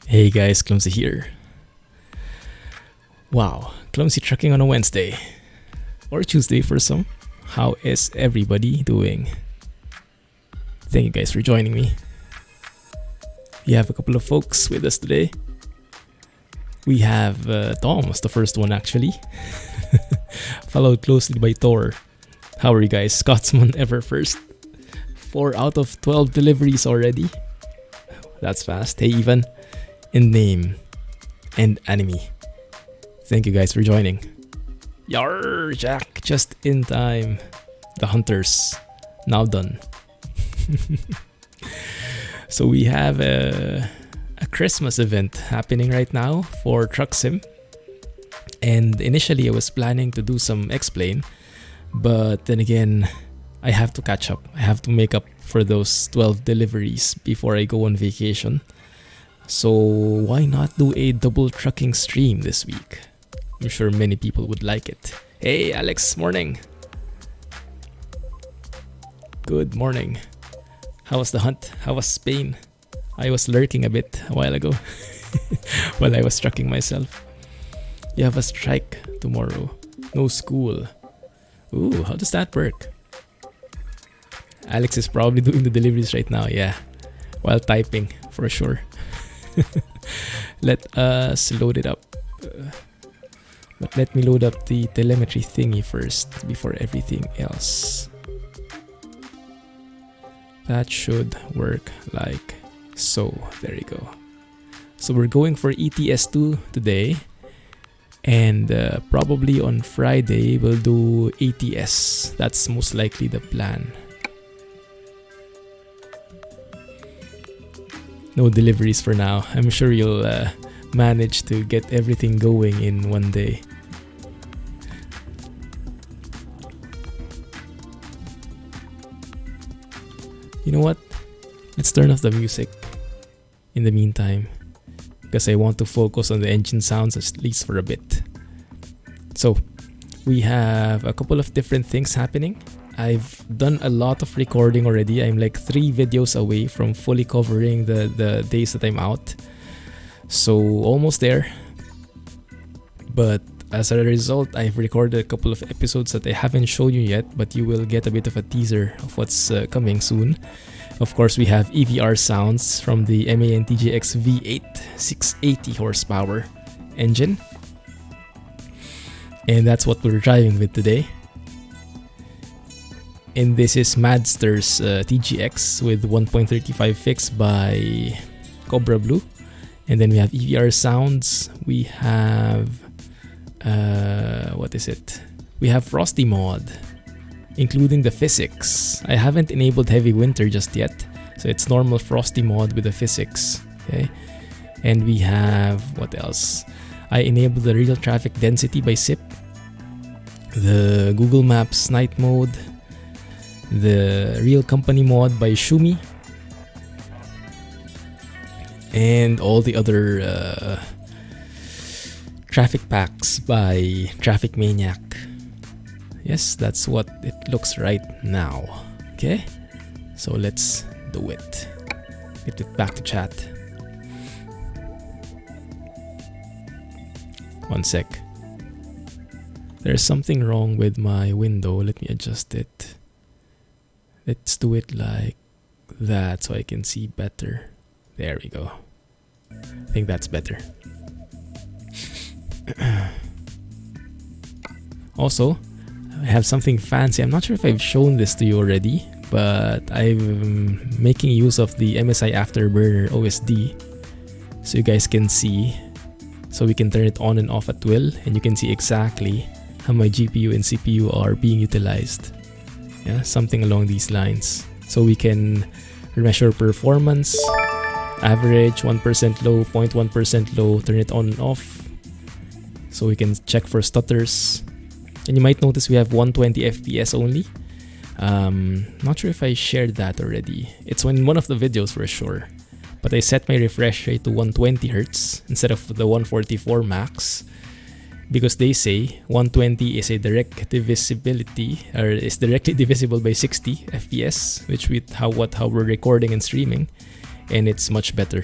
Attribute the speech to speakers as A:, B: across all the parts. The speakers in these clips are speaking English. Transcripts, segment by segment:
A: Hey guys, Clumsy here. Wow, Clumsy trucking on a Wednesday. Or Tuesday for some. How is everybody doing? Thank you guys for joining me. We have a couple of folks with us today. We have Tom was the first one actually. Followed closely by Thor. How are you guys? Scotsman ever first. 4 out of 12 deliveries already. That's fast. Hey Ivan. And Name. And Anime. Thank you guys for joining. Yar, Jack, just in time. The hunters now done. So we have a Christmas event happening right now for Truck Sim. And initially I was planning to do some explain, but then again, I have to catch up. I have to make up for those 12 deliveries before I go on vacation. So why not do a double trucking stream this week? I'm sure many people would like it. Hey Alex, morning. Good morning. How was the hunt? How was Spain? I was lurking a bit a while ago while I was trucking myself. You have a strike tomorrow. No school. Ooh, how does that work? Alex is probably doing the deliveries right now, yeah. While typing, for sure. Let us load it up. But let me load up the telemetry thingy first before everything else. That should work like so. There you go. So we're going for ETS2 today. And probably on Friday we'll do ATS. That's most likely the plan. No deliveries for now. I'm sure you'll manage to get everything going in one day. You know what? Let's turn off the music in the meantime, because I want to focus on the engine sounds at least for a bit. So we have a couple of different things happening. I've done a lot of recording already. I'm like 3 videos away from fully covering the days that I'm out. So almost there. But as a result, I've recorded a couple of episodes that I haven't shown you yet, but you will get a bit of a teaser of what's coming soon. Of course, we have EVR sounds from the MAN TGX V8 680 horsepower engine. And that's what we're driving with today. And this is Madster's TGX with 1.35 fixed by Cobra Blue. And then we have EVR sounds. We have what is it? We have Frosty mod, including the physics. I haven't enabled heavy winter just yet, so it's normal Frosty mod with the physics. Okay, and we have what else? I enabled the real traffic density by SIP, the Google Maps night mode, the real company mod by Shumi, and all the other traffic packs by Traffic Maniac. Yes, that's what it looks right now. Okay, so let's do it. Get it back to chat. One sec. There's something wrong with my window. Let me adjust it. Let's do it like that so I can see better. There we go. I think that's better. Also, I have something fancy. I'm not sure if I've shown this to you already, but I'm making use of the MSI Afterburner OSD so you guys can see. So we can turn it on and off at will, and you can see exactly how my GPU and CPU are being utilized. Yeah, something along these lines. So we can measure performance, average, 1% low, 0.1% low, turn it on and off. So we can check for stutters. And you might notice we have 120 FPS only. Not sure if I shared that already. It's in one of the videos for sure. But I set my refresh rate to 120 Hz instead of the 144 max. Because they say 120 is a direct divisibility, or is directly divisible by 60 FPS, which with how we're recording and streaming, and it's much better.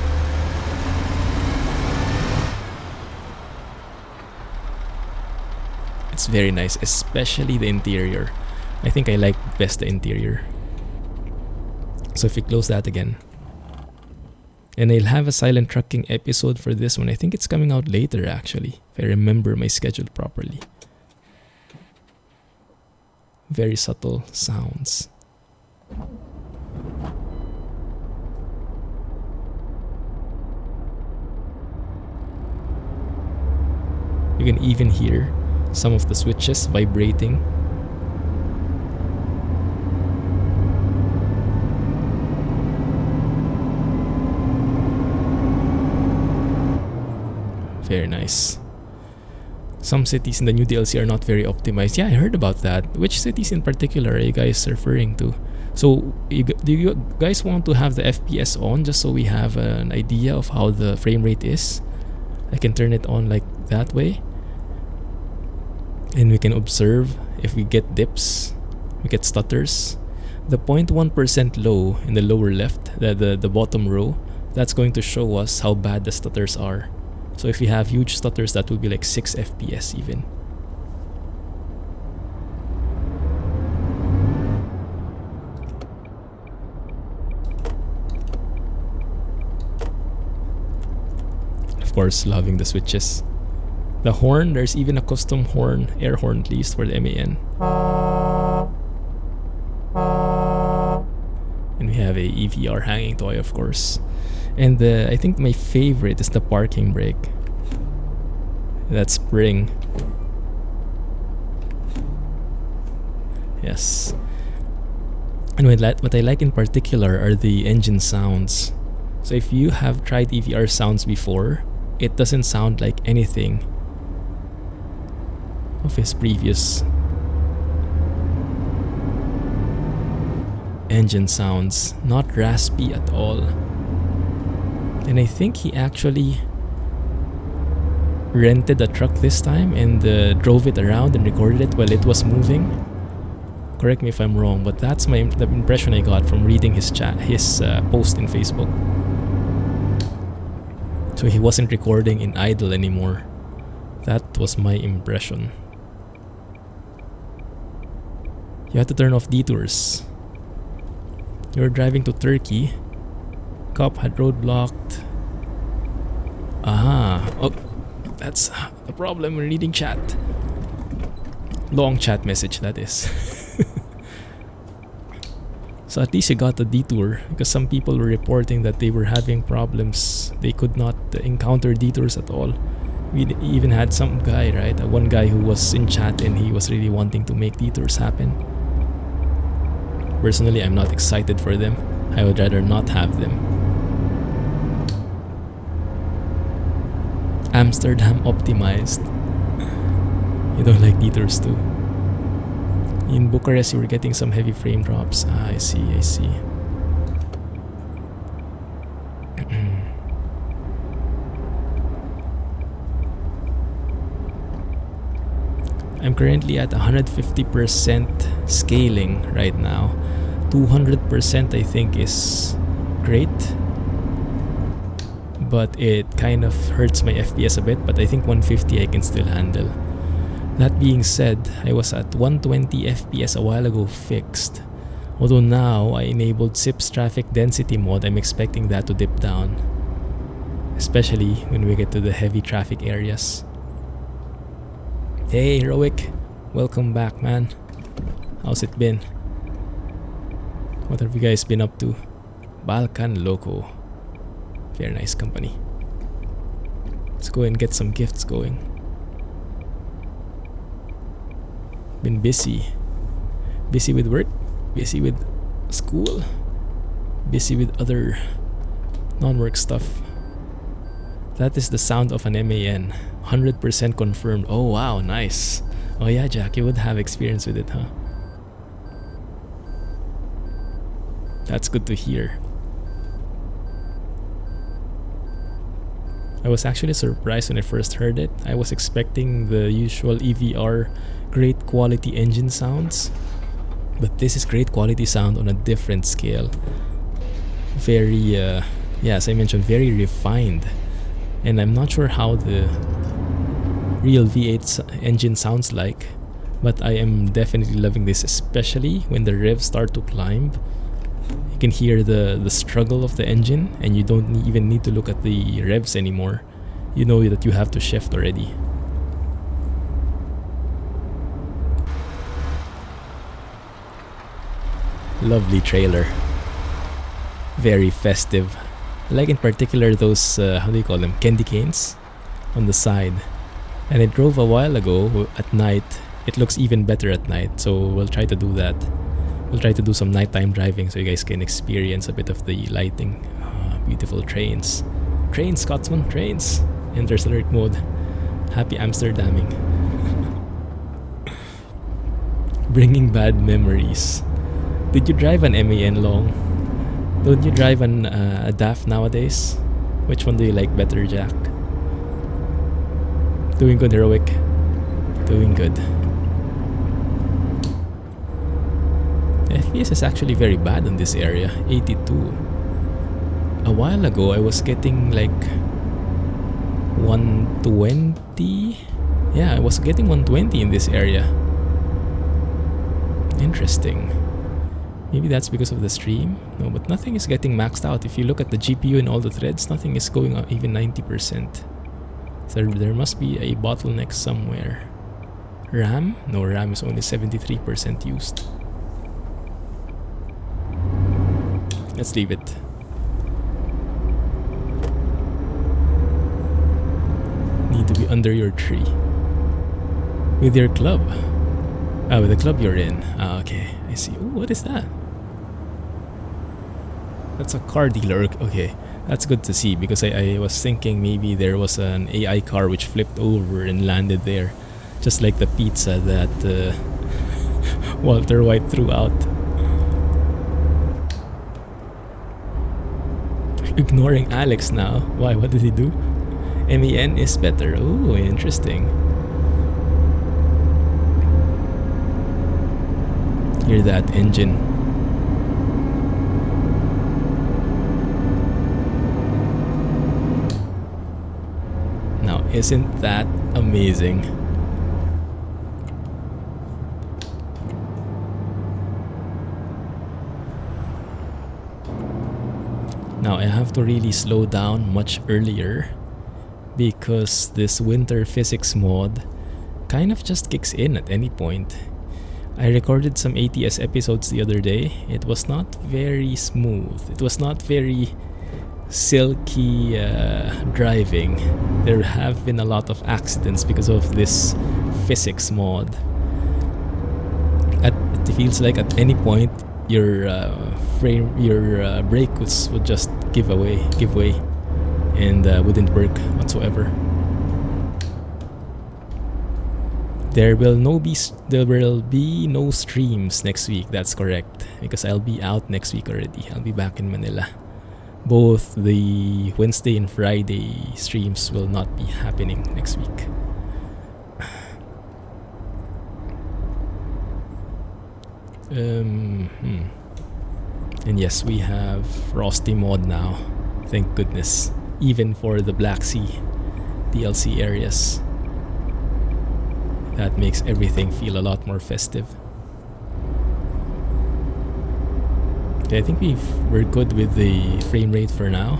A: It's very nice, especially the interior. I think I like best the interior. So if we close that again. And I'll have a silent trucking episode for this one. I think it's coming out later actually, if I remember my schedule properly. Very subtle sounds. You can even hear some of the switches vibrating. Very nice. Some cities in the new DLC are not very optimized. Yeah, I heard about that. Which cities in particular are you guys referring to? So, do you guys want to have the FPS on just so we have an idea of how the frame rate is? I can turn it on like that way. And we can observe if we get dips, we get stutters. The 0.1% low in the lower left, the bottom row, that's going to show us how bad the stutters are. So if you have huge stutters, that will be like 6 FPS even. Of course, loving the switches. The horn, there's even a custom horn, air horn at least, for the MAN. And we have a EVR hanging toy, of course. And I think my favorite is the parking brake. That spring. Yes. And what I like in particular are the engine sounds. So if you have tried EVR sounds before, it doesn't sound like anything of his previous engine sounds. Not raspy at all. And I think he actually rented a truck this time and drove it around and recorded it while it was moving. Correct me if I'm wrong, but that's the impression I got from reading his post in Facebook. So he wasn't recording in idle anymore. That was my impression. You have to turn off detours. You're driving to Turkey. Cop had roadblocked. Aha. Oh, that's the problem when reading chat. Long chat message, that is. So at least you got a detour, because some people were reporting that they were having problems. They could not encounter detours at all. We even had some guy, right? One guy who was in chat and he was really wanting to make detours happen. Personally, I'm not excited for them. I would rather not have them. Amsterdam optimized. You don't like detours too. In Bucharest, you were getting some heavy frame drops. Ah, I see. I'm currently at 150% scaling right now. 200% I think is great, but it kind of hurts my FPS a bit, but I think 150 I can still handle. That being said, I was at 120 FPS a while ago fixed. Although now I enabled SIP's traffic density mode, I'm expecting that to dip down. Especially when we get to the heavy traffic areas. Hey Heroic, welcome back man. How's it been? What have you guys been up to? Balkan Loco. Very nice company. Let's go and get some gifts going. Been busy. Busy with work, busy with school, busy with other non-work stuff. That is the sound of an MAN. 100% confirmed. Oh wow, nice. Oh yeah, Jack, you would have experience with it, huh? That's good to hear. I was actually surprised when I first heard it. I was expecting the usual EVR great quality engine sounds, but this is great quality sound on a different scale. Very, yeah, as I mentioned, very refined. And I'm not sure how the real V8 engine sounds like. But I am definitely loving this, especially when the revs start to climb. You can hear the struggle of the engine, and you don't even need to look at the revs anymore. You know that you have to shift already. Lovely trailer. Very festive. I like in particular those, how do you call them, candy canes on the side. And I drove a while ago at night. It looks even better at night, so we'll try to do that. We'll try to do some nighttime driving so you guys can experience a bit of the lighting. Beautiful trains. Trains, Scotsman, trains. Enters alert mode. Happy Amsterdamming. Bringing bad memories. Did you drive an MAN long? Don't you drive a DAF nowadays? Which one do you like better, Jack? Doing good, Heroic. Doing good. The FPS is actually very bad in this area. 82. A while ago, I was getting like 120. Yeah, I was getting 120 in this area. Interesting. Maybe that's because of the stream. No, but nothing is getting maxed out. If you look at the GPU and all the threads, nothing is going up even 90%. So there must be a bottleneck somewhere. RAM? No, RAM is only 73% used. Let's leave it. Need to be under your tree. With your club. With the club you're in. Okay, I see. Oh, what is that? That's a car dealer. Okay, that's good to see, because I was thinking maybe there was an AI car which flipped over and landed there. Just like the pizza that Walter White threw out. Ignoring Alex now. Why? What did he do? MAN is better. Oh, interesting. Hear that engine. Now, isn't that amazing? Now I have to really slow down much earlier, because this winter physics mod kind of just kicks in at any point. I recorded some ATS episodes the other day. It was not very smooth. It was not very silky driving. There have been a lot of accidents because of this physics mod. It feels like at any point your brake would just give way, and wouldn't work whatsoever. There will be no streams next week. That's correct, because I'll be out next week already. I'll be back in Manila. Both the Wednesday and Friday streams will not be happening next week. And yes, we have Frosty mod now. Thank goodness. Even for the Black Sea DLC areas. That makes everything feel a lot more festive. Okay, I think we're good with the frame rate for now.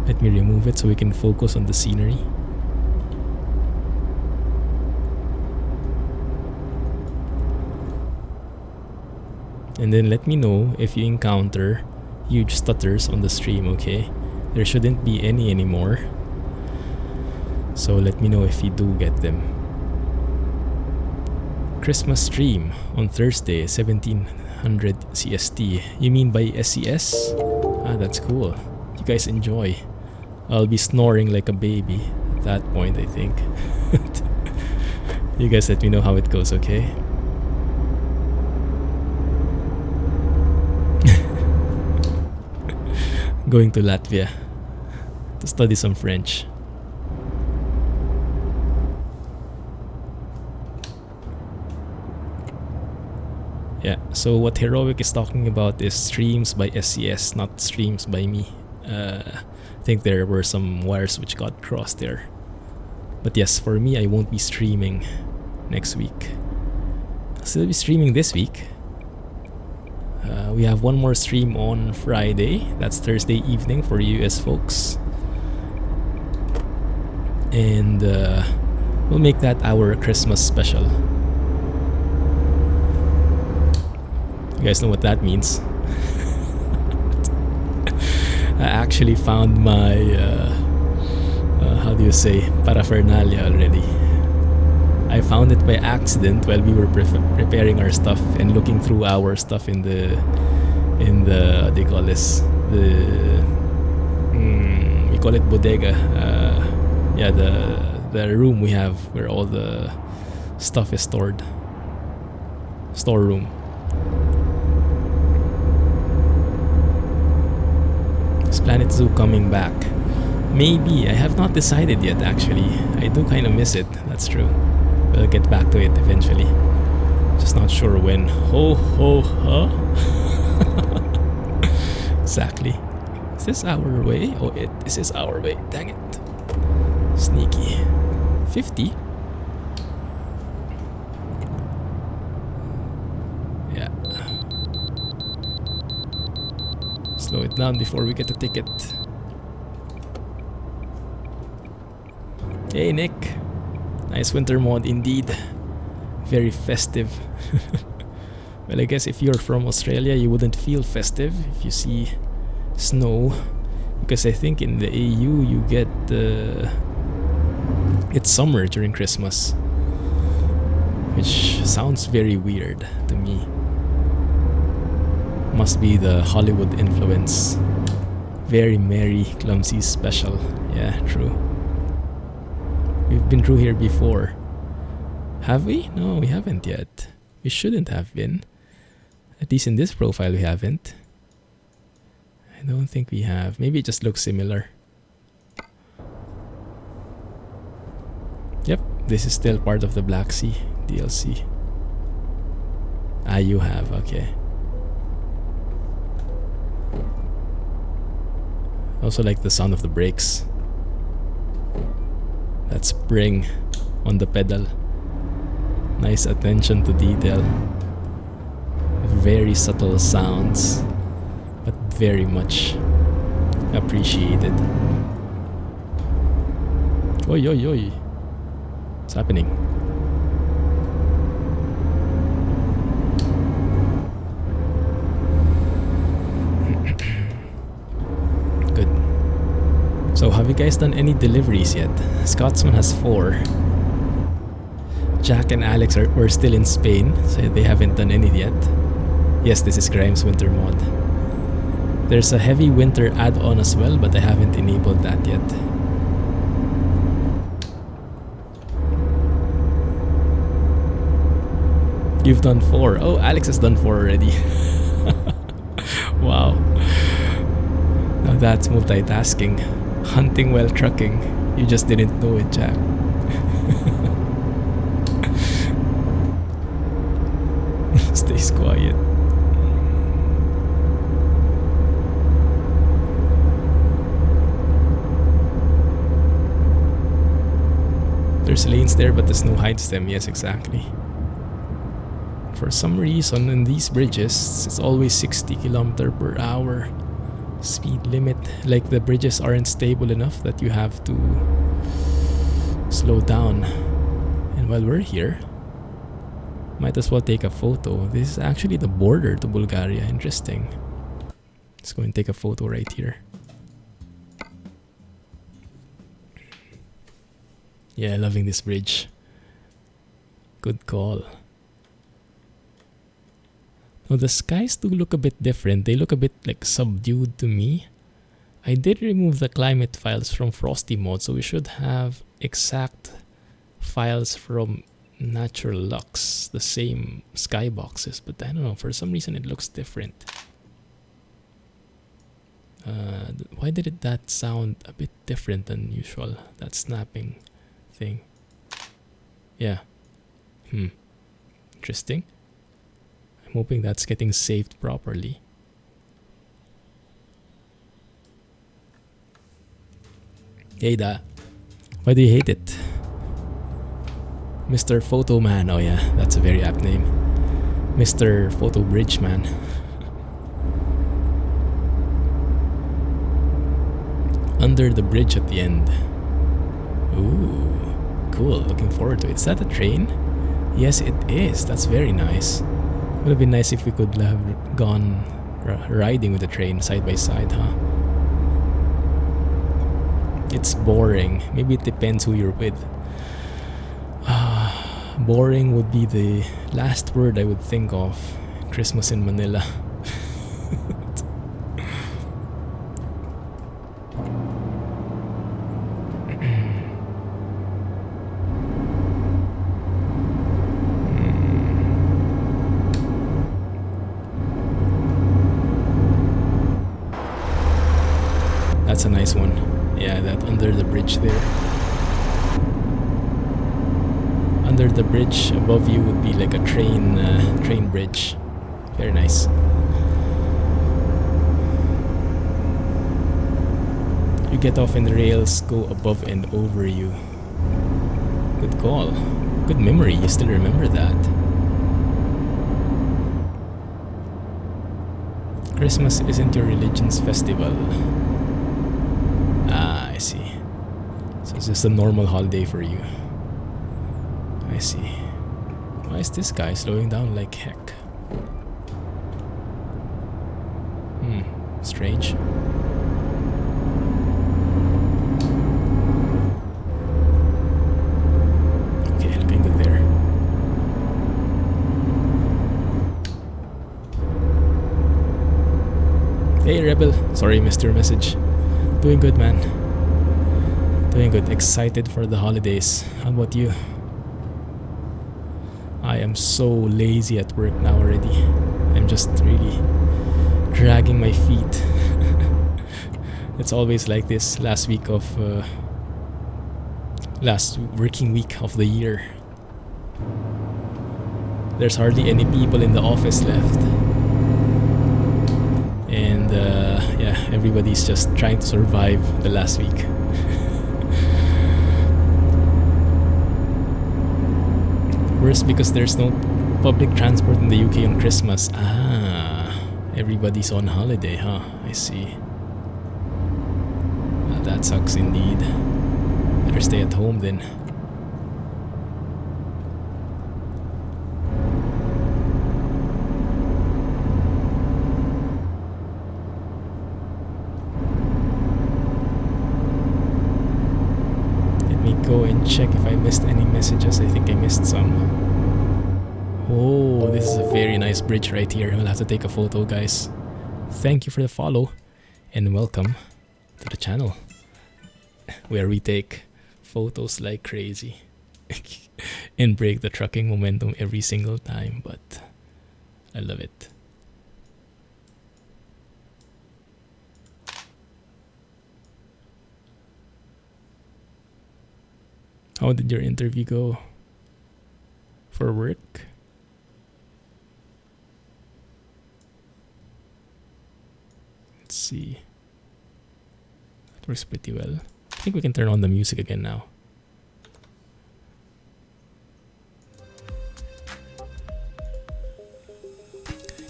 A: Let me remove it so we can focus on the scenery. And then let me know if you encounter huge stutters on the stream, okay? There shouldn't be any anymore. So let me know if you do get them. Christmas stream on Thursday, 1700 CST. You mean by SCS? That's cool. You guys enjoy. I'll be snoring like a baby at that point, I think. You guys let me know how it goes, okay? Going to Latvia to study some French. Yeah, so what Heroic is talking about is streams by SCS, not streams by me. I think there were some wires which got crossed there. But yes, for me, I won't be streaming next week. I'll still be streaming this week. We have one more stream on Friday. That's Thursday evening for US folks. And we'll make that our Christmas special. You guys know what that means. I actually found my, how do you say, paraphernalia already. I found it by accident while we were preparing our stuff and looking through our stuff in the what do you call this? We call it bodega. Yeah, the room we have where all the stuff is stored. Storeroom. Is Planet Zoo coming back? Maybe. I have not decided yet actually. I do kind of miss it. That's true. We'll get back to it eventually. Just not sure when. Ho ho ho. Exactly. Is this our way? Oh, this is our way. Dang it. Sneaky. 50? Yeah. Slow it down before we get a ticket. Hey Nick. Nice winter mod indeed. Very festive. Well, I guess if you're from Australia, you wouldn't feel festive if you see snow. Because I think in the AU you get it's summer during Christmas. Which sounds very weird to me. Must be the Hollywood influence. Very merry, Clumsy special. Yeah, true. We've been through here before. Have we? No, we haven't yet. We shouldn't have been. At least in this profile we haven't. I don't think we have. Maybe it just looks similar. Yep, this is still part of the Black Sea DLC. Ah, you have, okay. Also like the sound of the brakes. That spring on the pedal. Nice attention to detail. Very subtle sounds, but very much appreciated. Oi, oi, oi. What's happening? Good. So have you guys done any deliveries yet? Scotsman has 4. Jack and Alex were still in Spain, so they haven't done any yet. Yes, this is Grimes Winter Mod. There's a heavy winter add-on as well, but I haven't enabled that yet. You've done 4. Oh, Alex has done 4 already. Wow. Now that's multitasking. Hunting while trucking. You just didn't know it, Jack. Stays quiet. There's lanes there, but the snow hides them. Yes, exactly. For some reason, in these bridges, it's always 60 km/h speed limit. Like the bridges aren't stable enough that you have to slow down. And while we're here, might as well take a photo. This is actually the border to Bulgaria. Interesting. Let's go and take a photo right here. Yeah, loving this bridge. Good call. Now the skies do look a bit different. They look a bit like subdued to me. I did remove the climate files from Frosty mode, so we should have exact files from Natural Lux, the same skyboxes, but I don't know, for some reason it looks different. Why did that sound a bit different than usual? That snapping thing. Yeah. Interesting. I'm hoping that's getting saved properly. Hey Da, why do you hate it? Mr. Photo Man. Oh yeah, that's a very apt name. Mr. Photo Bridge Man. Under the bridge at the end. Ooh, cool. Looking forward to it. Is that a train? Yes, it is. That's very nice. Would have been nice if we could have gone riding with the train side by side, huh? It's boring. Maybe it depends who you're with. Boring would be the last word I would think of. Christmas in Manila. That's a nice one. Yeah, that under the bridge there. Under the bridge above you would be like a train bridge. Very nice. You get off and the rails go above and over you. Good call. Good memory. You still remember that. Christmas isn't your religion's festival. Ah, I see. So it's just a normal holiday for you. I see. Why is this guy slowing down like heck? Strange. Okay, looking good there. Hey Rebel, sorry missed your message. Doing good, man. Doing good. Excited for the holidays. How about you? I am so lazy at work now already. I'm just really dragging my feet. It's always like this last working week of the year. There's hardly any people in the office left. And yeah, everybody's just trying to survive the last week. Worse because there's no public transport in the UK on Christmas. Ah, everybody's on holiday, huh? I see. Well, that sucks indeed. Better stay at home then. Go and check if I missed any messages. I think I missed some. Oh, this is a very nice bridge right here. I'll have to take a photo, guys. Thank you for the follow and welcome to the channel where we take photos like crazy and break the trucking momentum every single time, but I love it. How did your interview go for work? Let's see. That works pretty well. I think we can turn on the music again now.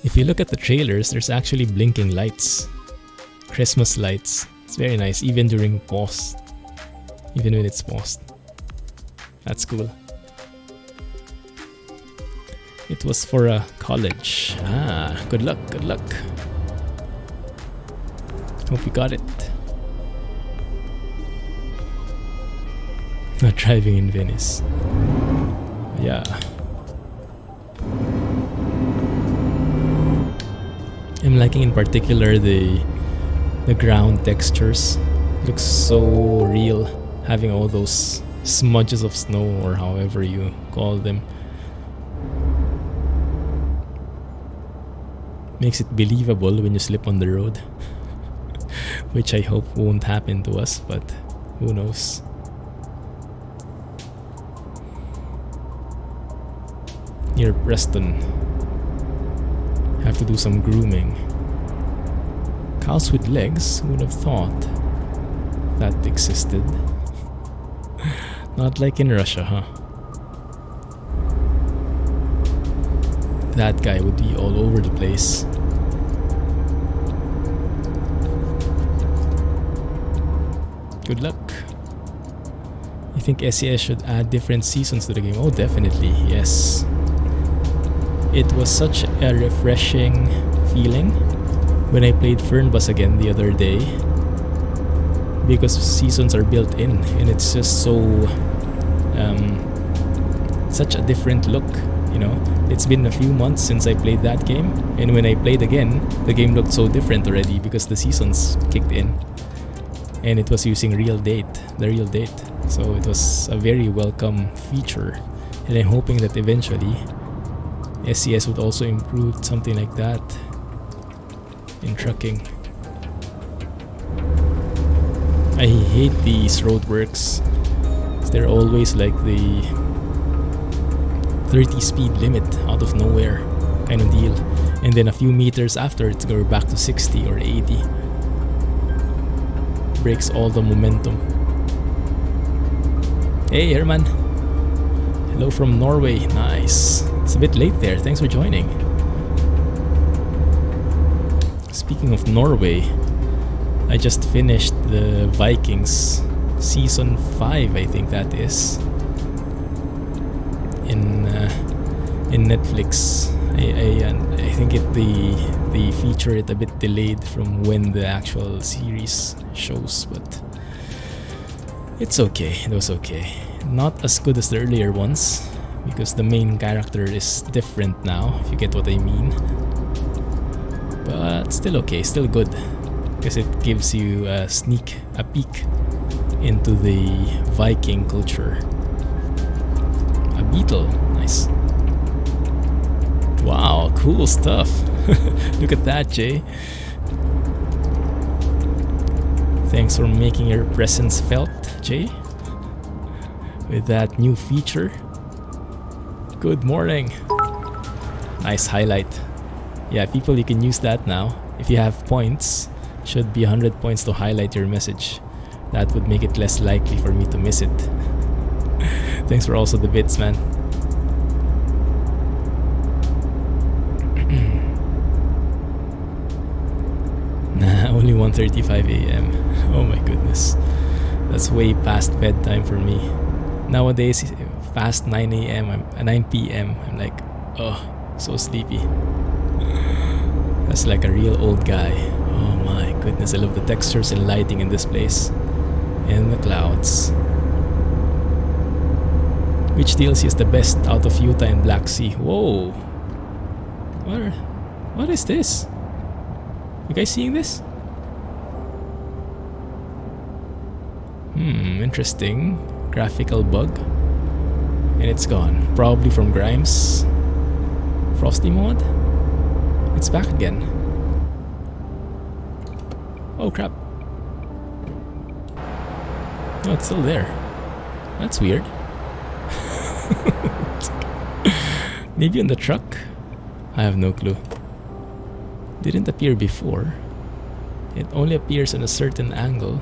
A: If you look at the trailers, there's actually blinking lights. Christmas lights. It's very nice, even during pause. Even when it's paused. That's cool. It was for a college. Ah, good luck, good luck. Hope you got it. Not driving in Venice. Yeah. I'm liking in particular the ground textures. Looks so real, having all those smudges of snow or however you call them. Makes it believable when you slip on the road. Which I hope won't happen to us, but who knows. Near Preston. Have to do some grooming. Cows with legs? Who would have thought that existed? Not like in Russia, huh? that guy would be all over the place. Good luck. You think SKRS should add different seasons to the game? Oh, definitely, yes. It was such a refreshing feeling when I played Fernbus again the other day, because seasons are built in and it's just so such a different look, you know. It's been a few months since I played that game, and when I played again, the game looked so different already because the seasons kicked in and it was using the real date. So it was a very welcome feature, and I'm hoping that eventually SKRS would also improve something like that in trucking. I hate these roadworks. They're always like the 30 speed limit out of nowhere kind of deal, and then a few meters after it's go back to 60 or 80. Breaks all the momentum. Hey Herman, hello from Norway. Nice. It's a bit late there, thanks for joining. Speaking of Norway, I just finished the Vikings season 5, I think that is, in Netflix. I think they feature it a bit delayed from when the actual series shows, but it's okay. It was okay. Not as good as the earlier ones because the main character is different now, if you get what I mean. But still okay, still good, because it gives you a peek into the Viking culture. A beetle, nice. Wow, cool stuff. Look at that, Jay. Thanks for making your presence felt, Jay, with that new feature. Good morning. Nice highlight. Yeah, people, you can use that now. If you have points, should be 100 points to highlight your message. That would make it less likely for me to miss it. Thanks for also the bits, man. Nah, only 1:35 a.m. Oh my goodness. That's way past bedtime for me. Nowadays, past 9 a.m., 9 p.m., I'm like, oh, so sleepy. That's like a real old guy. Oh my goodness, I love the textures and lighting in this place. And the clouds. Which DLC is the best out of Utah and Black Sea? Whoa. What is this? You guys seeing this? Interesting. Graphical bug. And it's gone. Probably from Grimes. Frosty mod? It's back again. Oh crap. No, it's still there. That's weird. Maybe on the truck? I have no clue. Didn't appear before. It only appears on a certain angle.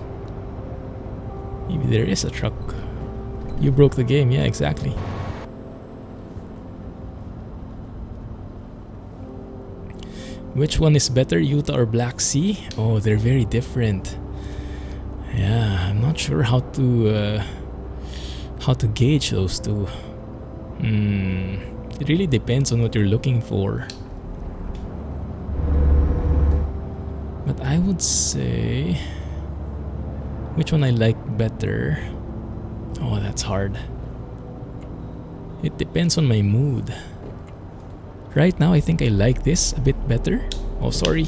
A: Maybe there is a truck. You broke the game, yeah, exactly. Which one is better, Utah or Black Sea? Oh, they're very different. Yeah, I'm not sure how to gauge those two. It really depends on what you're looking for. But I would say, which one I like better? Oh, that's hard. It depends on my mood. Right now, I think I like this a bit better. Oh, sorry.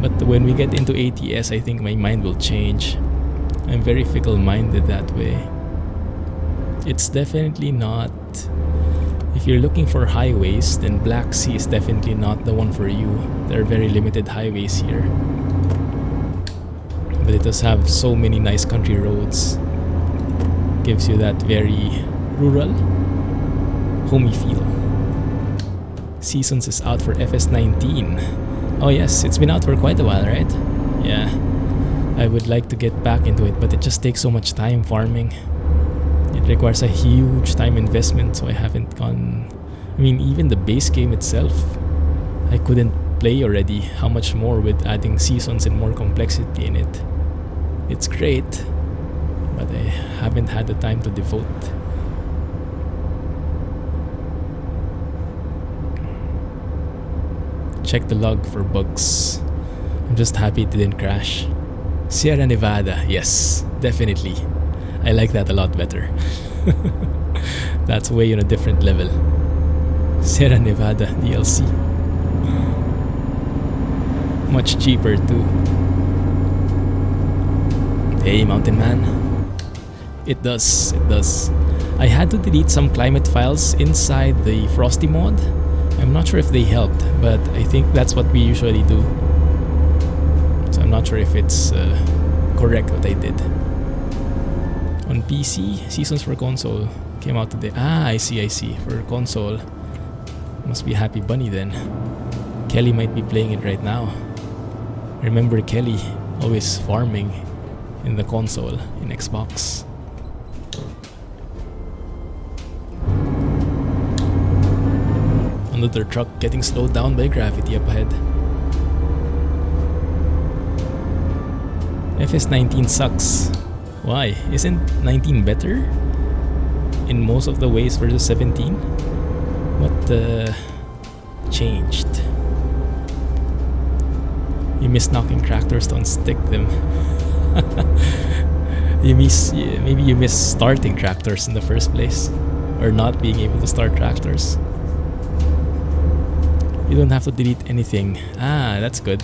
A: But when we get into ATS, I think my mind will change. I'm very fickle-minded that way. It's definitely not... If you're looking for highways, then Black Sea is definitely not the one for you. There are very limited highways here. But it does have so many nice country roads. Gives you that very rural, homey feel. Seasons is out for FS19. Oh yes, it's been out for quite a while, right? Yeah. I would like to get back into it, but it just takes so much time farming. It requires a huge time investment, so I I mean, even the base game itself, I couldn't play already. How much more with adding seasons and more complexity in it? It's great, but I haven't had the time to devote. Check the log for bugs. I'm just happy it didn't crash. Sierra Nevada, yes, definitely. I like that a lot better. That's way on a different level. Sierra Nevada DLC. Much cheaper too. Hey, Mountain Man. It does, it does. I had to delete some climate files inside the Frosty mod. I'm not sure if they helped, but I think that's what we usually do. So I'm not sure if it's correct what I did. On PC, Seasons for Console came out today. Ah, I see. For console, must be Happy Bunny then. Kelly might be playing it right now. Remember Kelly always farming in the console in Xbox. Another truck getting slowed down by gravity up ahead. FS19 sucks. Why? Isn't 19 better in most of the ways versus 17? What changed? You miss knocking tractors, don't stick them. Maybe you miss starting tractors in the first place, or not being able to start tractors. You don't have to delete anything. Ah, that's good.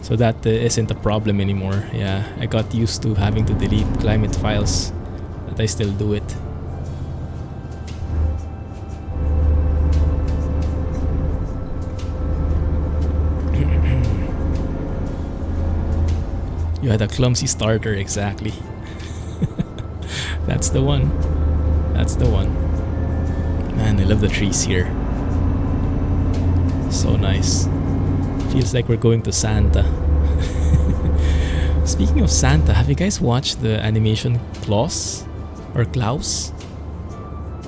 A: So that isn't a problem anymore. Yeah, I got used to having to delete climate files, but I still do it. You had a clumsy starter, exactly. That's the one. That's the one. Man, I love the trees here. So nice. Feels like we're going to Santa. Speaking of Santa, have you guys watched the animation Klaus? Or Klaus?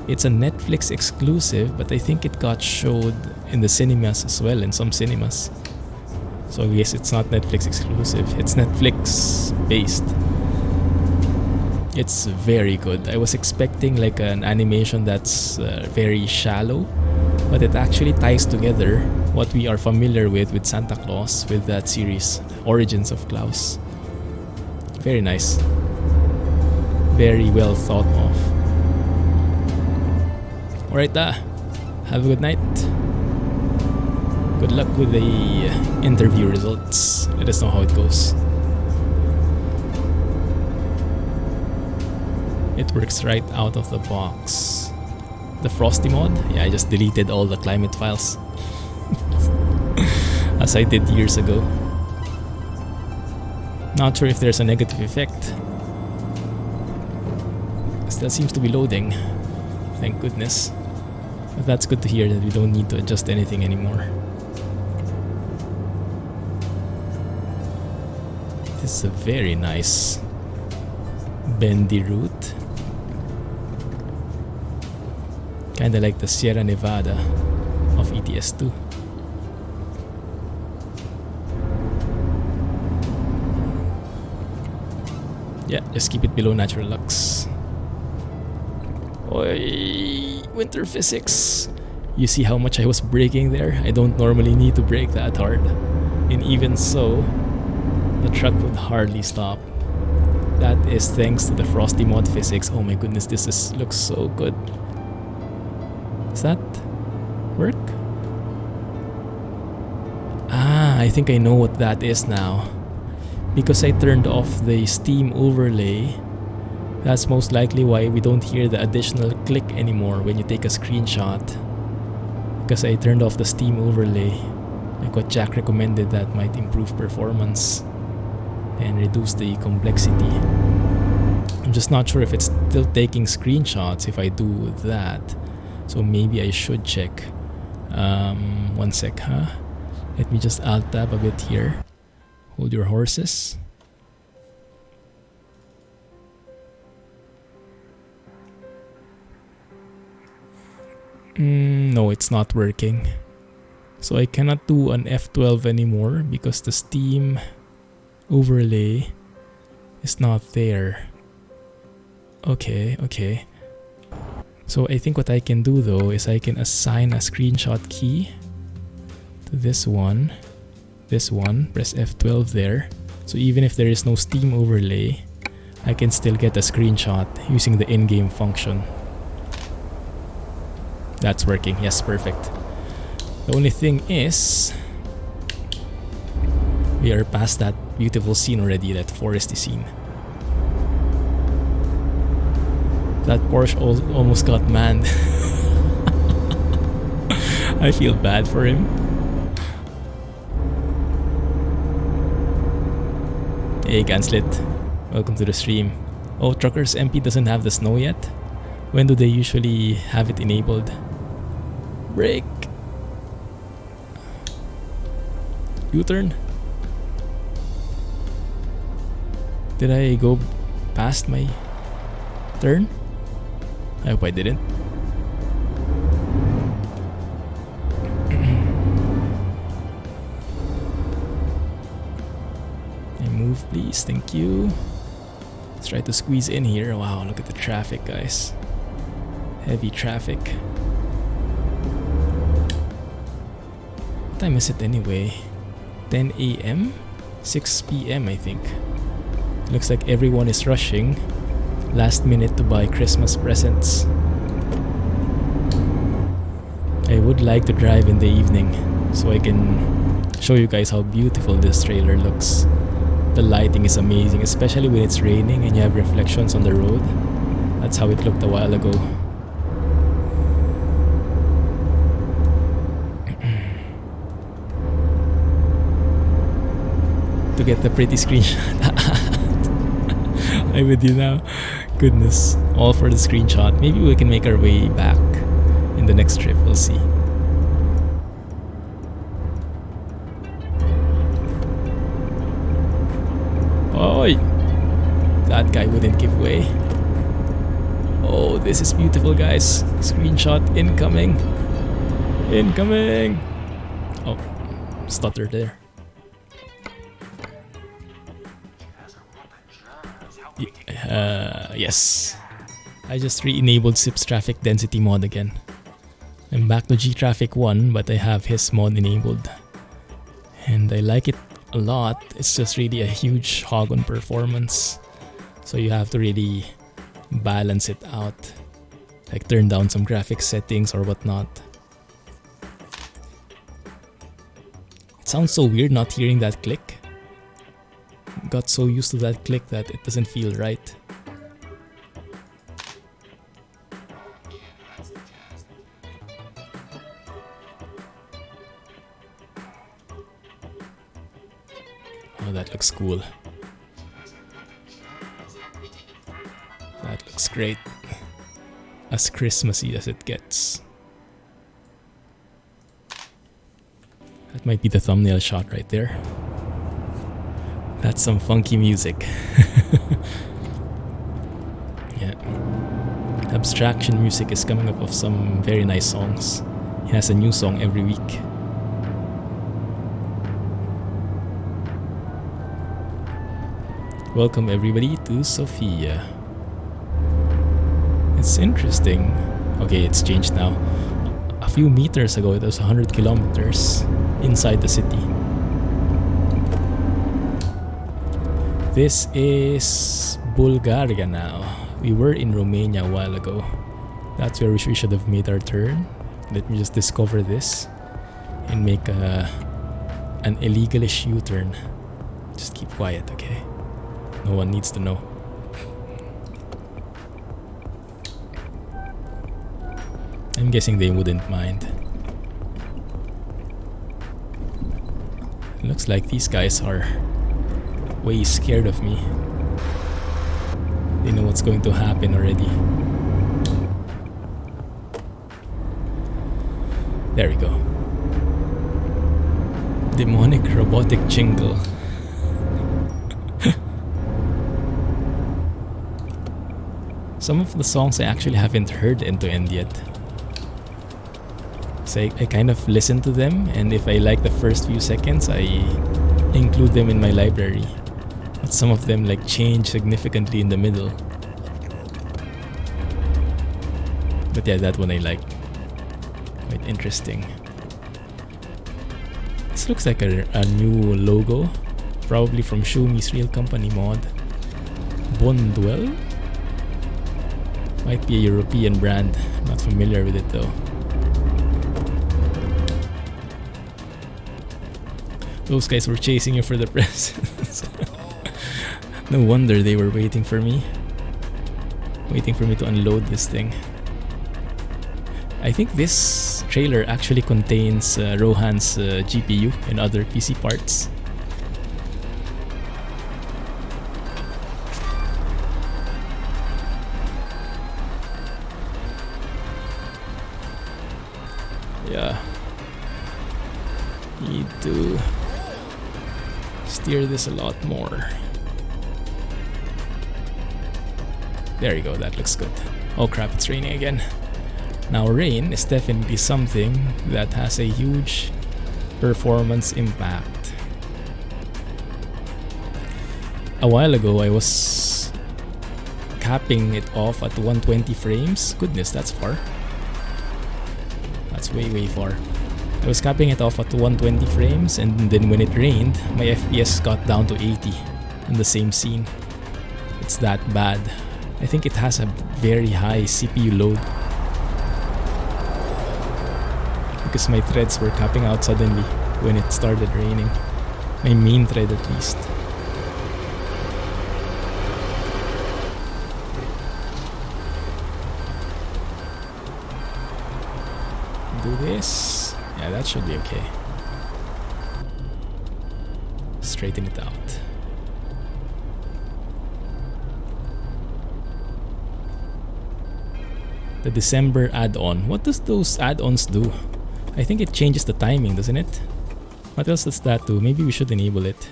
A: It's a Netflix exclusive, but I think it got showed in the cinemas as well, in some cinemas. So yes, it's not Netflix exclusive, it's Netflix based. It's very good. I was expecting like an animation that's very shallow, but it actually ties together what we are familiar with Santa Claus, with that series, Origins of Klaus. Very nice. Very well thought of. Alright, have a good night. Good luck with the interview results. Let us know how it goes. It works right out of the box. The Frosty mod? Yeah, I just deleted all the climate files. As I did years ago. Not sure if there's a negative effect. Still seems to be loading. Thank goodness. But that's good to hear that we don't need to adjust anything anymore. This is a very nice bendy route. Kinda like the Sierra Nevada of ETS2. Yeah, just keep it below natural lux. Oi, winter physics. You see how much I was braking there? I don't normally need to brake that hard. And even so, the truck would hardly stop. That is thanks to the Frosty mod physics. Oh my goodness, this looks so good. Does that work? Ah, I think I know what that is now. Because I turned off the Steam overlay, that's most likely why we don't hear the additional click anymore when you take a screenshot. Because I turned off the Steam overlay. Like what Jack recommended, that might improve performance and reduce the complexity. I'm just not sure if it's still taking screenshots if I do that. So maybe I should check. One sec, huh? Let me just alt tab a bit here. Hold your horses. No, it's not working. So I cannot do an F12 anymore because the Steam overlay is not there. Okay, okay. So I think what I can do though is I can assign a screenshot key to this one, press F12 there. So even if there is no Steam overlay, I can still get a screenshot using the in-game function. That's working, yes, perfect. The only thing is, we are past that beautiful scene already, that foresty scene. That Porsche almost got manned. I feel bad for him. Hey Ganslit, welcome to the stream. Oh, Truckers MP doesn't have the snow yet? When do they usually have it enabled? Brake! U-turn? Did I go past my turn? I hope I didn't. Move please, thank you. Let's try to squeeze in here. Wow, look at the traffic, guys. Heavy traffic. What time is it anyway? 10 a.m? 6 p.m. I think. Looks like everyone is rushing last minute to buy Christmas presents. I would like to drive in the evening so I can show you guys how beautiful this trailer looks. The lighting is amazing, especially when it's raining and you have reflections on the road. That's how it looked a while ago. To get the pretty screenshot. I'm with you now. Goodness, all for the screenshot. Maybe we can make our way back in the next trip, we'll see. Oi! That guy wouldn't give way. Oh, this is beautiful, guys. Screenshot incoming. Incoming! Oh, stutter there. Yes. I just re-enabled SIP's traffic density mod again. I'm back to G-Traffic 1, but I have his mod enabled. And I like it a lot. It's just really a huge hog on performance. So you have to really balance it out. Like turn down some graphics settings or whatnot. It sounds so weird not hearing that click. Got so used to that click that it doesn't feel right. Oh, that looks cool. That looks great. As Christmassy as it gets. That might be the thumbnail shot right there. That's some funky music. Yeah. Abstraction music is coming up of some very nice songs. He has a new song every week. Welcome everybody to Sofia. It's interesting. Okay, it's changed now. A few meters ago it was 100 kilometers inside the city. This is Bulgaria now. We were in Romania a while ago. That's where we should have made our turn. Let me just discover this and make an illegalish U-turn. Just keep quiet, okay? No one needs to know. I'm guessing they wouldn't mind. It looks like these guys are way scared of me. They know what's going to happen already. There we go. Demonic robotic jingle. Some of the songs I actually haven't heard end to end yet. So I kind of listen to them, and if I like the first few seconds, I include them in my library. But some of them like change significantly in the middle. But yeah, that one I like. Quite interesting. This looks like a new logo. Probably from Show Me's Real Company mod. Bondwell? Might be a European brand. Not familiar with it though. Those guys were chasing you for the press. No wonder they were waiting for me. Waiting for me to unload this thing. I think this trailer actually contains Rohan's GPU and other PC parts. Yeah. Need to steer this a lot more. There you go, that looks good. Oh crap, it's raining again. Now rain is definitely something that has a huge performance impact. A while ago I was capping it off at 120 frames. Goodness, that's far. That's way far. I was capping it off at 120 frames, and then when it rained, my FPS got down to 80 in the same scene. It's that bad. I think it has a very high CPU load. Because my threads were capping out suddenly when it started raining. My main thread at least. Do this. Yeah, that should be okay. Straighten it out. The December add-on. What does those add-ons do? I think it changes the timing, doesn't it? What else does that do? Maybe we should enable it.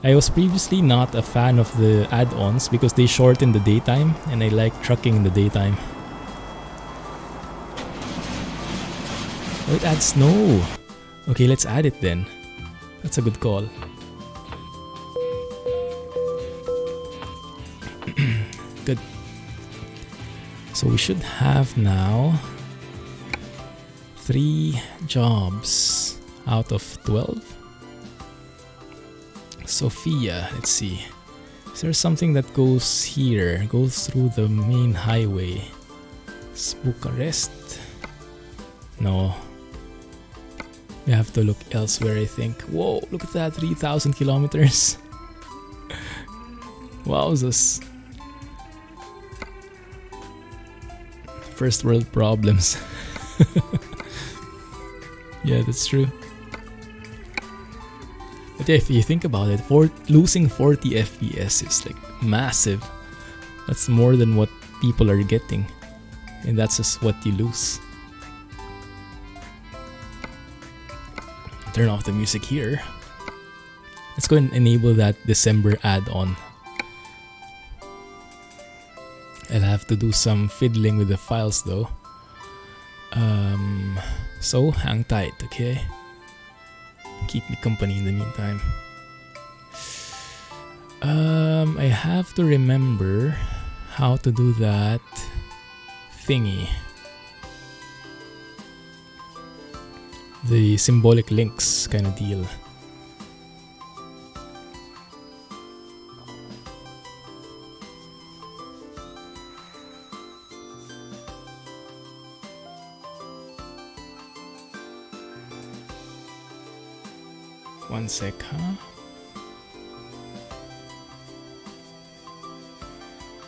A: I was previously not a fan of the add-ons because they shorten the daytime, and I like trucking in the daytime. Oh, it adds snow. Okay, let's add it then. That's a good call. Good. So we should have now 3 jobs out of 12. Sofia, let's see. Is there something that goes here? Goes through the main highway. Bucharest? No. We have to look elsewhere, I think. Whoa, look at that, 3,000 kilometers. Wowzers. First world problems. Yeah, that's true. But yeah, if you think about it, losing 40 FPS is like massive. That's more than what people are getting. And that's just what you lose. Turn off the music here. Let's go and enable that December add-on. I'll have to do some fiddling with the files though. So hang tight, okay? Keep me company in the meantime. I have to remember how to do that thingy. The symbolic links kind of deal. One sec, huh?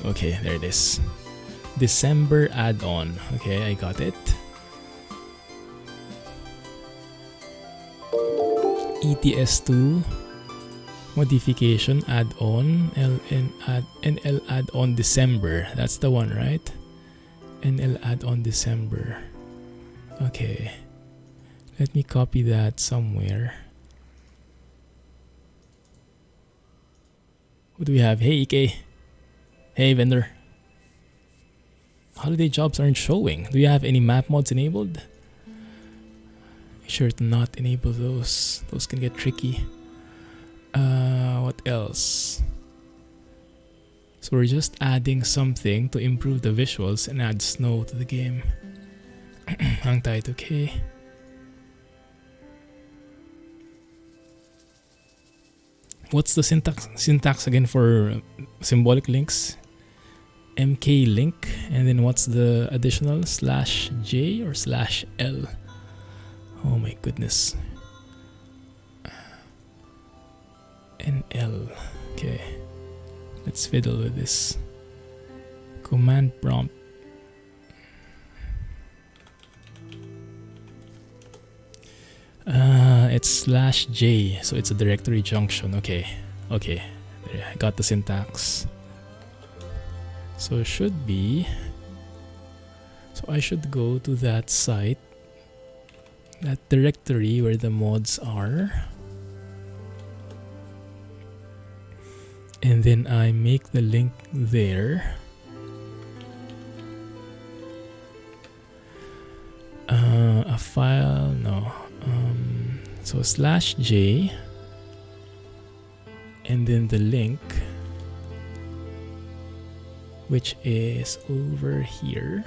A: Okay, there it is. December add-on. Okay, I got it. ETS2 modification add-on. NL add-on December. That's the one, right? NL add-on December. Okay. Let me copy that somewhere. What do we have? Hey, EK. Hey, vendor. Holiday jobs aren't showing. Do you have any map mods enabled? sure to not enable those. Those can get tricky. What else? So we're just adding something to improve the visuals and add snow to the game. Hang tight, okay? What's the syntax again for symbolic links? MK link, and then what's the additional /J or /L? Oh my goodness. NL. Okay, let's fiddle with this. Command prompt. It's /J, so it's a directory junction. Okay, okay, there, I got the syntax. So it should be. So I should go to that site, that directory where the mods are, and then I make the link there. A file, no. So /J, and then the link, which is over here.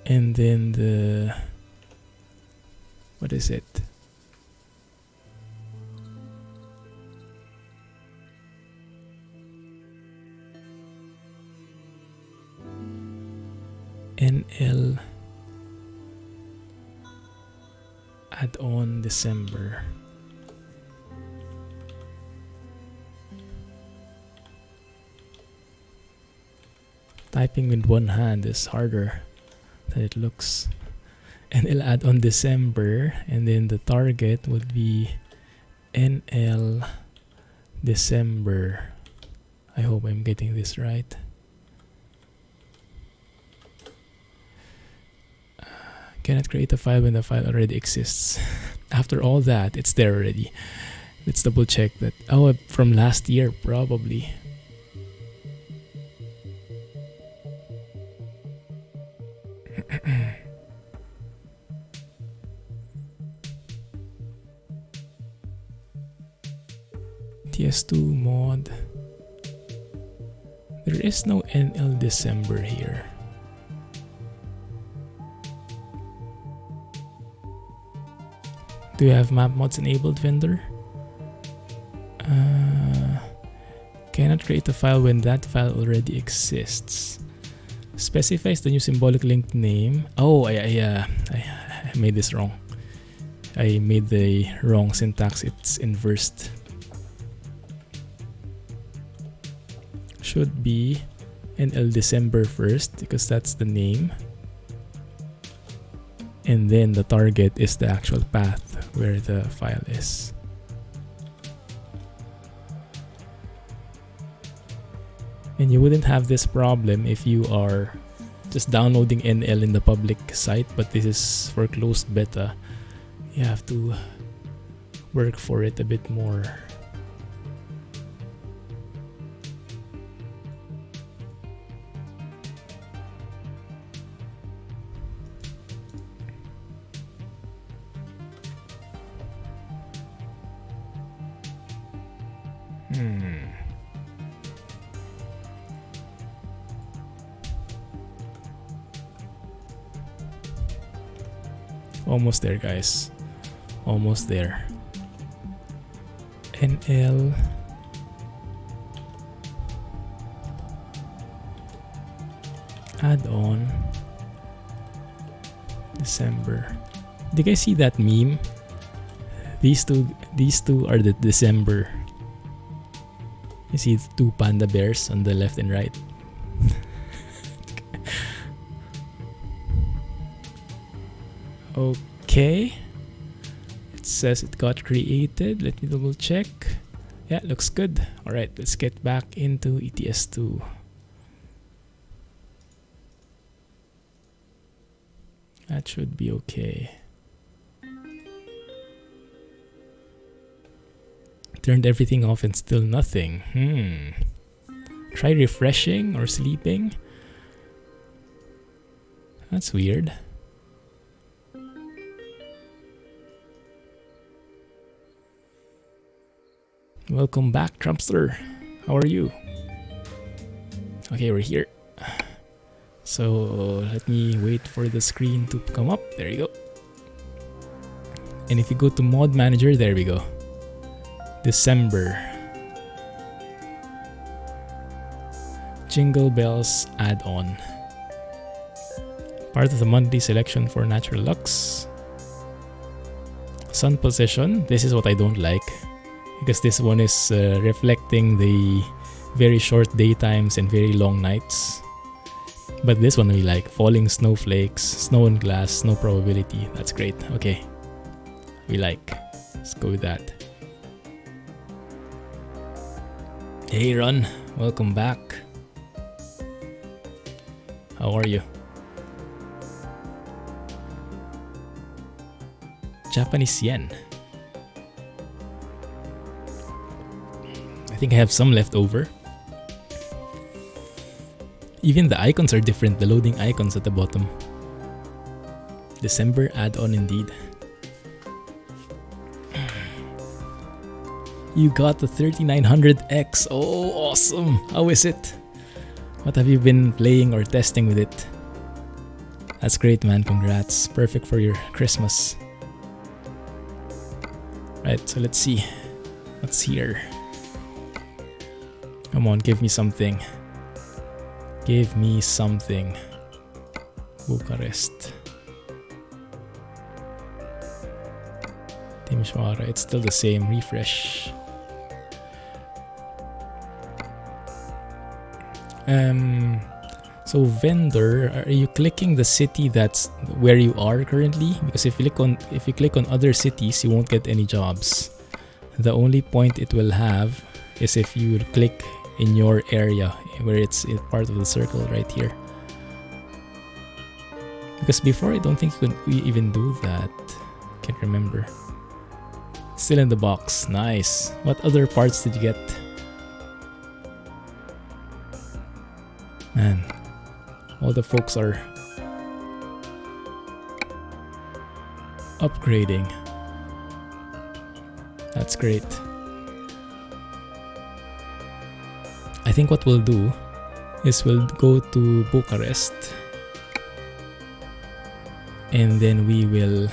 A: And then the, what is it? NL add-on December. Typing with one hand is harder than it looks. NL add-on December, and then the target would be NL December. I hope I'm getting this right. Cannot create a file when the file already exists. After all that, it's there already. Let's double check that. Oh, from last year probably. ETS2 mod. There is no NL December here. Do you have map mods enabled, vendor? Cannot create a file when that file already exists. Specifies the new symbolic link name. Oh, I made this wrong. I made the wrong syntax. It's inversed. Should be NL December first because that's the name. And then the target is the actual path where the file is. And you wouldn't have this problem if you are just downloading NL in the public site, but this is for closed beta. You have to work for it a bit more. Almost there, guys. Almost there. NL add-on December. Did you guys see that meme? These two are the December. You see two panda bears on the left and right. Okay. It says it got created. Let me double check. Yeah, looks good. Alright, let's get back into ETS2. That should be okay. Turned everything off and still nothing. Try refreshing or sleeping. That's weird. Welcome back, Trumpster. How are you? Okay, we're here. So let me wait for the screen to come up. There you go. And if you go to mod manager, there we go. December. Jingle Bells add-on. Part of the monthly selection for Natural Lux. Sun position. This is what I don't like, because this one is reflecting the very short daytimes and very long nights. But this one we like. Falling snowflakes, snow and glass, snow probability. That's great. Okay. We like. Let's go with that. Hey Ron, welcome back. How are you? Japanese yen. I think I have some left over. Even the icons are different, the loading icons at the bottom. December add-on indeed. You got the 3900X. Oh, awesome. How is it? What have you been playing or testing with it? That's great, man. Congrats. Perfect for your Christmas. Right, so let's see. What's here? Come on, give me something. Give me something. Bucharest. Timișoara. It's still the same. Refresh. So vendor, are you clicking the city that's where you are currently? Because if you click on other cities, you won't get any jobs. The only point it will have is if you click in your area where it's part of the circle right here. Because before I don't think you could even do that. Can't remember. Still in the box. Nice. What other parts did you get? Man, all the folks are upgrading. That's great. I think what we'll do is we'll go to Bucharest and then we will...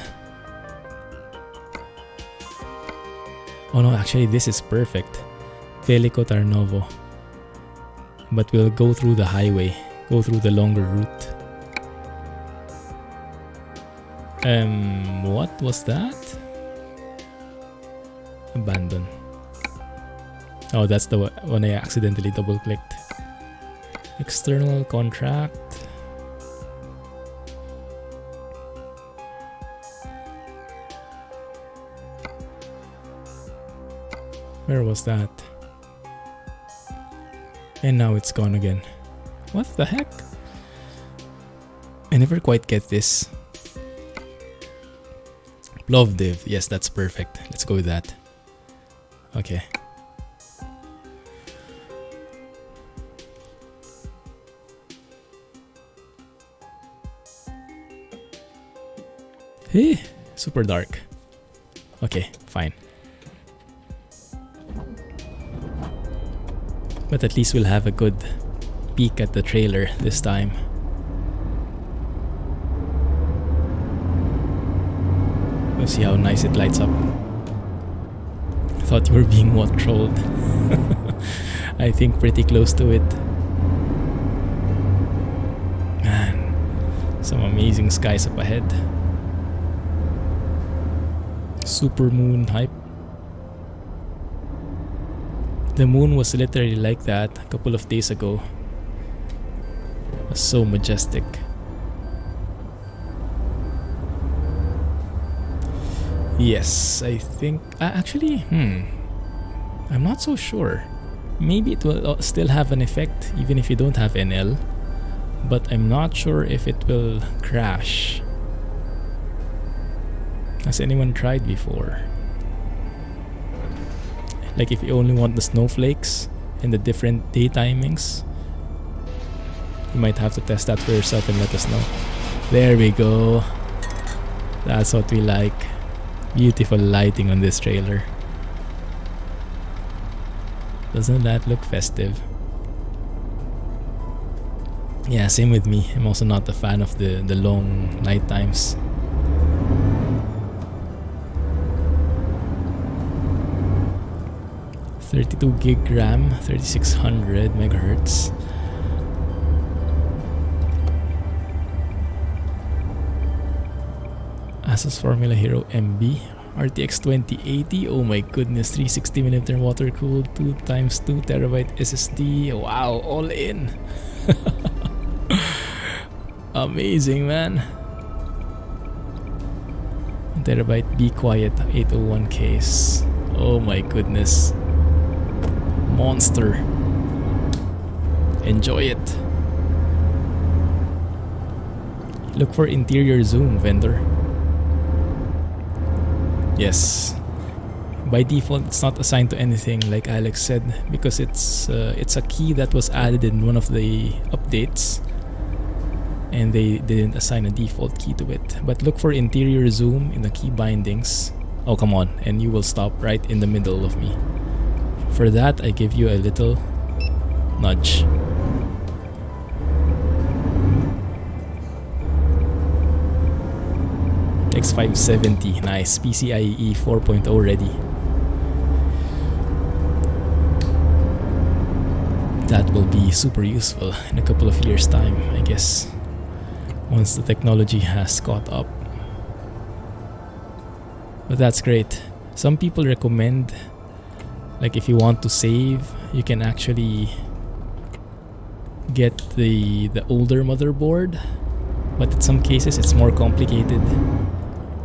A: Oh no, actually this is perfect. Veliko Tarnovo. But we'll go through the highway, go through the longer route. What was that? Abandon. Oh, that's the one I accidentally double clicked. External contract. Where was that? And now it's gone again. What the heck? I never quite get this. Plovdiv. Yes, that's perfect. Let's go with that. Okay. Hey, super dark. Okay, fine. But at least we'll have a good peek at the trailer this time. We'll see how nice it lights up. I thought you were being what trolled. I think pretty close to it. Man, some amazing skies up ahead. Super moon hype. The moon was literally like that a couple of days ago. It was so majestic. Yes, I think... actually, I'm not so sure. Maybe it will still have an effect even if you don't have NL. But I'm not sure if it will crash. Has anyone tried before? Like if you only want the snowflakes and the different day timings, you might have to test that for yourself and let us know. There we go. That's what we like. Beautiful lighting on this trailer. Doesn't that look festive? Yeah, same with me. I'm also not a fan of the long night times. .32 gig RAM, 3600 megahertz. Asus Formula Hero MB RTX 2080. Oh my goodness, 360mm water cooled, 2x2 terabyte SSD. Wow, all in. Amazing, man. 1 terabyte Be Quiet 801 case. Oh my goodness. Monster. Enjoy it. Look for interior zoom, vendor. Yes. By default, it's not assigned to anything, like Alex said, because it's a key that was added in one of the updates, and they didn't assign a default key to it. But look for interior zoom in the key bindings. Oh, come on, and you will stop right in the middle of me. For that, I give you a little nudge. X570, nice. PCIe 4.0 ready. That will be super useful in a couple of years' time, I guess, once the technology has caught up. But that's great. Some people recommend, like, if you want to save, you can actually get the older motherboard, but in some cases it's more complicated.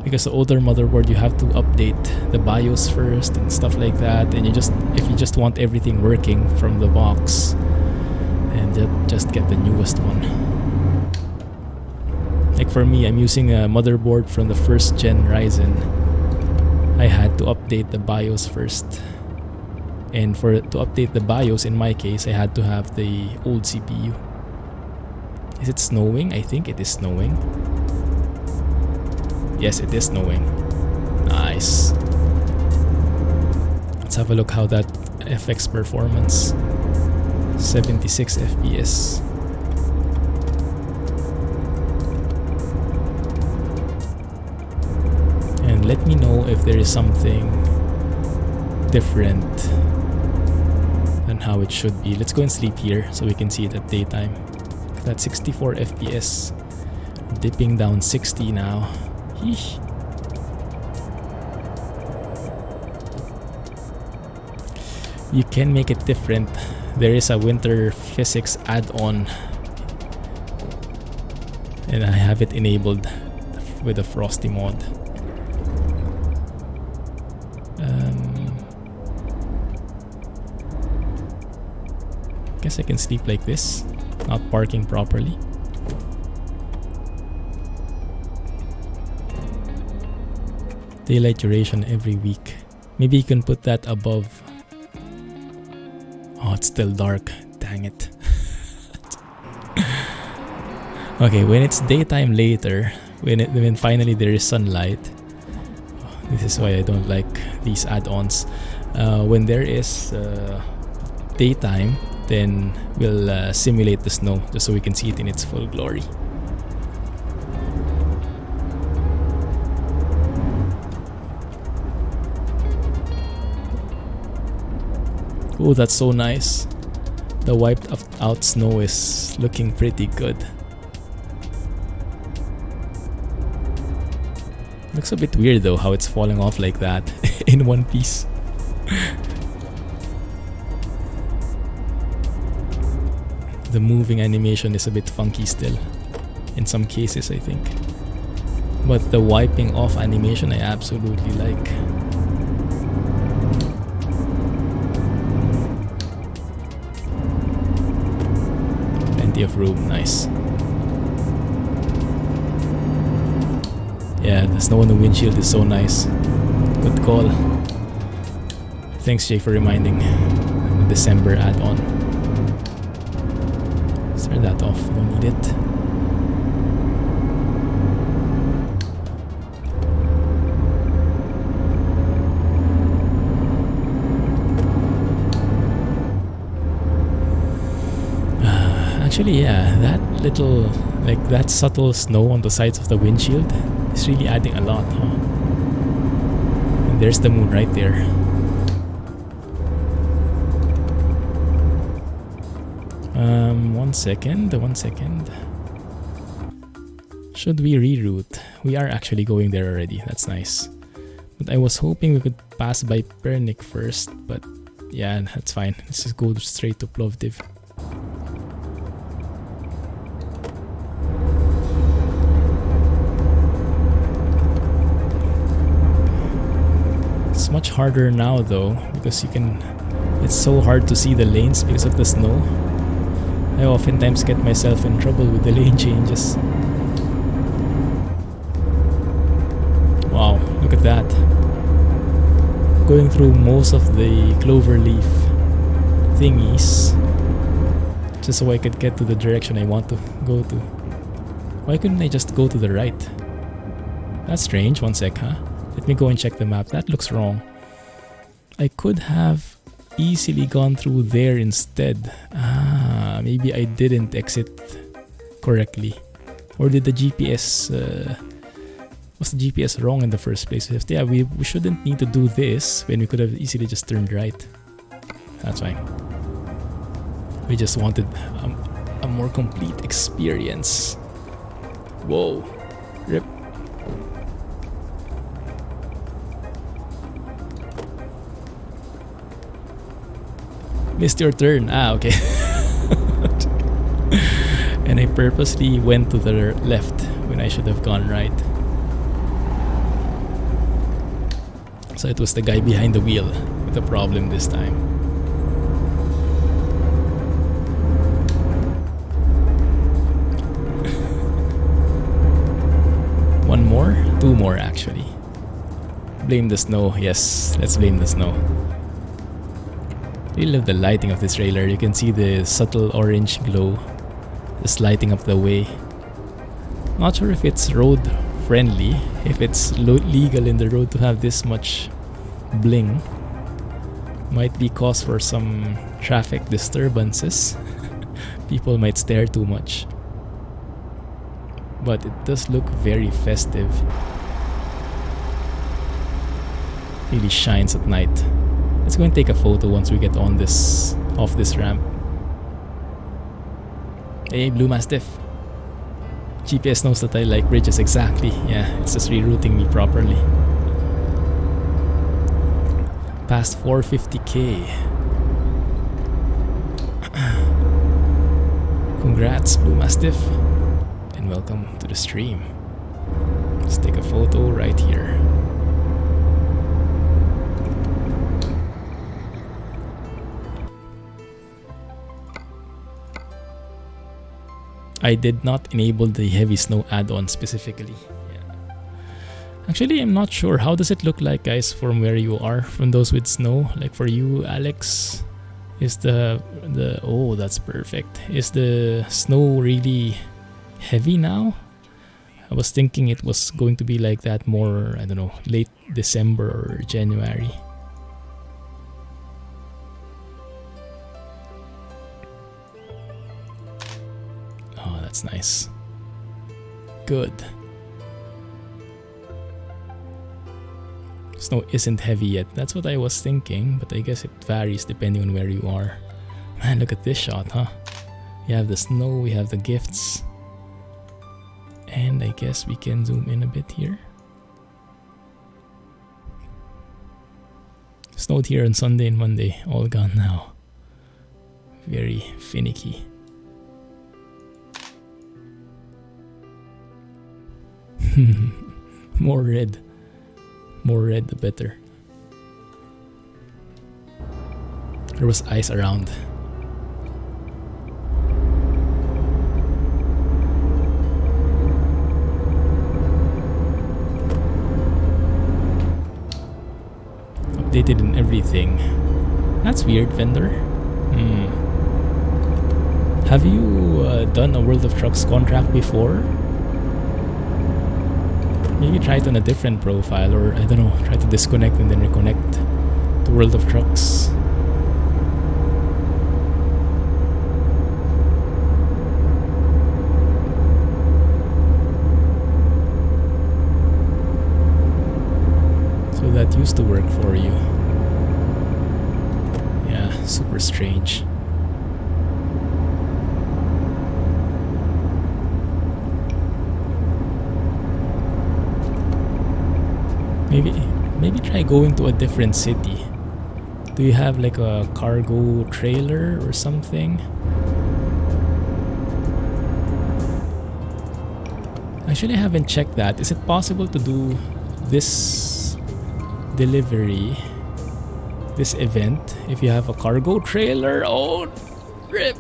A: Because the older motherboard, you have to update the BIOS first and stuff like that, and if you just want everything working from the box, and just get the newest one. Like for me, I'm using a motherboard from the 1st gen Ryzen. I had to update the BIOS first, and to update the BIOS, in my case, I had to have the old CPU. Is it snowing? I think it is snowing. Yes, it is snowing. Nice. Let's have a look how that affects performance. 76 FPS. And let me know if there is something different than how it should be. Let's go and sleep here so we can see it at daytime. That's 64 FPS. Dipping down 60 now. Eesh. You can make it different. There is a winter physics add-on, and I have it enabled with a frosty mod. Guess I can sleep like this, not parking properly. Daylight duration every week. Maybe you can put that above. Oh, it's still dark. Dang it. Okay, when it's daytime later, when finally there is sunlight. This is why I don't like these add-ons. When there is daytime, then we'll simulate the snow just so we can see it in its full glory. Oh, that's so nice. The wiped out snow is looking pretty good. Looks a bit weird though how it's falling off like that in one piece. The moving animation is a bit funky still in some cases, I think. But the wiping off animation I absolutely like. Of room, nice. Yeah, the snow on the windshield is so nice. Good call. Thanks, Jay, for reminding. The December add-on. Let's turn that off. We don't need it. Actually, yeah, that little, like that subtle snow on the sides of the windshield is really adding a lot, huh? And there's the moon right there. One second. Should we reroute? We are actually going there already. That's nice. But I was hoping we could pass by Pernik first, but yeah, that's fine. Let's just go straight to Plovdiv. It's much harder now though, because it's so hard to see the lanes because of the snow. I oftentimes get myself in trouble with the lane changes. Wow, look at that. Going through most of the cloverleaf thingies just so I could get to the direction I want to go to. Why couldn't I just go to the right? That's strange. One sec, huh? Let me go and check the map. That looks wrong. I could have easily gone through there instead. Maybe I didn't exit correctly. Or did the GPS... was the GPS wrong in the first place? Yeah, we shouldn't need to do this when we could have easily just turned right. That's fine. We just wanted a more complete experience. Whoa. Rip. Missed your turn. Okay. And I purposely went to the left when I should have gone right. So it was the guy behind the wheel with the problem this time. One more? Two more actually. Blame the snow. Yes, let's blame the snow. I love the lighting of this trailer. You can see the subtle orange glow just lighting up the way. Not sure if it's road friendly, if it's legal in the road to have this much bling. Might be cause for some traffic disturbances. People might stare too much. But it does look very festive. Really shines at night. Let's go and take a photo once we get on this, off this ramp. Hey, Blue Mastiff. GPS knows that I like bridges exactly. Yeah, it's just rerouting me properly. Past 450k. Congrats, Blue Mastiff. And welcome to the stream. Let's take a photo right here. I did not enable the heavy snow add-on specifically. Yeah. Actually, I'm not sure. How does it look like, guys, from where you are? From those with snow? Like for you, Alex, is the oh, that's perfect. Is the snow really heavy now? I was thinking it was going to be like that more, I don't know, late December or January. That's nice. Good. Snow isn't heavy yet. That's what I was thinking, but I guess it varies depending on where you are. Man, look at this shot, huh? We have the snow, we have the gifts. And I guess we can zoom in a bit here. Snowed here on Sunday and Monday. All gone now. Very finicky. More red. More red, the better. There was ice around. Updated and everything. That's weird, vendor. Have you done a World of Trucks contract before? Maybe try it on a different profile, or I don't know, try to disconnect and then reconnect to World of Trucks. used to work for you. Yeah, super strange. Maybe try going to a different city. Do you have like a cargo trailer or something? Actually, I haven't checked that. Is it possible to do this delivery, this event, if you have a cargo trailer? Oh, rip!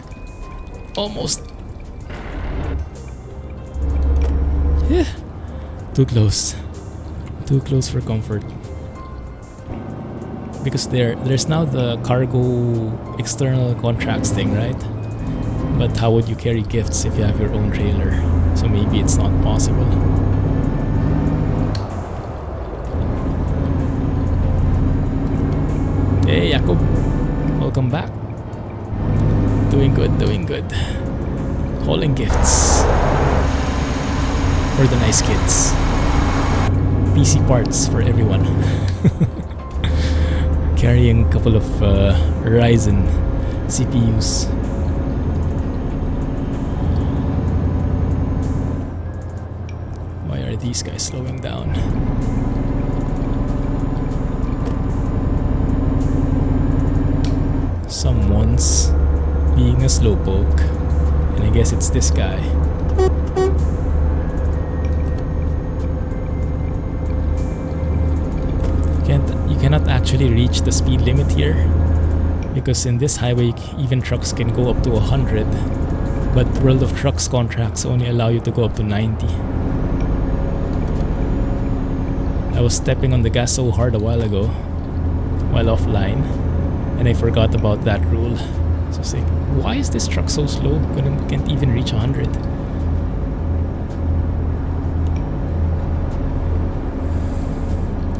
A: Almost. Yeah. Too close. Too close for comfort. Because there's now the cargo external contracts thing, right? But how would you carry gifts if you have your own trailer? So maybe it's not possible. Hey Jakob, welcome back. Doing good, doing good. Hauling gifts for the nice kids. PC parts for everyone. Carrying a couple of Ryzen CPUs. Why are these guys slowing down? Someone's being a slowpoke, and I guess it's this guy. You cannot actually reach the speed limit here, because in this highway even trucks can go up to 100, but World of Trucks contracts only allow you to go up to 90. I was stepping on the gas so hard a while ago while offline, and I forgot about that rule. So I was like, why is this truck so slow? Can't even reach 100.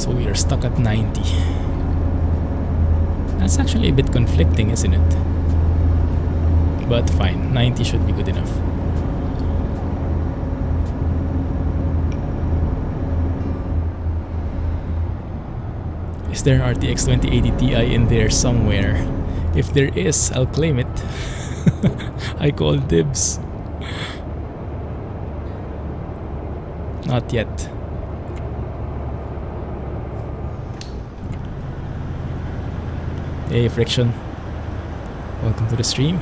A: So we are stuck at 90. That's actually a bit conflicting, isn't it? But fine, 90 should be good enough. Is there an RTX 2080 Ti in there somewhere? If there is, I'll claim it. I call dibs. Not yet. Hey Friction, welcome to the stream.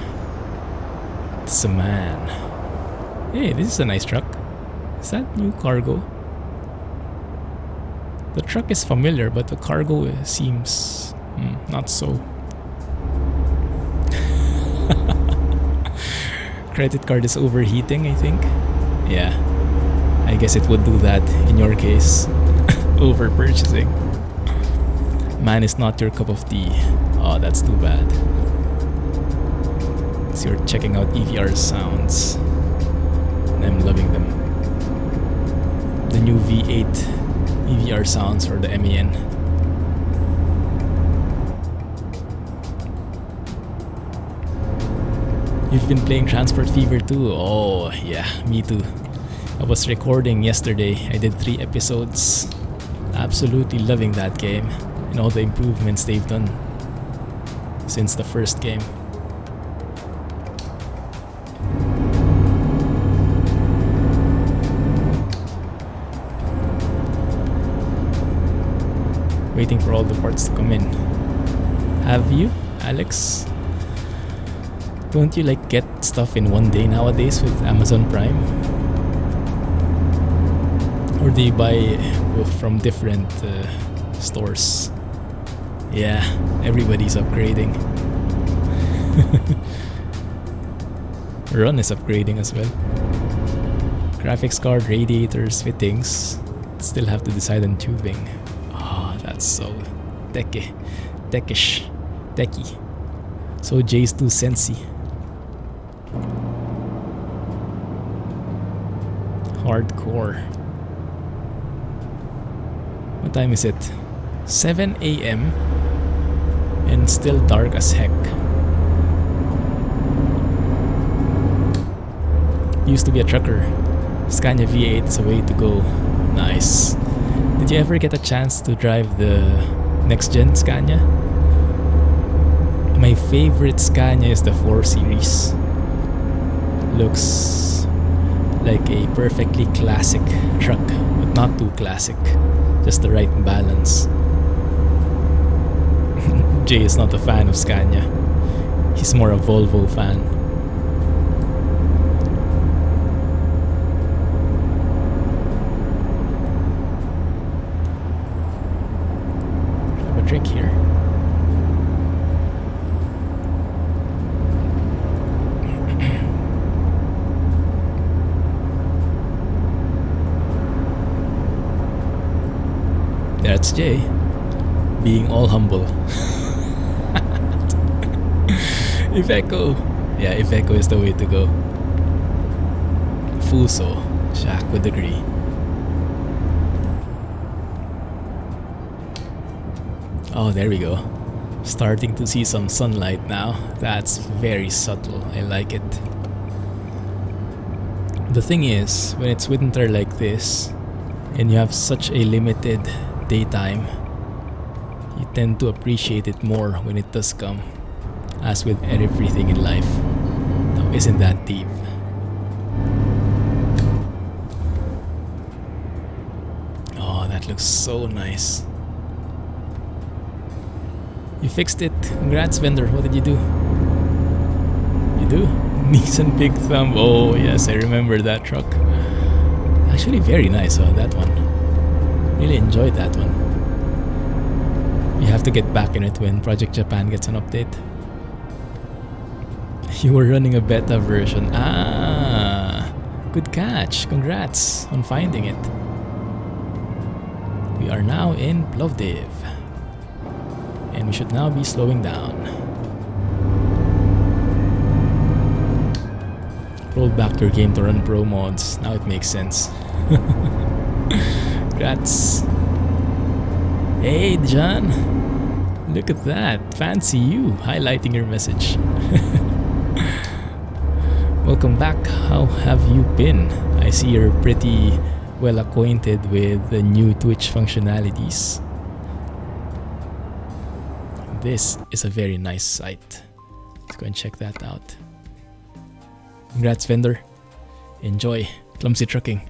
A: It's a man. Hey, this is a nice truck. Is that new cargo? The truck is familiar, but the cargo seems not so. Credit card is overheating, I think. Yeah, I guess it would do that in your case. Over purchasing. Man is not your cup of tea. Oh, that's too bad. So you're checking out EVR sounds, and I'm loving them. The new V8 EVR sounds for the MAN. You've been playing Transport Fever too? Oh yeah, me too. I was recording yesterday. I did 3 episodes. Absolutely loving that game and all the improvements they've done since the first game. Waiting for all the parts to come in. Have you, Alex? Don't you like get stuff in one day nowadays with Amazon Prime? Or do you buy from different stores? Yeah, everybody's upgrading. Run is upgrading as well. Graphics card, radiators, fittings. Still have to decide on tubing. Ah, oh, that's so techy. So J's too sensy. Hardcore. What time is it? 7 a.m. and still dark as heck. Used to be a trucker. Scania V8 is a way to go. Nice. Did you ever get a chance to drive the next gen Scania? My favorite Scania is the 4 Series. Looks like a perfectly classic truck, but not too classic. Just the right balance. Jay is not a fan of Scania. He's more a Volvo fan. Have a drink here. That's Jay, being all humble. Iveco. Yeah, Iveco is the way to go. Fuso. Shaq would agree. Oh, there we go. Starting to see some sunlight now. That's very subtle. I like it. The thing is, when it's winter like this, and you have such a limited daytime, you tend to appreciate it more when it does come. As with everything in life. Now, isn't that deep? Oh, that looks so nice. You fixed it. Congrats, vendor. What did you do? You do? Nissan Big Thumb. Oh, yes, I remember that truck. Actually, very nice, that one. Really enjoyed that one. You have to get back in it when Project Japan gets an update. You were running a beta version. Ah, good catch. Congrats on finding it. We are now in Plovdiv. And we should now be slowing down. Roll back your game to run pro mods. Now it makes sense. Congrats. Hey, John. Look at that. Fancy you highlighting your message. Welcome back. How have you been? I see you're pretty well acquainted with the new Twitch functionalities. This is a very nice site. Let's go and check that out. Congrats, vendor. Enjoy. Clumsy trucking.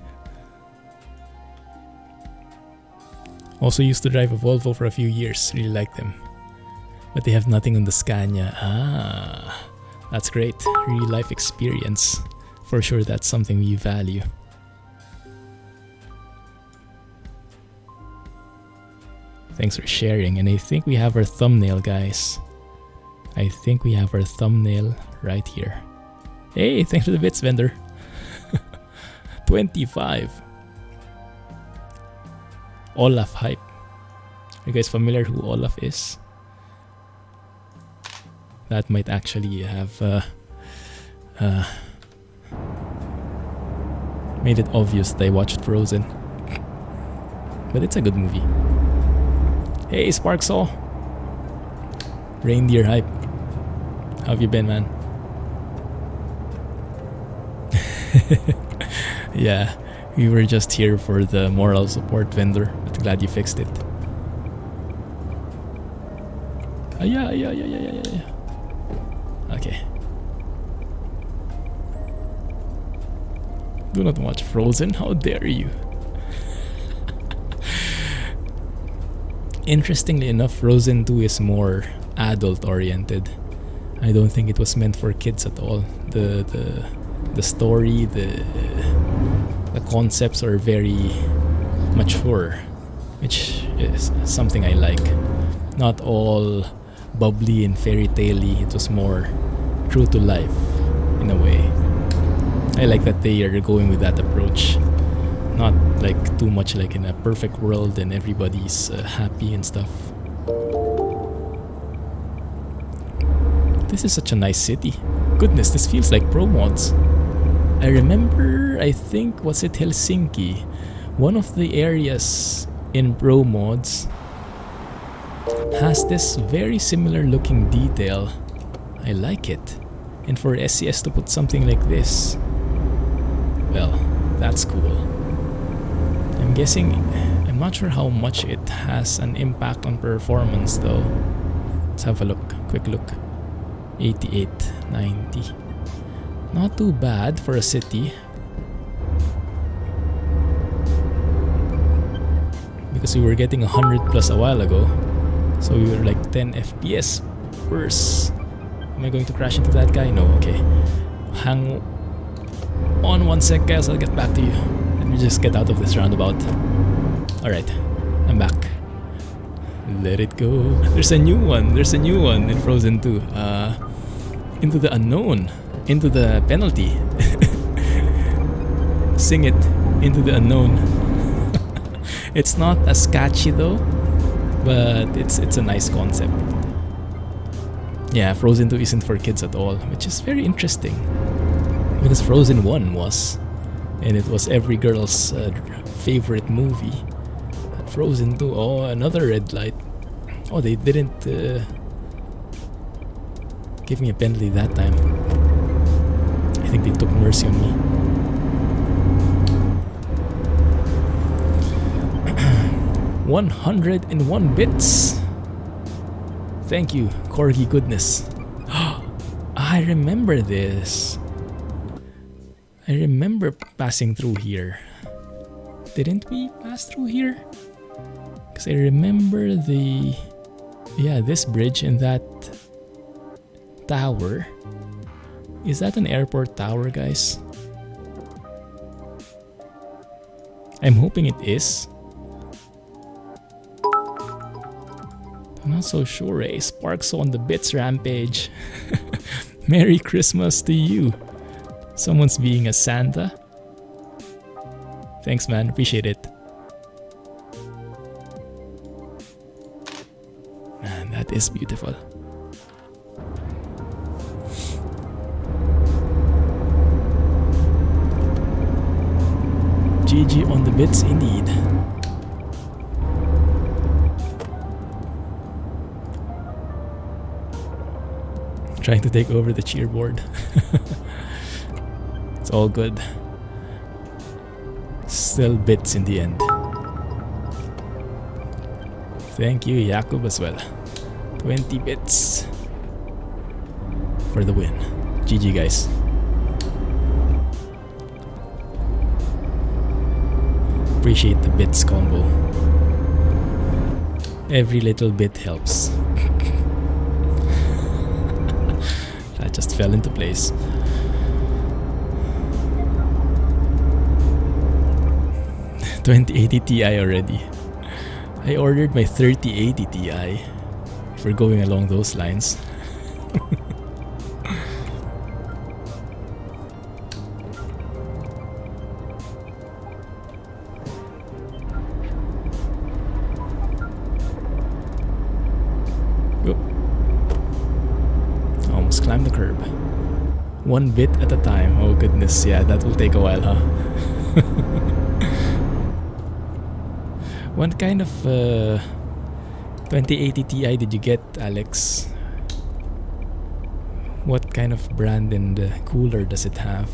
A: Also used to drive a Volvo for a few years. Really like them. But they have nothing on the Scania. Ah, that's great. Real life experience. For sure, that's something we value. Thanks for sharing. And I think we have our thumbnail, guys. I think we have our thumbnail right here. Hey, thanks for the bits, vendor. 25. Olaf hype. Are you guys familiar who Olaf is? That might actually have made it obvious that I watched Frozen. But it's a good movie. Hey, Sparksaw. Reindeer hype. How have you been, man? Yeah, we were just here for the moral support, vendor. But glad you fixed it. Yeah. Okay. Do not watch Frozen. How dare you? Interestingly enough, Frozen 2 is more adult-oriented. I don't think it was meant for kids at all. The story, the concepts are very mature, which is something I like. Not all bubbly and fairy tale-y. It was more true to life in a way. I like that they are going with that approach. Not like too much like in a perfect world and everybody's happy and stuff. This is such a nice city. Goodness, this feels like pro mods. I remember, I think, was it Helsinki? One of the areas in pro mods has this very similar looking detail. I like it. And for SCS to put something like this, well, that's cool. I'm I'm not sure how much it has an impact on performance though. Let's have a look, quick look. 88, 90. Not too bad for a city. Because we were getting 100 plus a while ago. So we were like 10 FPS worse. Am I going to crash into that guy? No, okay. Hang on 1 sec guys, I'll get back to you. Let me just get out of this roundabout. Alright, I'm back. Let it go. There's a new one in Frozen 2. Into the unknown. Into the penalty. Sing it. Into the unknown. It's not as catchy though, but it's a nice concept. Yeah, Frozen 2 isn't for kids at all, which is very interesting. Because Frozen 1 was, and it was every girl's favorite movie. But Frozen 2, oh, another red light. Oh, they didn't give me a penalty that time. I think they took mercy on me. $101 bits. Thank you, Corgi goodness. I remember this. I remember passing through here. Didn't we pass through here? Because I remember the... Yeah, this bridge and that tower. Is that an airport tower, guys? I'm hoping it is. I'm not so sure, eh? Sparks on the bits rampage. Merry Christmas to you. Someone's being a Santa. Thanks, man. Appreciate it. Man, that is beautiful. GG on the bits indeed. Trying to take over the cheerboard. It's all good. Still bits in the end. Thank you, Jakub, as well. 20 bits for the win. GG, guys. Appreciate the bits combo. Every little bit helps. That just fell into place. $2080 Ti already. I ordered my 3080 Ti. If we're going along those lines. Almost climbed the curb. 1 bit at a time. Oh goodness, yeah, that will take a while, huh? What kind of 2080 Ti did you get, Alex? What kind of brand and cooler does it have?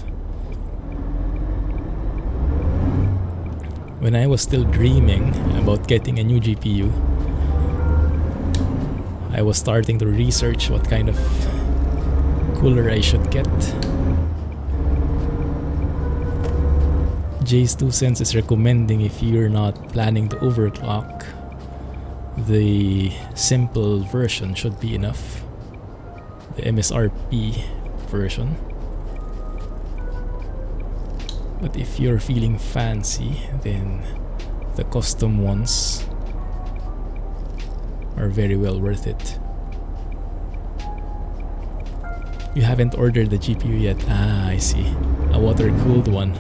A: When I was still dreaming about getting a new GPU, I was starting to research what kind of cooler I should get. Jay's 2 cents is recommending, if you're not planning to overclock, the simple version should be enough. The MSRP version. But if you're feeling fancy, then the custom ones are very well worth it. You haven't ordered the GPU yet? Ah, I see. A water-cooled one.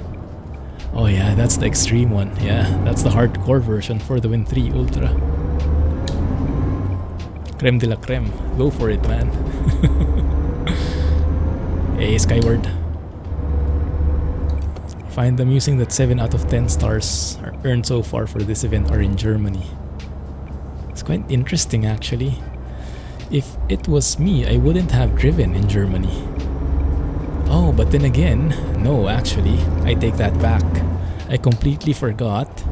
A: Oh yeah, that's the extreme one. Yeah, that's the hardcore version for the Win 3 Ultra. Creme de la creme. Go for it, man. Hey, Skyward. I find amusing that 7 out of 10 stars are earned so far for this event are in Germany. It's quite interesting, actually. If it was me, I wouldn't have driven in Germany. Oh, but then again, no, actually, I take that back. I completely forgot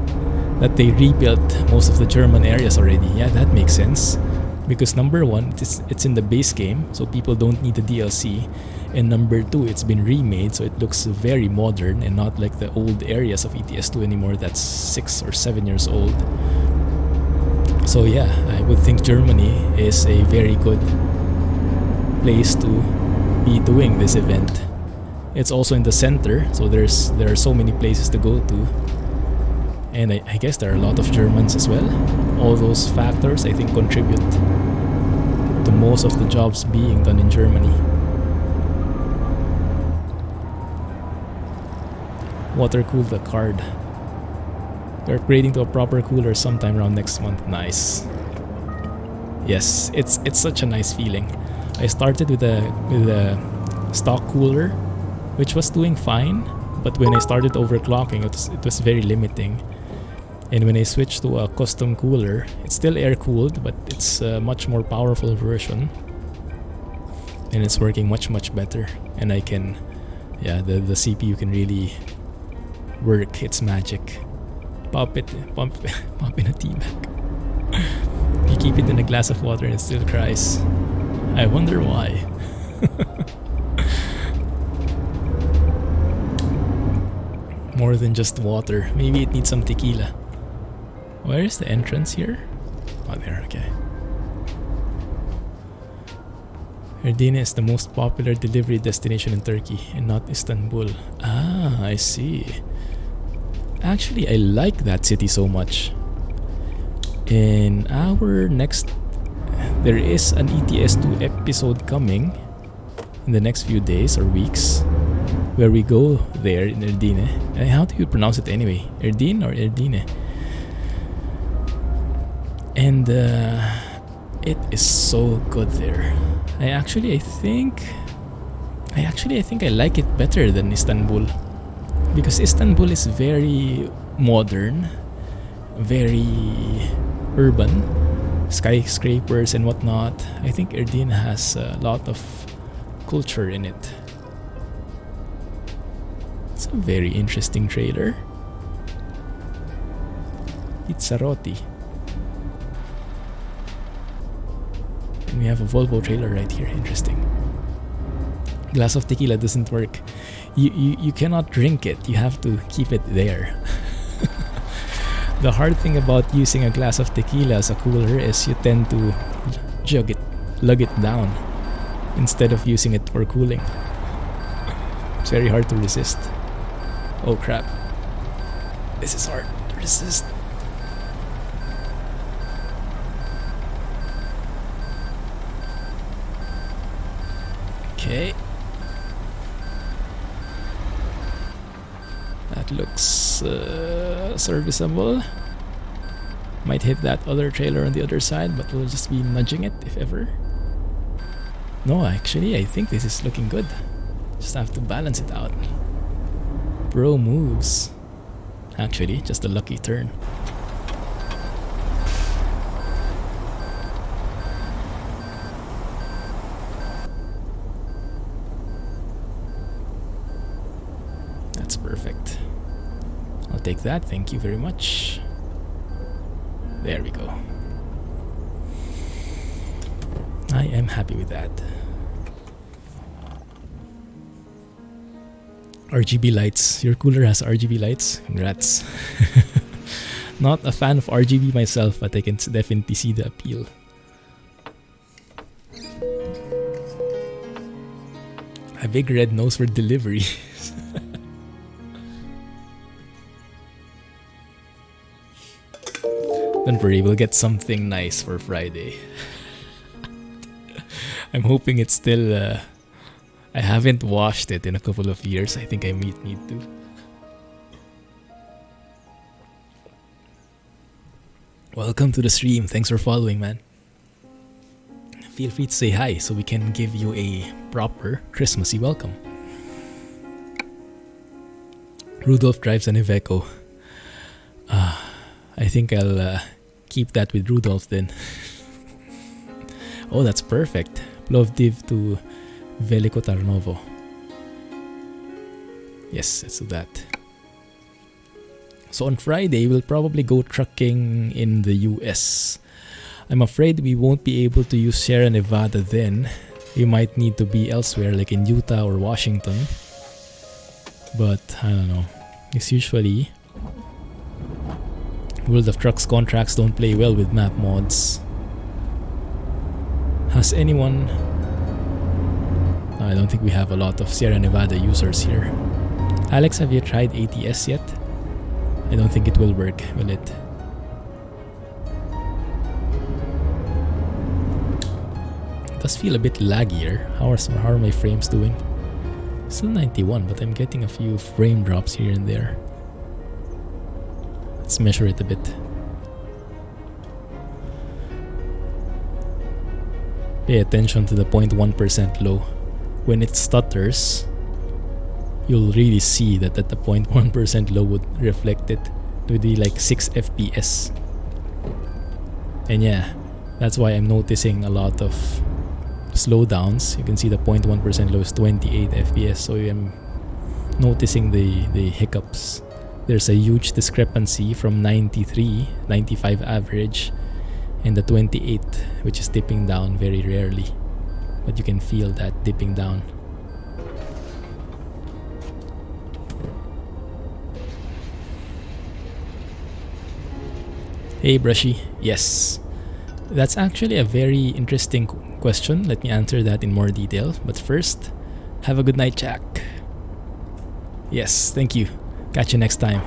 A: that they rebuilt most of the German areas already. Yeah, that makes sense. Because number one, it's in the base game, so people don't need the DLC. And number two, it's been remade, so it looks very modern and not like the old areas of ETS2 anymore that's 6 or 7 years old. So yeah, I would think Germany is a very good place to be doing this event. It's also in the center, so there are so many places to go to. And I guess there are a lot of Germans as well. All those factors, I think, contribute to most of the jobs being done in Germany. Water cool the card. You're upgrading to a proper cooler sometime around next month. Nice. Yes, it's such a nice feeling. I started with a stock cooler, which was doing fine, but when I started overclocking, it was very limiting. And when I switched to a custom cooler, it's still air cooled, but it's a much more powerful version, and it's working much better. And I can, yeah, the CPU can really work its magic. Pop in a tea bag. You keep it in a glass of water and it still cries. I wonder why. More than just water. Maybe it needs some tequila. Where is the entrance here? Oh, there, okay. Edirne is the most popular delivery destination in Turkey and not Istanbul. Ah, I see. Actually, I like that city so much. In our next... There is an ETS2 episode coming in the next few days or weeks where we go there in Edirne. How do you pronounce it anyway? Edirne or Edirne? And it is so good there. I think I like it better than Istanbul, because Istanbul is very modern, very urban, skyscrapers and whatnot. I think Edirne has a lot of culture in it. It's a very interesting trailer. Pizzarotti. And we have a Volvo trailer right here. Interesting. Glass of tequila doesn't work. You cannot drink it. You have to keep it there. The hard thing about using a glass of tequila as a cooler is you tend to lug it down instead of using it for cooling. It's very hard to resist. Oh crap. This is hard to resist. Okay. That looks serviceable. Might hit that other trailer on the other side, but we'll just be nudging it if ever. No, actually, I think this is looking good. Just have to balance it out. Bro moves. Actually, just a lucky turn. That's perfect. I'll take that, thank you very much. There we go. I am happy with that. RGB lights. Your cooler has RGB lights? Congrats. Not a fan of RGB myself, but I can definitely see the appeal. A big red nose for deliveries. Don't worry, we'll get something nice for Friday. I'm hoping it's still... I haven't washed it in a couple of years. I think I might need to. Welcome to the stream. Thanks for following, man. Feel free to say hi so we can give you a proper Christmassy welcome. Rudolph drives an Iveco. I think I'll keep that with Rudolph then. Oh, that's perfect. Plovdiv to Veliko Tarnovo. Yes, let's do that. So on Friday, we'll probably go trucking in the US. I'm afraid we won't be able to use Sierra Nevada then. We might need to be elsewhere, like in Utah or Washington. But I don't know. It's usually World of Trucks contracts don't play well with map mods. Has anyone... I don't think we have a lot of Sierra Nevada users here. Alex, have you tried ATS yet? I don't think it will work, will it? It does feel a bit laggier. How are my frames doing? Still 91, but I'm getting a few frame drops here and there. Let's measure it a bit. Pay attention to the 0.1% low. When it stutters, you'll really see that at the 0.1% low would reflect it. It would be like 6 FPS. And yeah, that's why I'm noticing a lot of slowdowns. You can see the 0.1% low is 28 FPS, so I'm noticing the hiccups. There's a huge discrepancy from 93, 95 average, and the 28, which is dipping down very rarely. But you can feel that dipping down. Hey Brushy, yes. That's actually a very interesting question. Let me answer that in more detail. But first, have a good night, Jack. Yes, thank you. Catch you next time.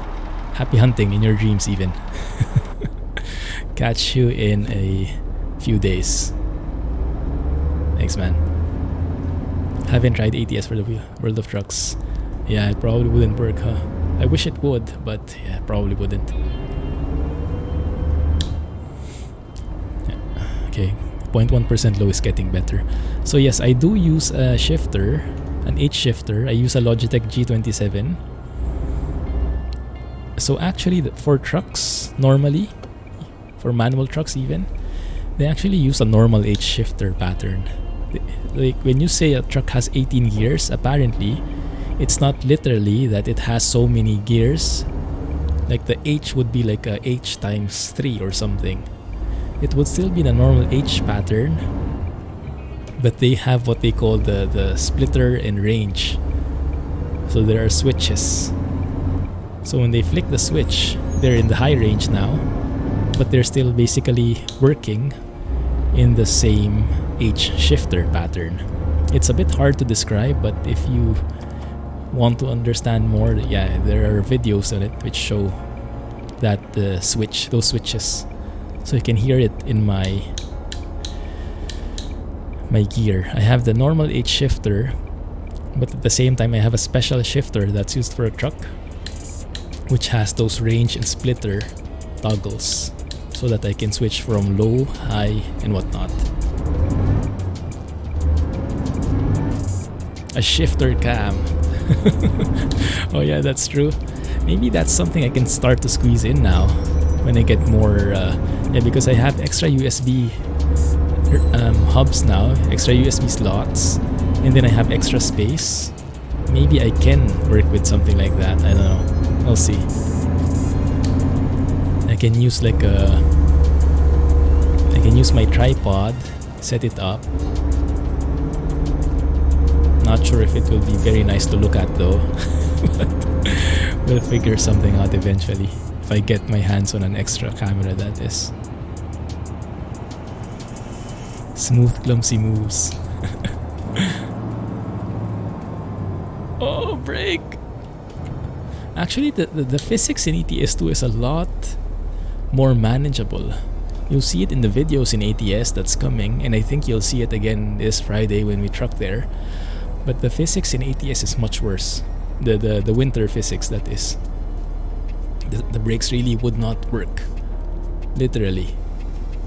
A: Happy hunting in your dreams even. Catch you in a few days. Thanks, man. Haven't tried ATS for the World of Trucks. Yeah, it probably wouldn't work, huh? I wish it would, but yeah, probably wouldn't. Yeah. Okay, 0.1% low is getting better. So yes, I do use a shifter, an H shifter. I use a Logitech G27. So actually, for trucks, normally, for manual trucks even, they actually use a normal H shifter pattern. Like when you say a truck has 18 gears, apparently it's not literally that it has so many gears. Like the H would be like a H times 3 or something. It would still be the normal H pattern, but they have what they call the splitter and range. So there are switches. So when they flick the switch, they're in the high range now, but they're still basically working in the same H shifter pattern. It's a bit hard to describe, but if you want to understand more, yeah, there are videos on it which show that those switches. So you can hear it in my gear. I have the normal H shifter, but at the same time I have a special shifter that's used for a truck, which has those range and splitter toggles, so that I can switch from low, high, and whatnot. A shifter cam. Oh yeah, that's true. Maybe that's something I can start to squeeze in now when I get more. Yeah, because I have extra USB hubs now, extra USB slots, and then I have extra space. Maybe I can work with something like that. I don't know. We'll see. I can use like I can use my tripod, set it up. Not sure if it will be very nice to look at though. But we'll figure something out eventually. If I get my hands on an extra camera, that is. Smooth, clumsy moves. Oh, break! Actually, the physics in ETS2 is a lot more manageable. You'll see it in the videos in ATS that's coming, and I think you'll see it again this Friday when we truck there. But the physics in ATS is much worse. The winter physics, that is. The brakes really would not work. Literally.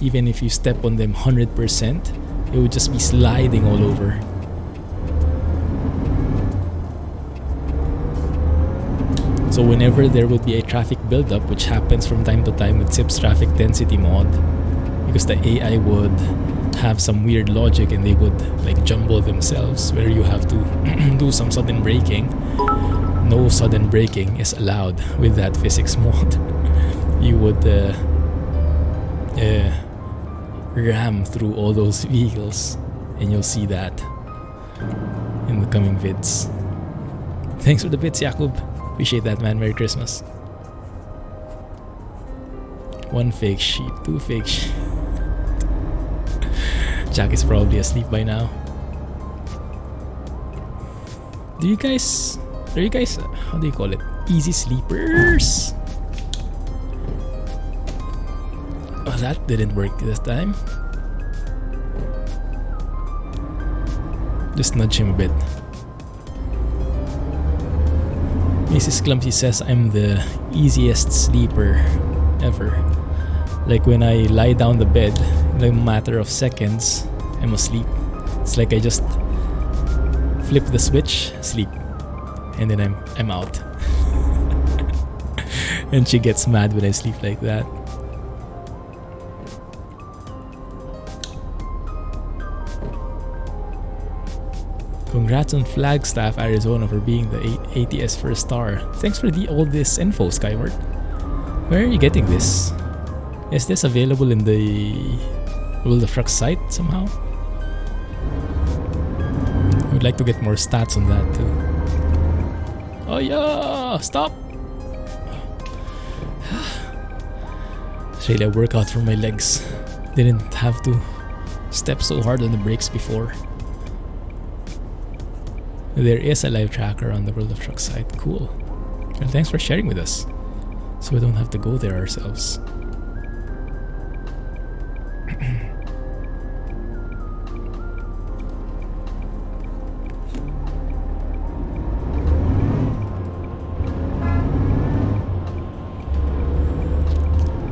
A: Even if you step on them 100%, it would just be sliding all over. So whenever there would be a traffic buildup, which happens from time to time with SIP's traffic density mod, because the AI would have some weird logic and they would like jumble themselves where you have to do some sudden braking. no sudden braking is allowed with that physics mode. You would ram through all those vehicles, and you'll see that in the coming vids. Thanks for the bits, Jakub. Appreciate that, man. Merry Christmas. 1 fake sheep, 2 fake sheep. Jack is probably asleep by now. Are you guys, how do you call it? Easy sleepers? Oh, that didn't work this time. Just nudge him a bit. Mrs. Clumsy says I'm the easiest sleeper ever. Like when I lie down the bed, in a matter of seconds, I'm asleep. It's like I just flip the switch, sleep, and then I'm out. And she gets mad when I sleep like that. Congrats on Flagstaff, Arizona for being the ATS first star. Thanks for all this info, Skyward. Where are you getting this? Is this available in the World of Trucks site somehow? I would like to get more stats on that too. Oh yeah! Stop! It's really a workout for my legs. Didn't have to step so hard on the brakes before. There is a live tracker on the World of Trucks site. Cool. Well, thanks for sharing with us, so we don't have to go there ourselves.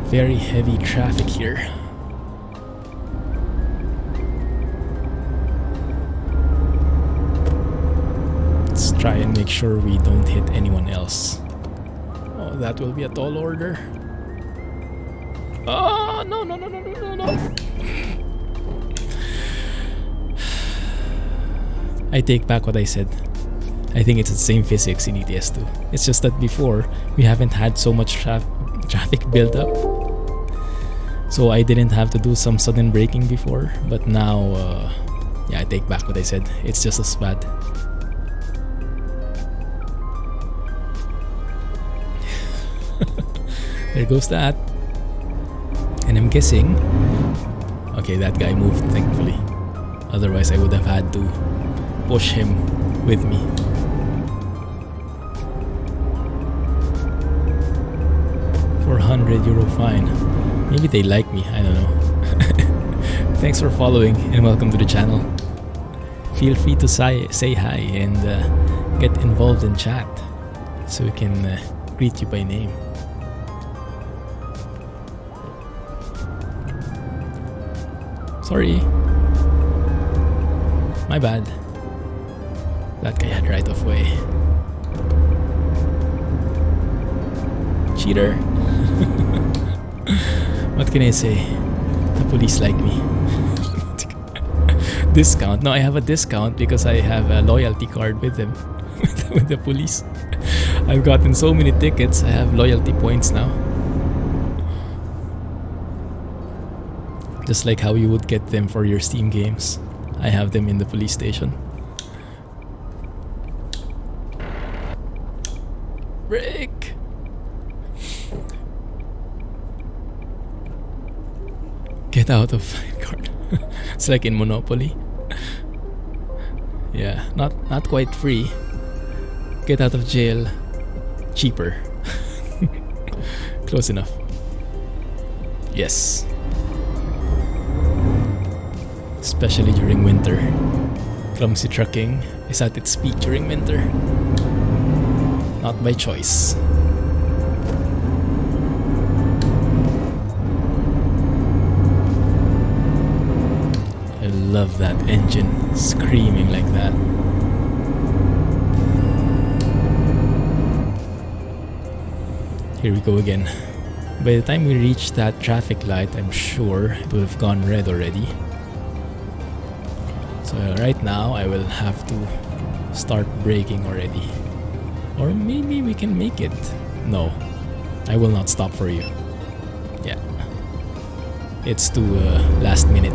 A: Very heavy traffic here. Let's try and make sure we don't hit anyone else. Oh, that will be a tall order. Oh, no. I take back what I said. I think it's the same physics in ETS2. It's just that before, we haven't had so much traffic build up. So I didn't have to do some sudden braking before. But now, yeah, I take back what I said. It's just as bad. There goes that. And I'm guessing... Okay, that guy moved, thankfully. Otherwise, I would have had to push him with me. €400 fine. Maybe they like me, I don't know. Thanks for following and welcome to the channel. Feel free to say hi and get involved in chat so we can greet you by name. Sorry. My bad. That guy had right of way. Cheater. What can I say? The police like me. Discount? No, I have a discount because I have a loyalty card with them. With the police. I've gotten so many tickets, I have loyalty points now. Just like how you would get them for your Steam games. I have them in the police station. Break! Get out of my card. It's like in Monopoly. Yeah, not quite free. Get out of jail cheaper. Close enough. Yes. Especially during winter. Clumsy trucking is at its peak during winter. Not by choice. I love that engine screaming like that. Here we go again. By the time we reach that traffic light, I'm sure it would have gone red already. So right now, I will have to start braking already. Or maybe we can make it. No, I will not stop for you. Yeah, it's too last minute.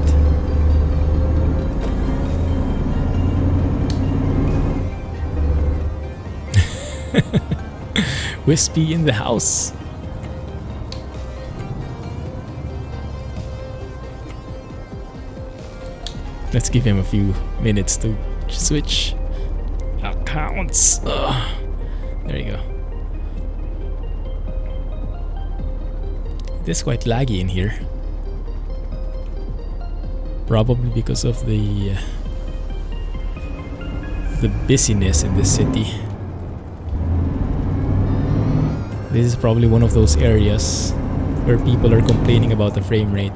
A: Wispy in the house. Let's give him a few minutes to switch accounts. There you go. It is quite laggy in here. Probably because of the busyness in this city. This is probably one of those areas where people are complaining about the frame rate.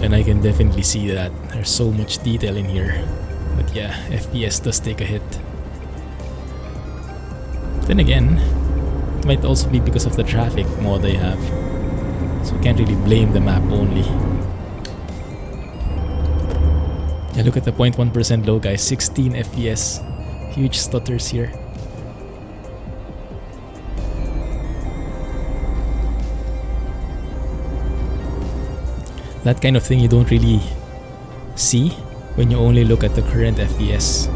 A: And I can definitely see that. There's so much detail in here. But yeah, FPS does take a hit. Then again, it might also be because of the traffic mod I have. So I can't really blame the map only. Yeah, look at the 0.1% low, guys. 16 FPS. Huge stutters here. That kind of thing you don't really see when you only look at the current FPS.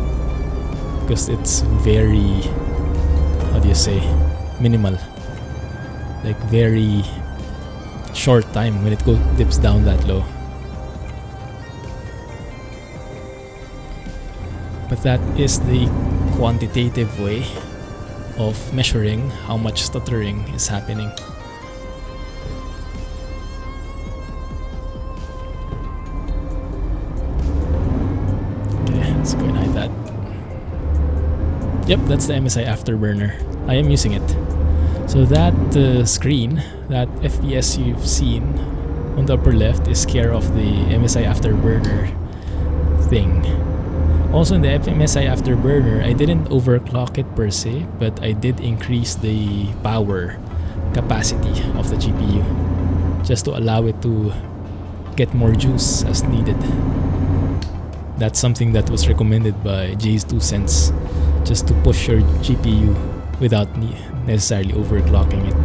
A: Because it's very, how do you say, minimal. Like very short time when it dips down that low. But that is the quantitative way of measuring how much stuttering is happening. Okay, let's go and hide that. Yep, that's the MSI Afterburner. I am using it. So that screen, that FPS you've seen on the upper left is care of the MSI Afterburner thing. Also in the MSI Afterburner, I didn't overclock it per se, but I did increase the power capacity of the GPU just to allow it to get more juice as needed. That's something that was recommended by Jay's 2 cents, just to push your GPU without necessarily overclocking it.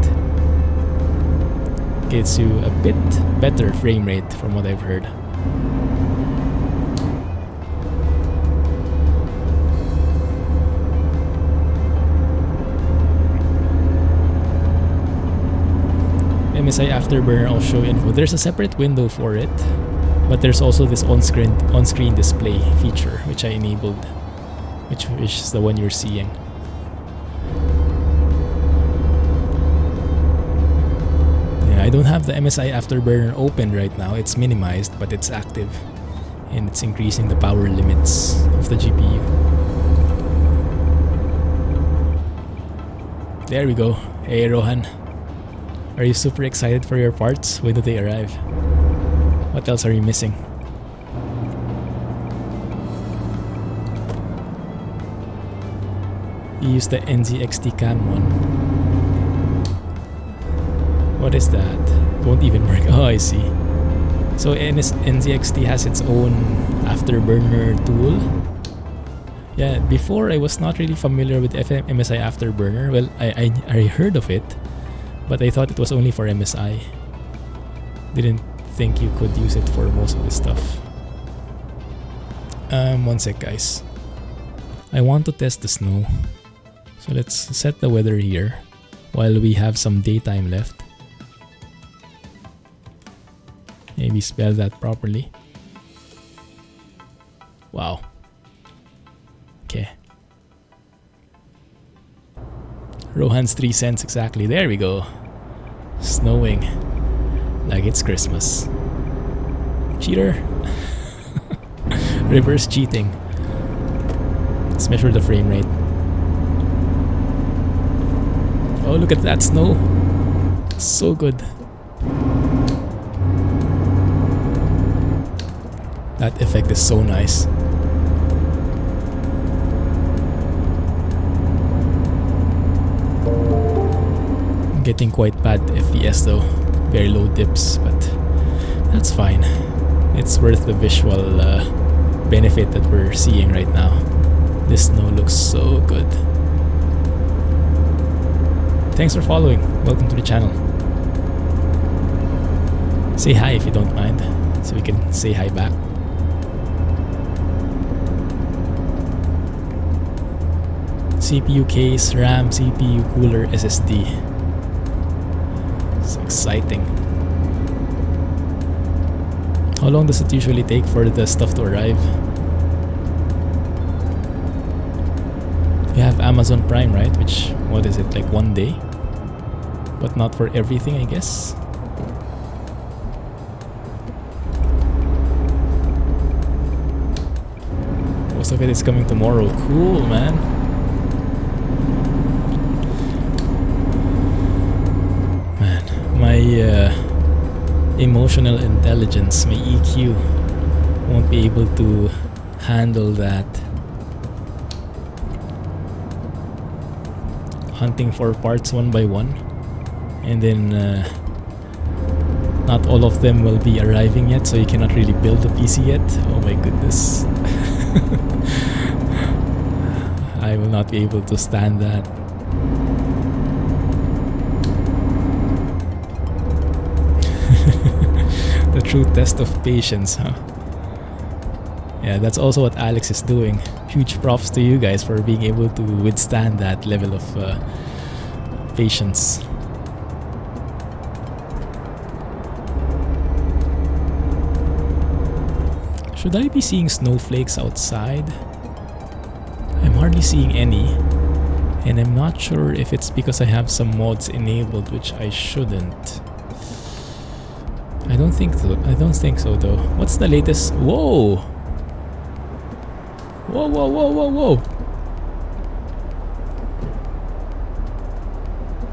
A: Gets you a bit better frame rate from what I've heard. MSI Afterburner I'll show info. There's a separate window for it, but there's also this on-screen display feature which I enabled, which is the one you're seeing. Yeah, I don't have the MSI Afterburner open right now. It's minimized, but it's active, and it's increasing the power limits of the GPU. There we go. Hey Rohan. Are you super excited for your parts? When do they arrive? What else are you missing? You use the NZXT cam one. What is that? It won't even work. Oh, I see. So NZXT has its own Afterburner tool. Yeah, before I was not really familiar with MSI Afterburner. Well, I heard of it, but I thought it was only for MSI. Didn't think you could use it for most of the stuff. One sec, guys. I want to test the snow. So let's set the weather here while we have some daytime left. Maybe spell that properly. Wow. Okay. Rohan's 3 cents exactly. There we go. Snowing like it's Christmas. Cheater. Reverse cheating. Let's measure the frame rate. Oh, look at that snow. So good. That effect is so nice. I'm getting quite bad FPS though. Very low dips, but that's fine. It's worth the visual benefit that we're seeing right now. This snow looks so good. Thanks for following. Welcome to the channel. Say hi if you don't mind, so we can say hi back. CPU case, RAM, CPU, cooler, SSD. It's exciting. How long does it usually take for the stuff to arrive? You have Amazon Prime, right? Which, what is it, like 1 day? But not for everything, I guess. Most of it is coming tomorrow. Cool, man. My emotional intelligence, my EQ, won't be able to handle that. Hunting for parts one by one, and then not all of them will be arriving yet, so you cannot really build a PC yet. Oh my goodness. I will not be able to stand that. The true test of patience, huh? Yeah, that's also what Alex is doing. Huge props to you guys for being able to withstand that level of patience. Should I be seeing snowflakes outside? I'm hardly seeing any, and I'm not sure if it's because I have some mods enabled, which I shouldn't. I don't think so. I don't think so though. What's the latest? Whoa! Whoa, whoa, whoa, whoa, whoa!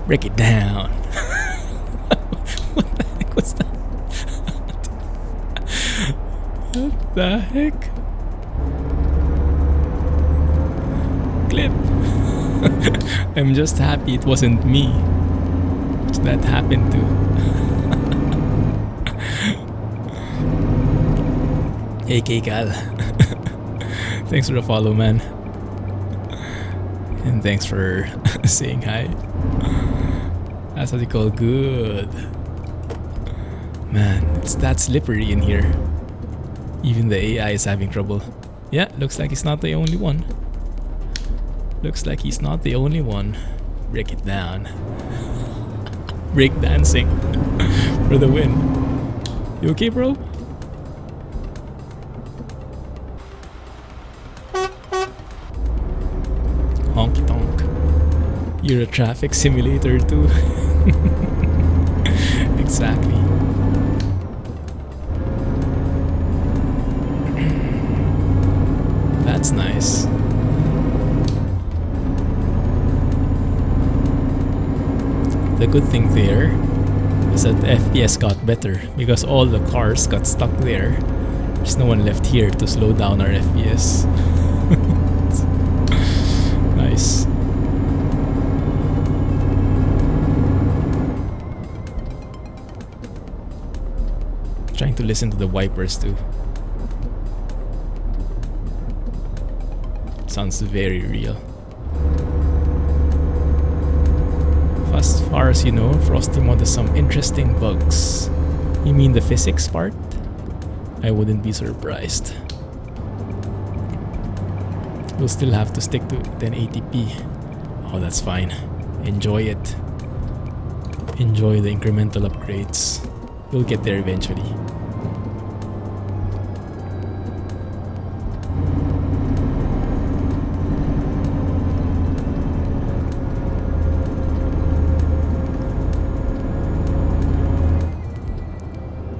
A: Break it down. What the heck was that? What the heck? Clip. I'm just happy it wasn't me that happened to. Hey K-Cal. Thanks for the follow, man. And thanks for saying hi. That's what you call good. Man, it's that slippery in here. Even the AI is having trouble. Yeah, looks like he's not the only one. Looks like he's not the only one. Break it down. Break dancing for the win. You okay, bro? Honky tonk. You're a traffic simulator too. Exactly. That's nice. The good thing there is that the FPS got better because all the cars got stuck there. There's no one left here to slow down our FPS. Nice. Trying to listen to the wipers too. Sounds very real. As far as you know, Frosty Mod has some interesting bugs. You mean the physics part? I wouldn't be surprised. We'll still have to stick to 1080p. Oh, that's fine. Enjoy it. Enjoy the incremental upgrades. We'll get there eventually.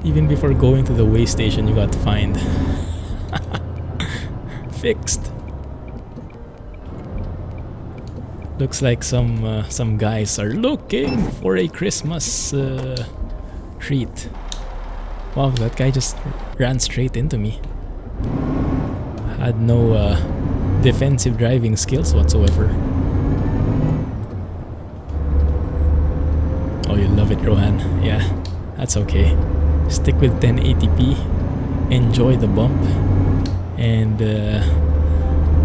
A: Even before going to the way station, you got fined. Fixed. Looks like some guys are looking for a Christmas treat. Wow, that guy just ran straight into me. Had no defensive driving skills whatsoever. Oh, you love it, Rohan. Yeah, that's okay. Stick with 1080p, enjoy the bump, and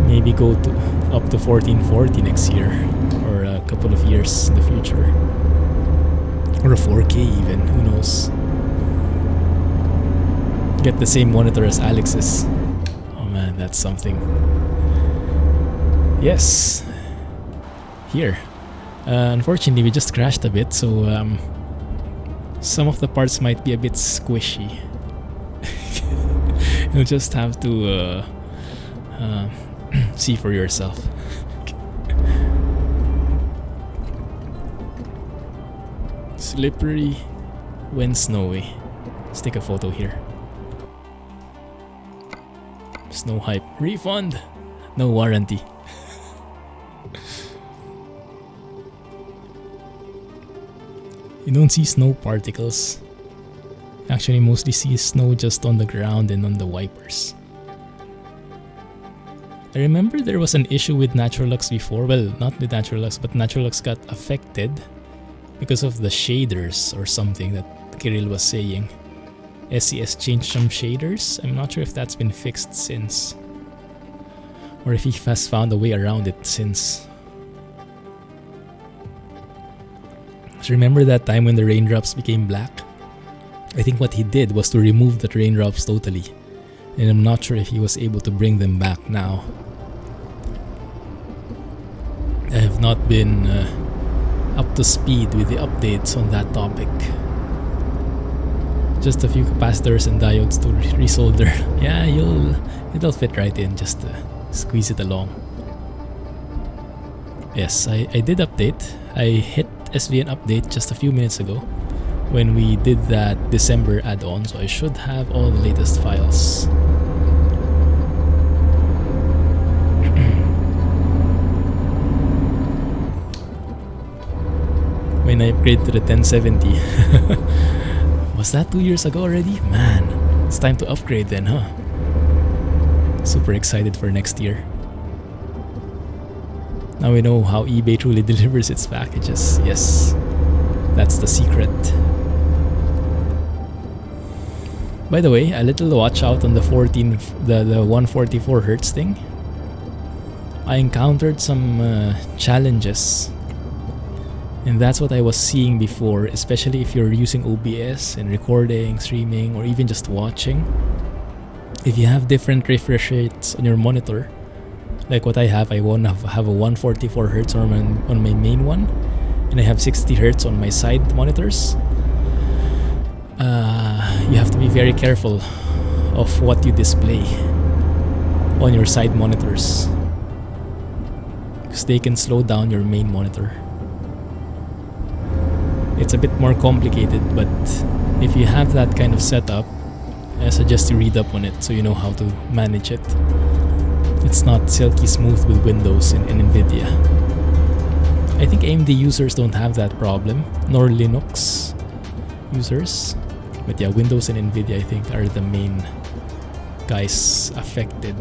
A: maybe go to up to 1440 next year, or a couple of years in the future, or a 4K even, who knows. Get the same monitor as Alex's. Oh man, that's something. Yes, here. Unfortunately, we just crashed a bit, so some of the parts might be a bit squishy. You'll just have to see for yourself. Slippery when snowy. Let's take a photo here. Snow hype. Refund! No warranty. You don't see snow particles. Actually, mostly see snow just on the ground and on the wipers. I remember there was an issue with Naturalux before. Well, not with Naturalux, but Naturalux got affected because of the shaders or something that Kirill was saying. SCS changed some shaders. I'm not sure if that's been fixed since, or if he has found a way around it since. So remember that time when the raindrops became black? I think what he did was to remove the raindrops totally, and I'm not sure if he was able to bring them back now. I have not been up to speed with the updates on that topic. Just a few capacitors and diodes to resolder. Yeah, it'll fit right in, just squeeze it along. Yes, I did update. I hit SVN update just a few minutes ago when we did that December add-on, so I should have all the latest files. When I upgrade to the 1070. Was that 2 years ago already? Man, it's time to upgrade then, huh? Super excited for next year. Now we know how eBay truly delivers its packages. Yes, that's the secret. By the way, a little watch out on the 144 Hz thing. I encountered some challenges, and that's what I was seeing before, especially if you're using OBS and recording, streaming, or even just watching. If you have different refresh rates on your monitor, like what I have a 144 Hz on my main one, and I have 60 Hz on my side monitors. You have to be very careful of what you display on your side monitors, because they can slow down your main monitor. It's a bit more complicated, but if you have that kind of setup, I suggest you read up on it so you know how to manage it. It's not silky smooth with Windows and Nvidia. I think AMD users don't have that problem, nor Linux users. But yeah, Windows and Nvidia I think are the main guys affected.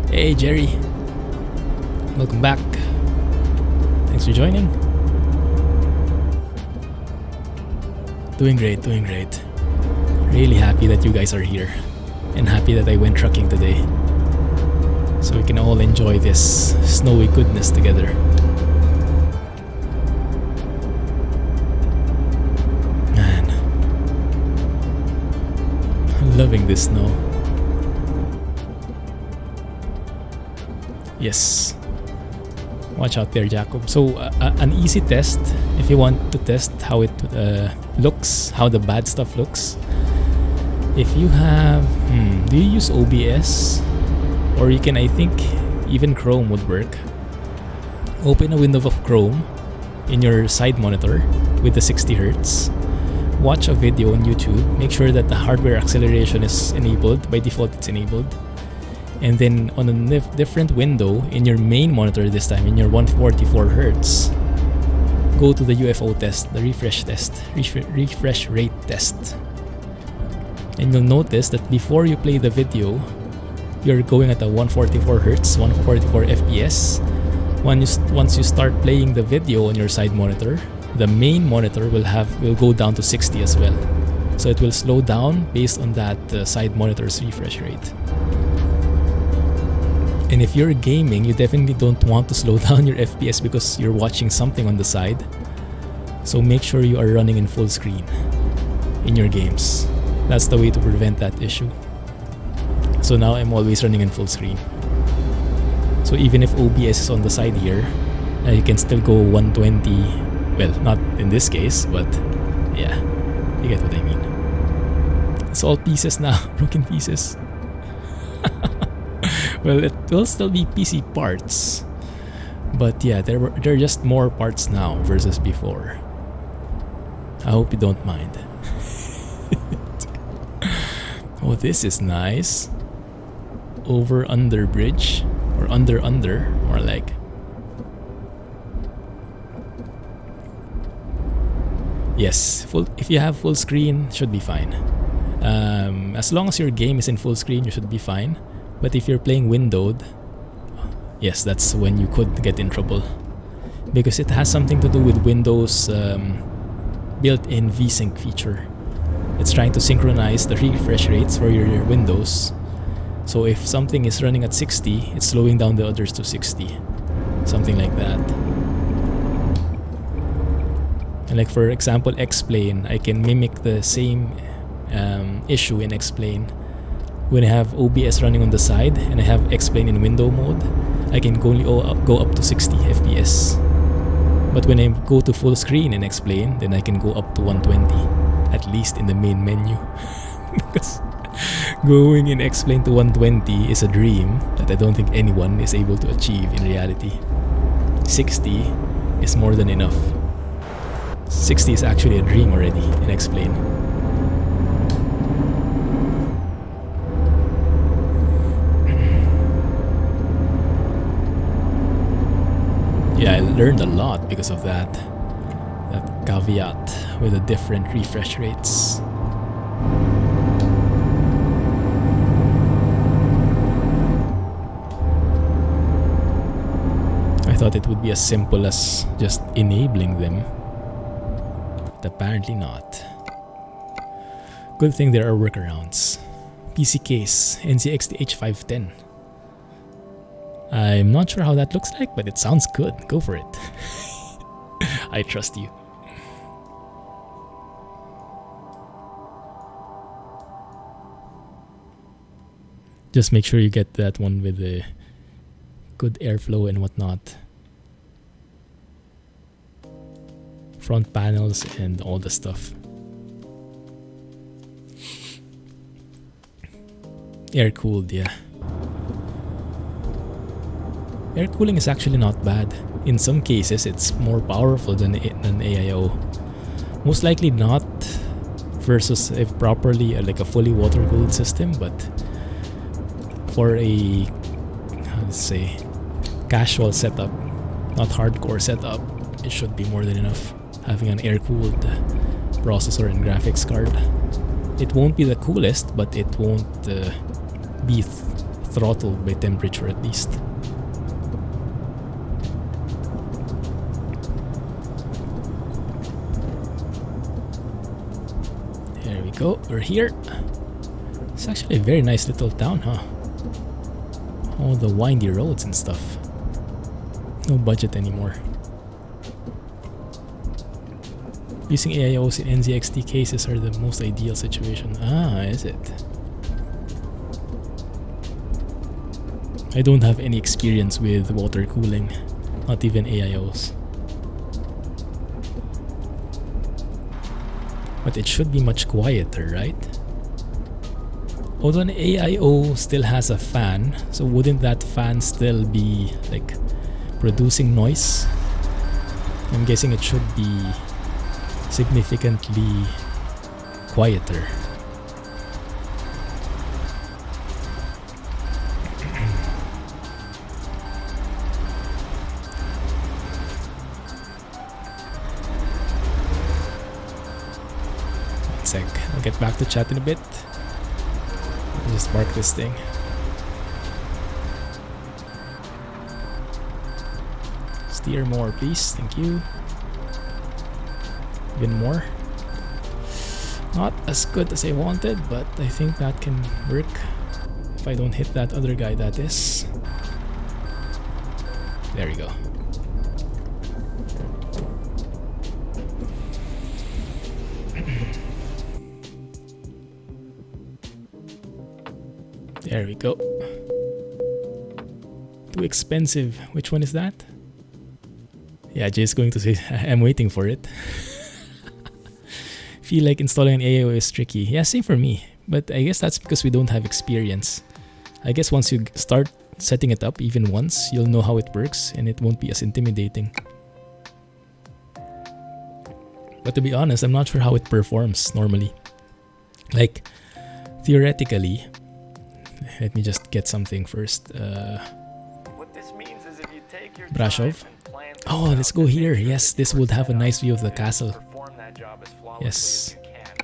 A: Hey Jerry, welcome back. Thanks for joining. Doing great, doing great. Really happy that you guys are here, and happy that I went trucking today, so we can all enjoy this snowy goodness together. Man, I'm loving this snow. Yes. Watch out there, Jacob. So, an easy test, if you want to test how it looks, how the bad stuff looks. If you have, do you use OBS? Or you can, I think, even Chrome would work. Open a window of Chrome in your side monitor with the 60 Hz. Watch a video on YouTube. Make sure that the hardware acceleration is enabled. By default, it's enabled. And then on a different window in your main monitor this time, in your 144 Hz, go to the UFO test, the refresh rate test. And you'll notice that before you play the video, you're going at a 144 Hz, 144 FPS. Once you start playing the video on your side monitor, the main monitor will go down to 60 as well. So it will slow down based on that side monitor's refresh rate. And if you're gaming, you definitely don't want to slow down your FPS because you're watching something on the side. So make sure you are running in full screen in your games. That's the way to prevent that issue. So now I'm always running in full screen. So even if OBS is on the side here, you can still go 120. Well, not in this case, but yeah, you get what I mean. It's all pieces now, broken pieces. Well, it will still be PC parts, but yeah, there are just more parts now versus before. I hope you don't mind. Oh, this is nice. Over under bridge, or under more like. Yes, if you have full screen, should be fine. As long as your game is in full screen, you should be fine. But if you're playing windowed, yes, that's when you could get in trouble, because it has something to do with Windows built-in VSync feature. It's trying to synchronize the refresh rates for your Windows. So if something is running at 60, it's slowing down the others to 60. Something like that. And like for example, X-Plane, I can mimic the same issue in X-Plane. When I have OBS running on the side and I have X-Plane in window mode, I can only go up to 60 FPS. But when I go to full screen in X-Plane, then I can go up to 120, at least in the main menu. Because going in X-Plane to 120 is a dream that I don't think anyone is able to achieve in reality. 60 is more than enough. 60 is actually a dream already in X-Plane. Yeah, I learned a lot because of that caveat with the different refresh rates. I thought it would be as simple as just enabling them, but apparently not. Good thing there are workarounds. PC case, NZXT-H510. I'm not sure how that looks like, but it sounds good. Go for it. I trust you. Just make sure you get that one with the good airflow and whatnot. Front panels and all the stuff. Air cooled, yeah. Air cooling is actually not bad. In some cases, it's more powerful than AIO. Most likely not versus if properly like a fully water-cooled system, but for a, how to say, casual setup, not hardcore setup, it should be more than enough having an air-cooled processor and graphics card. It won't be the coolest, but it won't be throttled by temperature at least. There we go, we're here. It's actually a very nice little town, huh? All the windy roads and stuff. No budget anymore. Using AIOs in NZXT cases are the most ideal situation. Ah, is it? I don't have any experience with water cooling, not even AIOs. But it should be much quieter, right? Although an AIO still has a fan, so wouldn't that fan still be like producing noise? I'm guessing it should be significantly quieter. One sec, I'll get back to chat in a bit. I'll just mark this thing. Steer more, please. Thank you. Even more. Not as good as I wanted, but I think that can work. If I don't hit that other guy, that is. There we go. There we go. Too expensive. Which one is that? Yeah, Jay's going to say, I'm waiting for it. Feel like installing an AIO is tricky. Yeah, same for me. But I guess that's because we don't have experience. I guess once you start setting it up, even once, you'll know how it works and it won't be as intimidating. But to be honest, I'm not sure how it performs normally. Like, theoretically, let me just get something first.
B: What this means is if you take your
A: Brush
B: time
A: off.
B: and plan
A: Oh, let's go here. Yes, this would have a nice view of the castle.
B: perform that job as flawlessly
A: Yes.
B: as you can,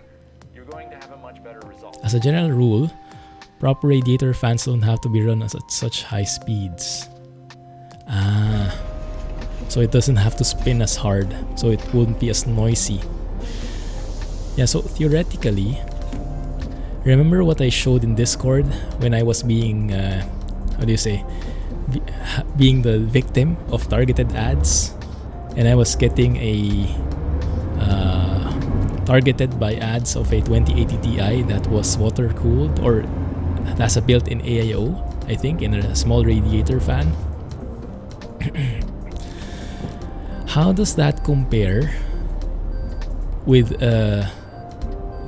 B: you're going to have a much better result.
A: As a general rule, proper radiator fans don't have to be run at such high speeds. Ah, so it doesn't have to spin as hard, so it won't be as noisy. Yeah, so theoretically, remember what I showed in Discord when I was being, how do you say, being the victim of targeted ads, and I was getting a targeted by ads of a 2080 Ti that was water cooled, or that's a built-in AIO, I think, in a small radiator fan. How does that compare with the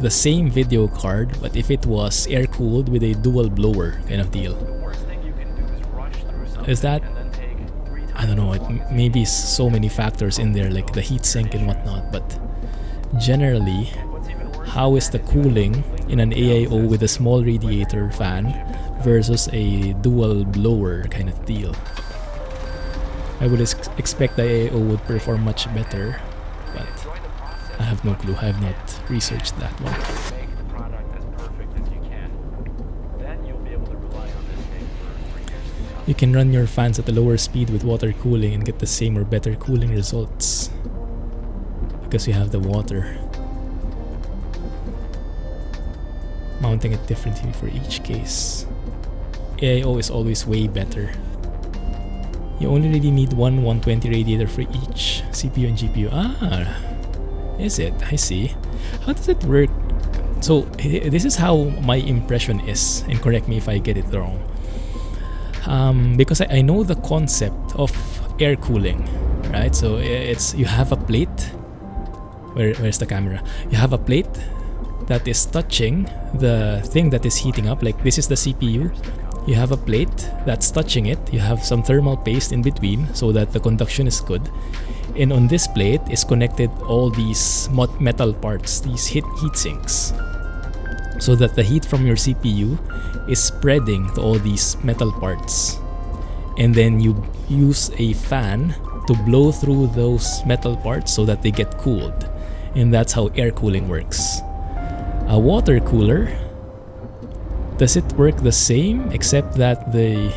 A: same video card, but if it was air cooled with a dual blower kind of deal?
B: The worst thing you can do is rush through something
A: Is that,
B: and then take 3 times
A: I don't know,
B: as long as
A: maybe so many factors in there, like the heat sink and whatnot, but generally,
B: what's even worse
A: how is the cooling in an AIO with a small radiator fan versus a dual blower kind of deal? I would expect the AIO would perform much better, but
B: enjoy the process.
A: I have no clue. I have not researched that one.
B: Make the product as perfect as you can. Then you'll be able to rely on this thing for years to come.
A: You can run your fans at a lower speed with water cooling and get the same or better cooling results because you have the water. Mounting it differently for each case. AIO is always way better. You only really need one 120 radiator for each CPU and GPU. Ah, is it? I see. How does it work? So this is how my impression is, and correct me if I get it wrong. Because I know the concept of air cooling, right? So it's, you have a plate. Where's the camera? You have a plate that is touching the thing that is heating up. Like this is the CPU. You have a plate that's touching it. You have some thermal paste in between so that the conduction is good. And on this plate is connected all these metal parts, these heat sinks, so that the heat from your CPU is spreading to all these metal parts. And then you use a fan to blow through those metal parts so that they get cooled. And that's how air cooling works. A water cooler, does it work the same except that the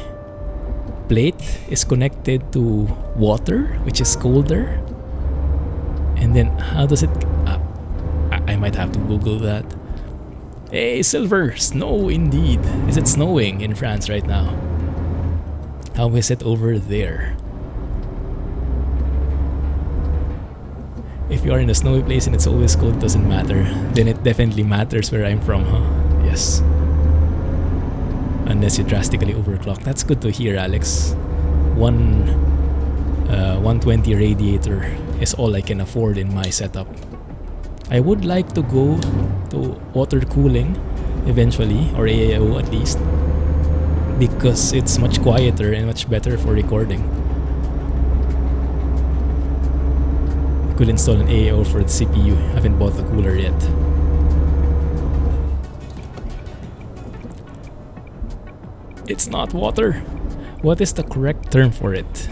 A: plate is connected to water, which is colder? And then how does it... I might have to Google that. Hey, Silver! Snow indeed! Is it snowing in France right now? How is it over there? If you are in a snowy place and it's always cold, doesn't matter. Then it definitely matters where I'm from, huh? Yes. Unless you drastically overclock. That's good to hear, Alex. 120 radiator is all I can afford in my setup. I would like to go to water cooling eventually, or AIO at least, because it's much quieter and much better for recording. I could install an AIO for the CPU. I haven't bought the cooler yet. It's not water. What is the correct term for it?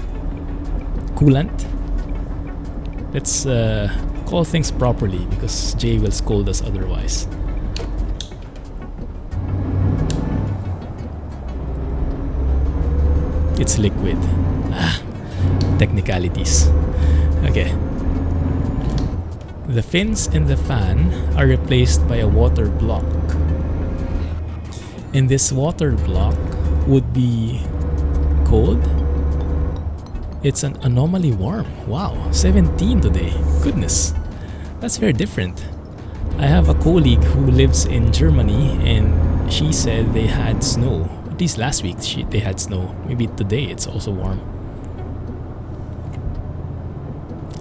A: Coolant? Let's call things properly because Jay will scold us otherwise. It's liquid. Ah, technicalities. Okay. The fins in the fan are replaced by a water block. And this water block would be cold. It's an anomaly warm. Wow, 17 today. Goodness, that's very different. I have a colleague who lives in Germany and she said they had snow. At least last week they had snow. Maybe today it's also warm.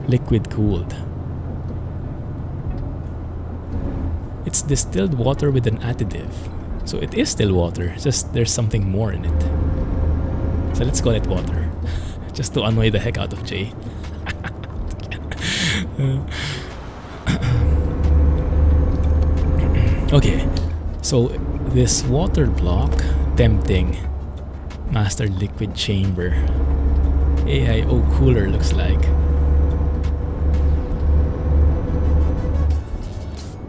A: Liquid cooled. It's distilled water with an additive. So it is still water, just there's something more in it. So let's call it water. Just to annoy the heck out of Jay. Okay, so this water block, tempting. Master liquid chamber. AIO cooler looks like.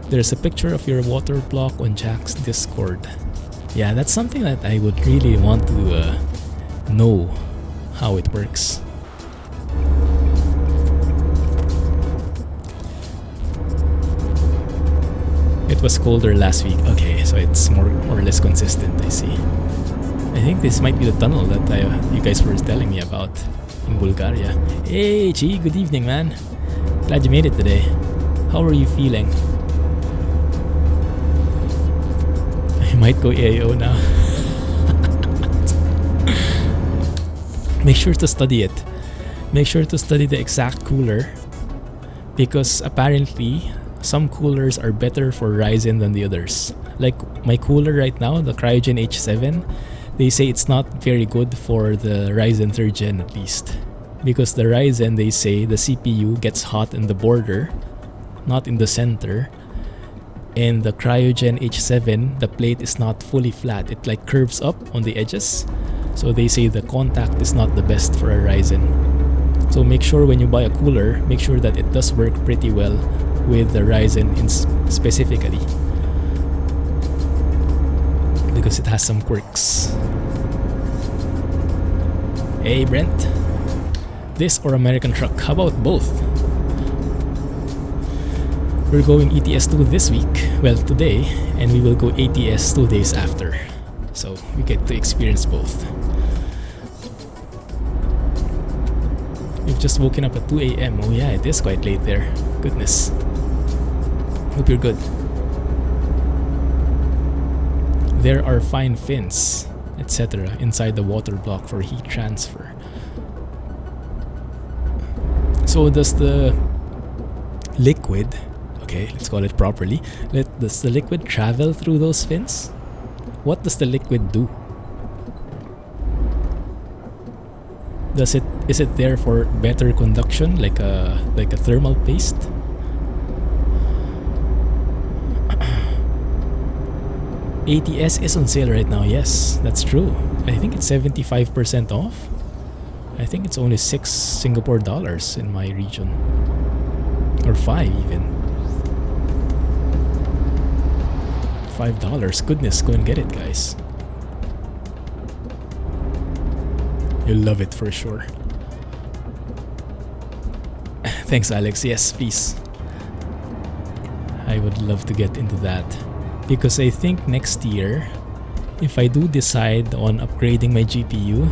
A: There's a picture of your water block on Jack's Discord. Yeah, that's something that I would really want to know how it works. It was colder last week. Okay, so it's more or less consistent, I see. I think this might be the tunnel that you guys were telling me about in Bulgaria. Hey, Chi, good evening, man. Glad you made it today. How are you feeling? I might go AIO now. Make sure to study it. Make sure to study the exact cooler, because apparently some coolers are better for Ryzen than the others. Like my cooler right now, the Cryogen H7, they say it's not very good for the Ryzen 3rd gen at least. Because the Ryzen, they say the CPU gets hot in the border, not in the center. And the Cryogen H7, the plate is not fully flat. It like curves up on the edges. So they say the contact is not the best for a Ryzen. So make sure when you buy a cooler, make sure that it does work pretty well with the Ryzen specifically. Because it has some quirks. Hey Brent. This or American truck? How about both? We're going ETS2 this week, well today, and we will go ATS 2 days after. So we get to experience both. We've just woken up at 2 AM. Oh yeah, it is quite late there. Goodness. Hope you're good. There are fine fins, etc. inside the water block for heat transfer. So does the liquid, okay, let's call it properly, does the liquid travel through those fins? What does the liquid do? Is it there for better conduction, like a thermal paste? ATS is on sale right now. Yes, that's true. I think it's 75% off. I think it's only 6 Singapore dollars in my region, or 5 even. $5. Goodness, go and get it, guys. You'll love it for sure. Thanks, Alex. Yes, please. I would love to get into that. Because I think next year, if I do decide on upgrading my GPU,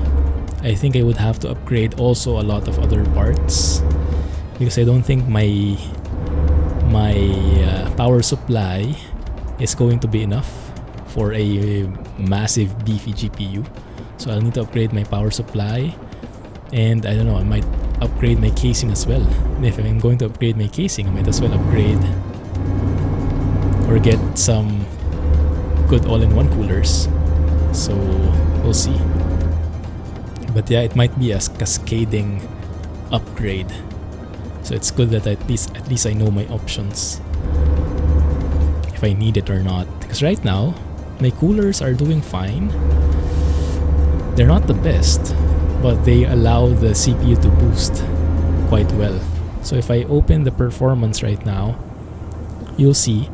A: I think I would have to upgrade also a lot of other parts. Because I don't think my power supply is going to be enough for a massive beefy GPU. So I'll need to upgrade my power supply, and I don't know, I might upgrade my casing as well. And if I'm going to upgrade my casing, I might as well upgrade or get some good all-in-one coolers. So we'll see. But yeah, it might be a cascading upgrade. So it's good that at least I know my options, if I need it or not. Because right now, my coolers are doing fine. They're not the best, but they allow the CPU to boost quite well. So if I open the performance right now, you'll see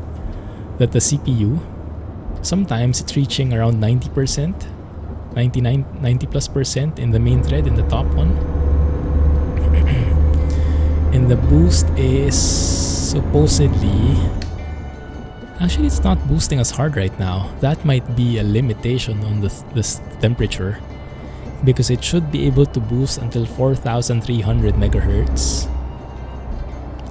A: that the CPU, sometimes it's reaching around 90%, 90+% in the main thread, in the top one. And the boost is supposedly, actually it's not boosting as hard right now. That might be a limitation on this temperature, because it should be able to boost until 4300 megahertz.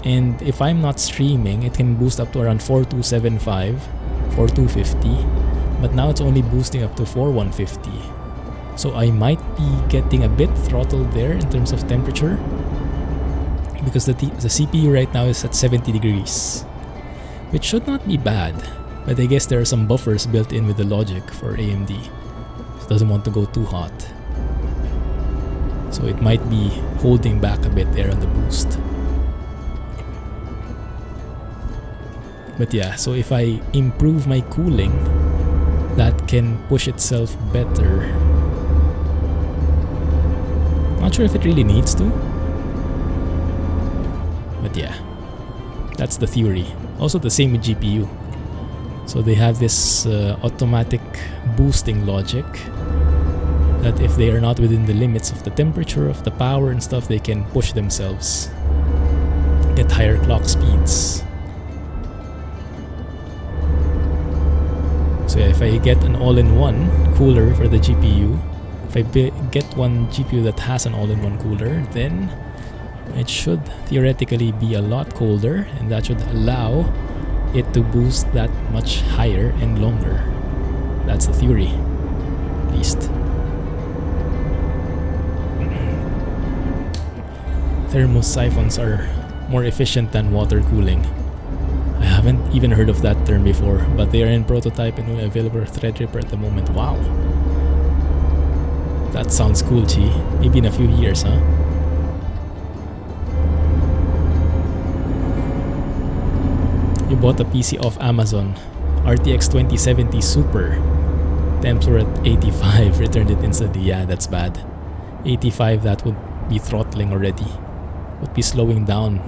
A: And if I'm not streaming, it can boost up to around 4275, 4250, but now it's only boosting up to 4150. So I might be getting a bit throttled there in terms of temperature, because the CPU right now is at 70 degrees, which should not be bad, but I guess there are some buffers built in with the logic for AMD. It doesn't want to go too hot, so it might be holding back a bit there on the boost. But yeah, so if I improve my cooling, that can push itself better. Not sure if it really needs to, but yeah, that's the theory. Also the same with GPU. So they have this automatic boosting logic that if they are not within the limits of the temperature, of the power and stuff, they can push themselves, get higher clock speeds. So yeah, if I get an all-in-one cooler for the GPU, if I get one GPU that has an all-in-one cooler, then it should theoretically be a lot colder, and that should allow it to boost that much higher and longer. That's the theory, at least. Thermosiphons are more efficient than water cooling. I haven't even heard of that term before, but they are in prototype and only available for Threadripper at the moment. Wow. That sounds cool, Chi. Maybe in a few years, huh? You bought a PC off Amazon. RTX 2070 Super. Temps were at 85, returned it instantly. Yeah, that's bad. 85, that would be throttling already. Would be slowing down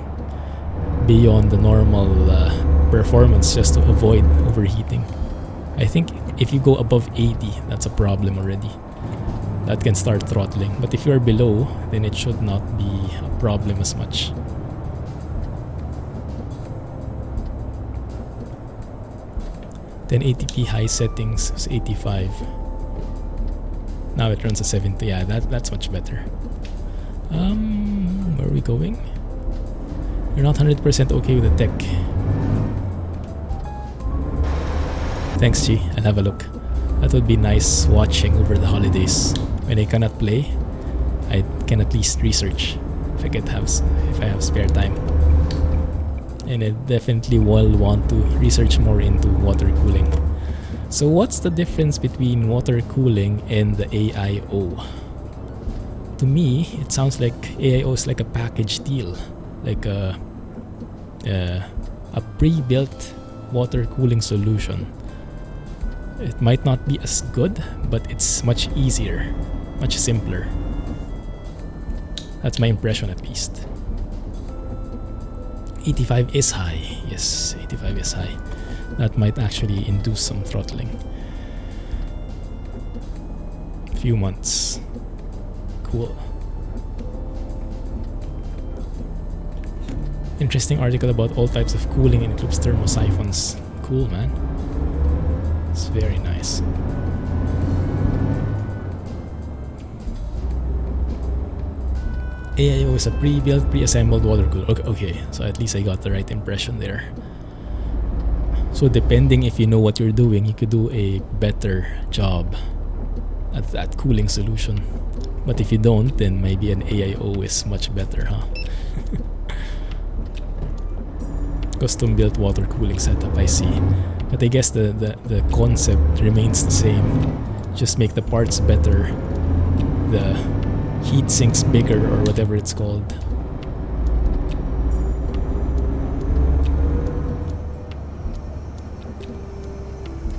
A: beyond the normal performance just to avoid overheating. I think if you go above 80, that's a problem already. That can start throttling. But if you're below, then it should not be a problem as much. Then 1080p high settings is 85. Now it runs at 70. Yeah, that's much better. Where are we going? You're not 100% okay with the tech. Thanks, Chi. I'll have a look. That would be nice watching over the holidays. When I cannot play, I can at least research if I have spare time. And I definitely will want to research more into water cooling. So what's the difference between water cooling and the AIO? To me, it sounds like AIO is like a package deal, like a pre-built water cooling solution. It might not be as good, but it's much easier, much simpler. That's my impression, at least. 85 is high. Yes, 85 is high. That might actually induce some throttling. Few months. Cool. Interesting article about all types of cooling includes thermosiphons. Cool, man. It's very nice. AIO is a pre-built, pre-assembled water cooler. Okay, so at least I got the right impression there. So depending if you know what you're doing, you could do a better job at that cooling solution. But if you don't, then maybe an AIO is much better, huh? Custom built water cooling setup, I see. But I guess the concept remains the same. Just make the parts better, the heat sinks bigger, or whatever it's called.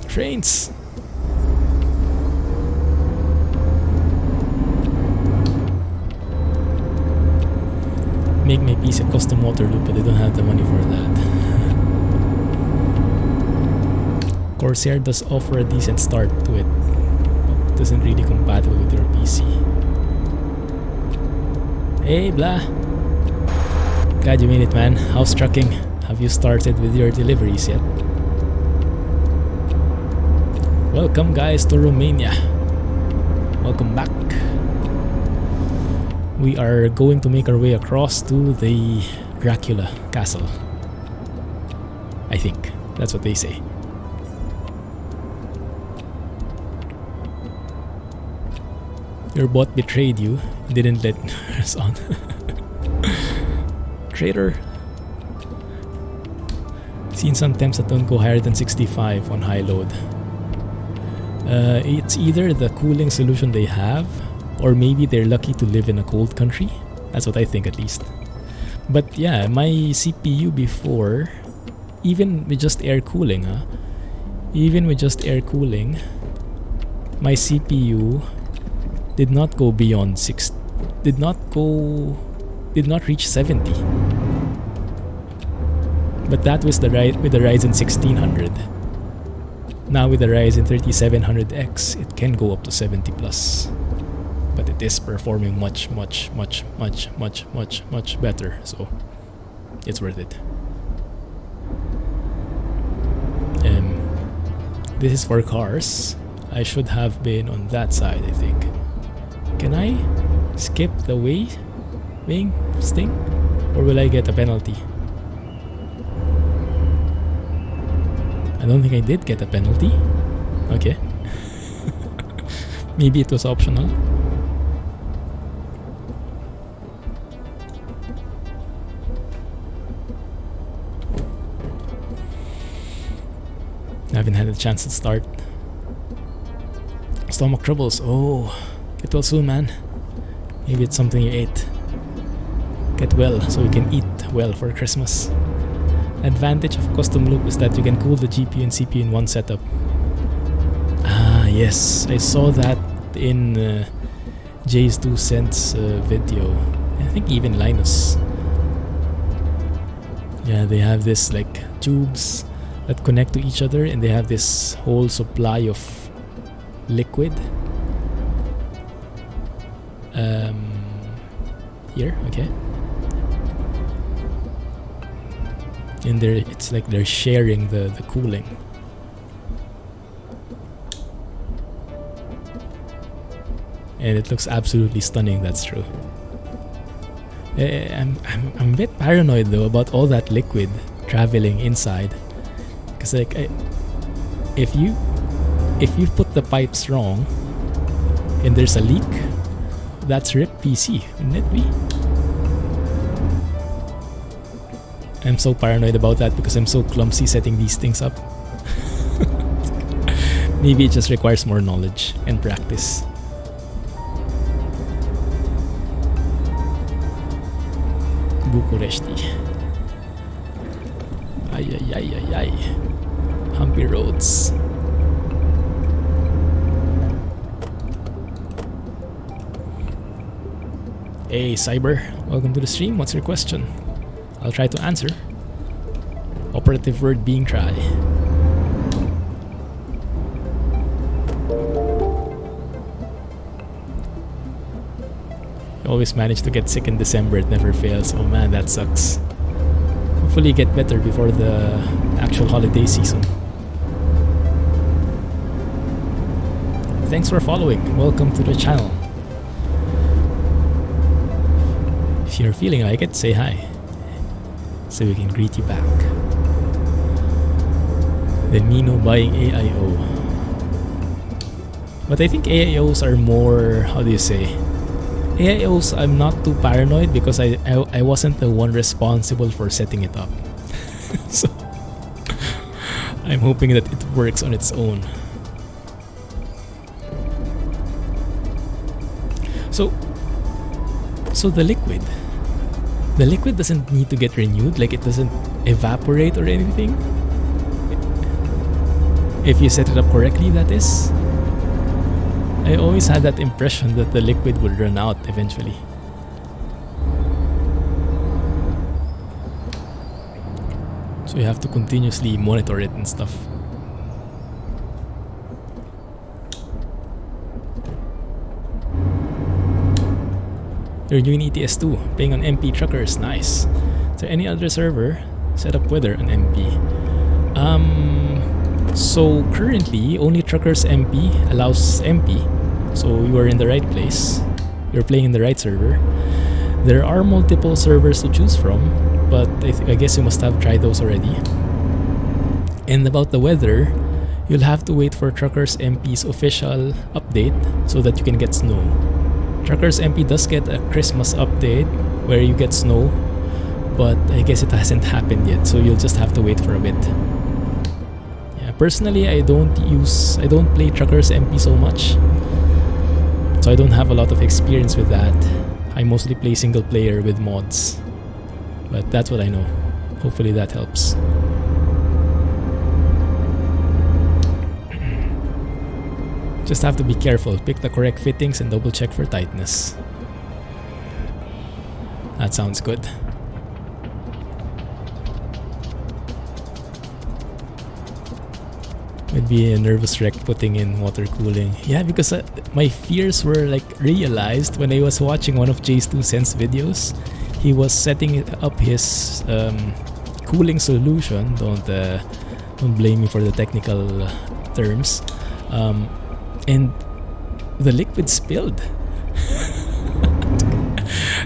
A: Trains! Make my piece a custom water loop, but I don't have the money for that. Corsair does offer a decent start to it, but isn't really compatible with your PC. Hey, blah! Glad you made it, man. How's trucking? Have you started with your deliveries yet? Welcome guys to Romania. Welcome back. We are going to make our way across to the Dracula castle. I think that's what they say. Your bot betrayed you, didn't let us on. Traitor. Seen some temps that don't go higher than 65 on high load. It's either the cooling solution they have, or maybe they're lucky to live in a cold country. That's what I think, at least. But yeah, my CPU before, even with just air cooling, even with just air cooling, my CPU did not go beyond did not reach 70. But that was with the Ryzen 1600. Now with the Ryzen 3700X, it can go up to 70 plus. But it is performing much better, so it's worth it. This is for cars. I should have been on that side, I think. Can I skip the weighing thing? Or will I get a penalty? I don't think I did get a penalty. Okay. Maybe it was optional. I haven't had a chance to start. Stomach troubles. Oh, get well soon, man. Maybe it's something you ate. Get well so you can eat well for Christmas. Advantage of custom loop is that you can cool the GPU and CPU in one setup. Ah, yes. I saw that in Jay's 2 cents video. I think even Linus. Yeah, they have this like tubes that connect to each other, and they have this whole supply of liquid. Here, okay. And it's like they're sharing the cooling. And it looks absolutely stunning, that's true. I'm a bit paranoid though about all that liquid traveling inside. Cause like if you put the pipes wrong and there's a leak, that's RIP PC, wouldn't it be? I'm so paranoid about that because I'm so clumsy setting these things up. Maybe it just requires more knowledge and practice. Bucuresti. Ay. Humpy roads. Hey Cyber, welcome to the stream. What's your question? I'll try to answer. Operative word being try. You always manage to get sick in December, it never fails. Oh man, that sucks. Hopefully get better before the actual holiday season. Thanks for following. Welcome to the channel. If you're feeling like it, say hi, so we can greet you back. The Mino buying AIO. But I think AIOs are more, how do you say? AIOs, I'm not too paranoid because I wasn't the one responsible for setting it up. So I'm hoping that it works on its own. So the liquid doesn't need to get renewed, like it doesn't evaporate or anything. If you set it up correctly, that is. I always had that impression that the liquid would run out eventually. So you have to continuously monitor it and stuff. You're doing ETS2, playing on MP truckers, nice. Is there any other server Set up weather on MP. So currently only Truckers MP allows MP. So you are in the right place. You're playing in the right server. There are multiple servers to choose from, but I guess you must have tried those already. And about the weather, you'll have to wait for Truckers MP's official update so that you can get snow. Truckers MP does get a Christmas update where you get snow, but I guess it hasn't happened yet, so you'll just have to wait for a bit. Yeah, personally, I don't play Truckers MP so much, so I don't have a lot of experience with that. I mostly play single player with mods, but that's what I know. Hopefully that helps. Just have to be careful, pick the correct fittings and double check for tightness. That sounds good. Would be a nervous wreck putting in water cooling. Yeah, because my fears were like realized when I was watching one of Jace2Sen's videos. He was setting up his cooling solution. Don't blame me for the technical terms. And the liquid spilled.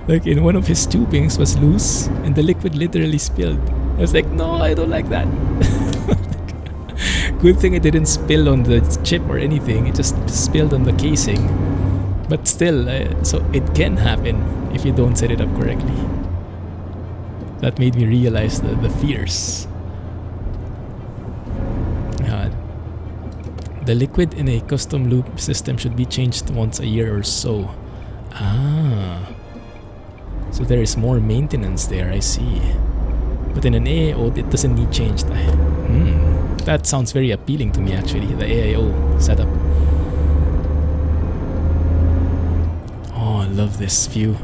A: Like in one of his tubings was loose and the liquid literally spilled. I was like, no, I don't like that. Good thing it didn't spill on the chip or anything. It just spilled on the casing. But still, so it can happen if you don't set it up correctly. That made me realize the fears. The liquid in a custom loop system should be changed once a year or so. So there is more maintenance there, I see. But in an AIO, it doesn't need changed. That sounds very appealing to me actually, the AIO setup. Oh, I love this view.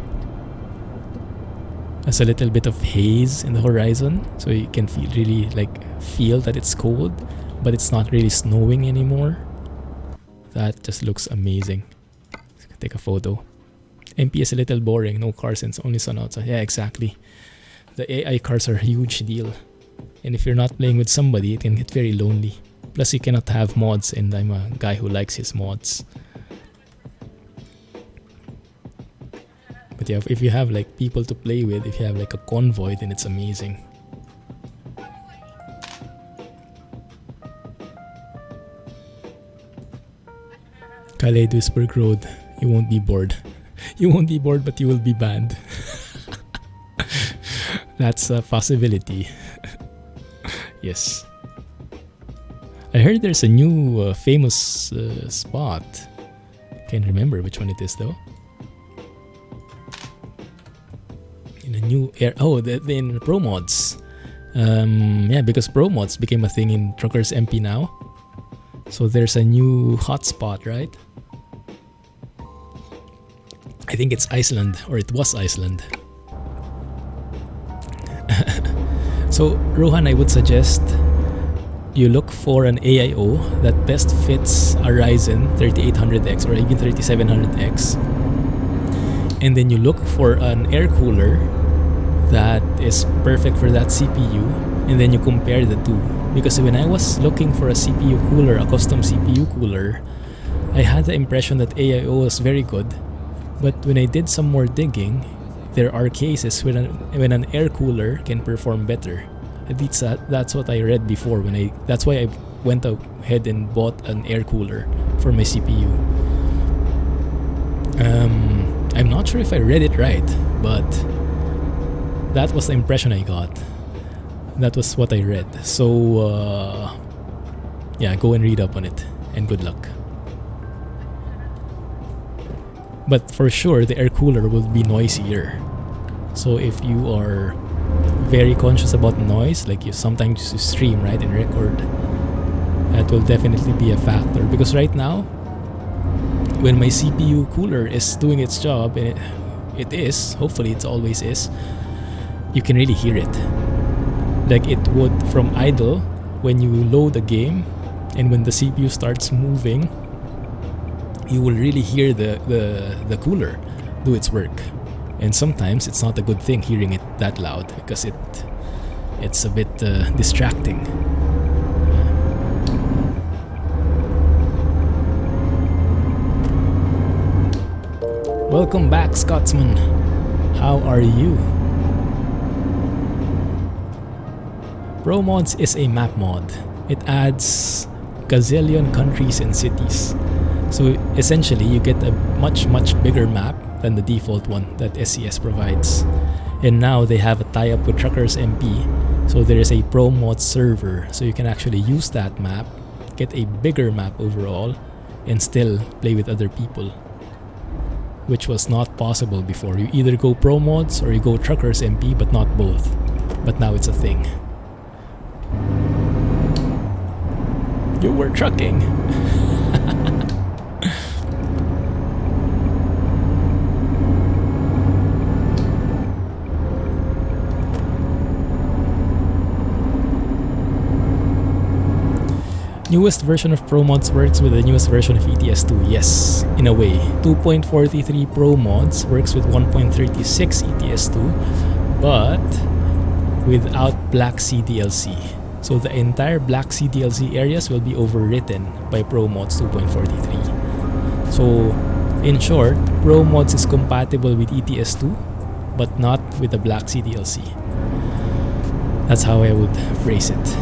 A: There's a little bit of haze in the horizon, so you can feel that it's cold, but it's not really snowing anymore. That just looks amazing. Take a photo. MP is a little boring, no cars and only sun outside. Yeah, exactly. The AI cars are a huge deal. And if you're not playing with somebody, it can get very lonely. Plus you cannot have mods, and I'm a guy who likes his mods. But yeah, if you have like people to play with, if you have like a convoy, then it's amazing. Calais Duisburg Road. You won't be bored. You won't be bored, but you will be banned. That's a possibility. Yes. I heard there's a new famous spot. Can't remember which one it is though. In a new in Pro Mods. Yeah, because Pro Mods became a thing in Truckers MP now. So there's a new hotspot, right? I think it's Iceland, or it was Iceland. So Rohan, I would suggest you look for an AIO that best fits a Ryzen 3800X or even 3700X. And then you look for an air cooler that is perfect for that CPU, and then you compare the two. Because when I was looking for a CPU cooler, a custom CPU cooler, I had the impression that AIO was very good. But when I did some more digging, there are cases when an air cooler can perform better. At least that's what I read before. That's why I went ahead and bought an air cooler for my CPU. I'm not sure if I read it right, but that was the impression I got. That was what I read. So yeah, go and read up on it, and good luck. But for sure, the air cooler will be noisier. So if you are very conscious about noise, like you sometimes stream, right, and record, that will definitely be a factor. Because right now, when my CPU cooler is doing its job, and it is, hopefully it always is, you can really hear it. Like it would from idle when you load a game, and when the CPU starts moving, you will really hear the cooler do its work. And sometimes it's not a good thing hearing it that loud, because it's a bit distracting. Welcome back, Scotsman. How are you? Pro Mods is a map mod. It adds gazillion countries and cities. So essentially, you get a much bigger map than the default one that SCS provides. And now they have a tie-up with Truckers MP, so there is a Pro Mod server, so you can actually use that map, get a bigger map overall, and still play with other people, which was not possible before. You either go Pro Mods or you go Truckers MP, but not both. But now it's a thing. You were trucking. Newest version of Pro Mods works with the newest version of ETS2. Yes, in a way. 2.43 Pro Mods works with 1.36 ETS2, but without Black Sea DLC. So the entire Black Sea DLC areas will be overwritten by Pro Mods 2.43. So in short, Pro Mods is compatible with ETS2, but not with the Black Sea DLC. That's how I would phrase it.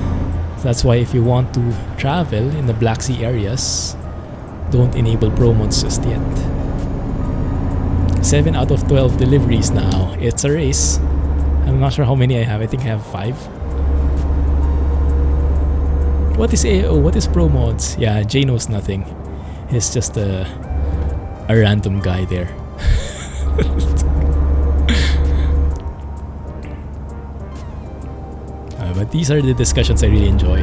A: That's why if you want to travel in the Black Sea areas, don't enable Pro Mods just yet. 7 out of 12 deliveries now. It's a race. I'm not sure how many I have. I think I have 5. What is AO? What is Pro Mods? Yeah, Jay knows nothing. He's just a random guy there. But these are the discussions I really enjoy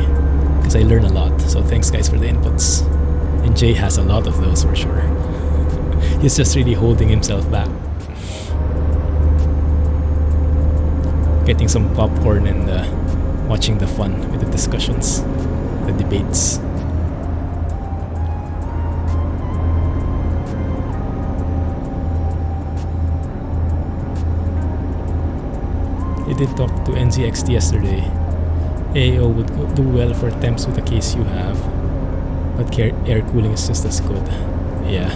A: because I learn a lot. So thanks guys for the inputs. And Jay has a lot of those for sure. He's just really holding himself back. Getting some popcorn and watching the fun with the discussions, the debates. I did talk to NZXT yesterday. AO would do well for temps with the case you have, but air cooling is just as good. Yeah.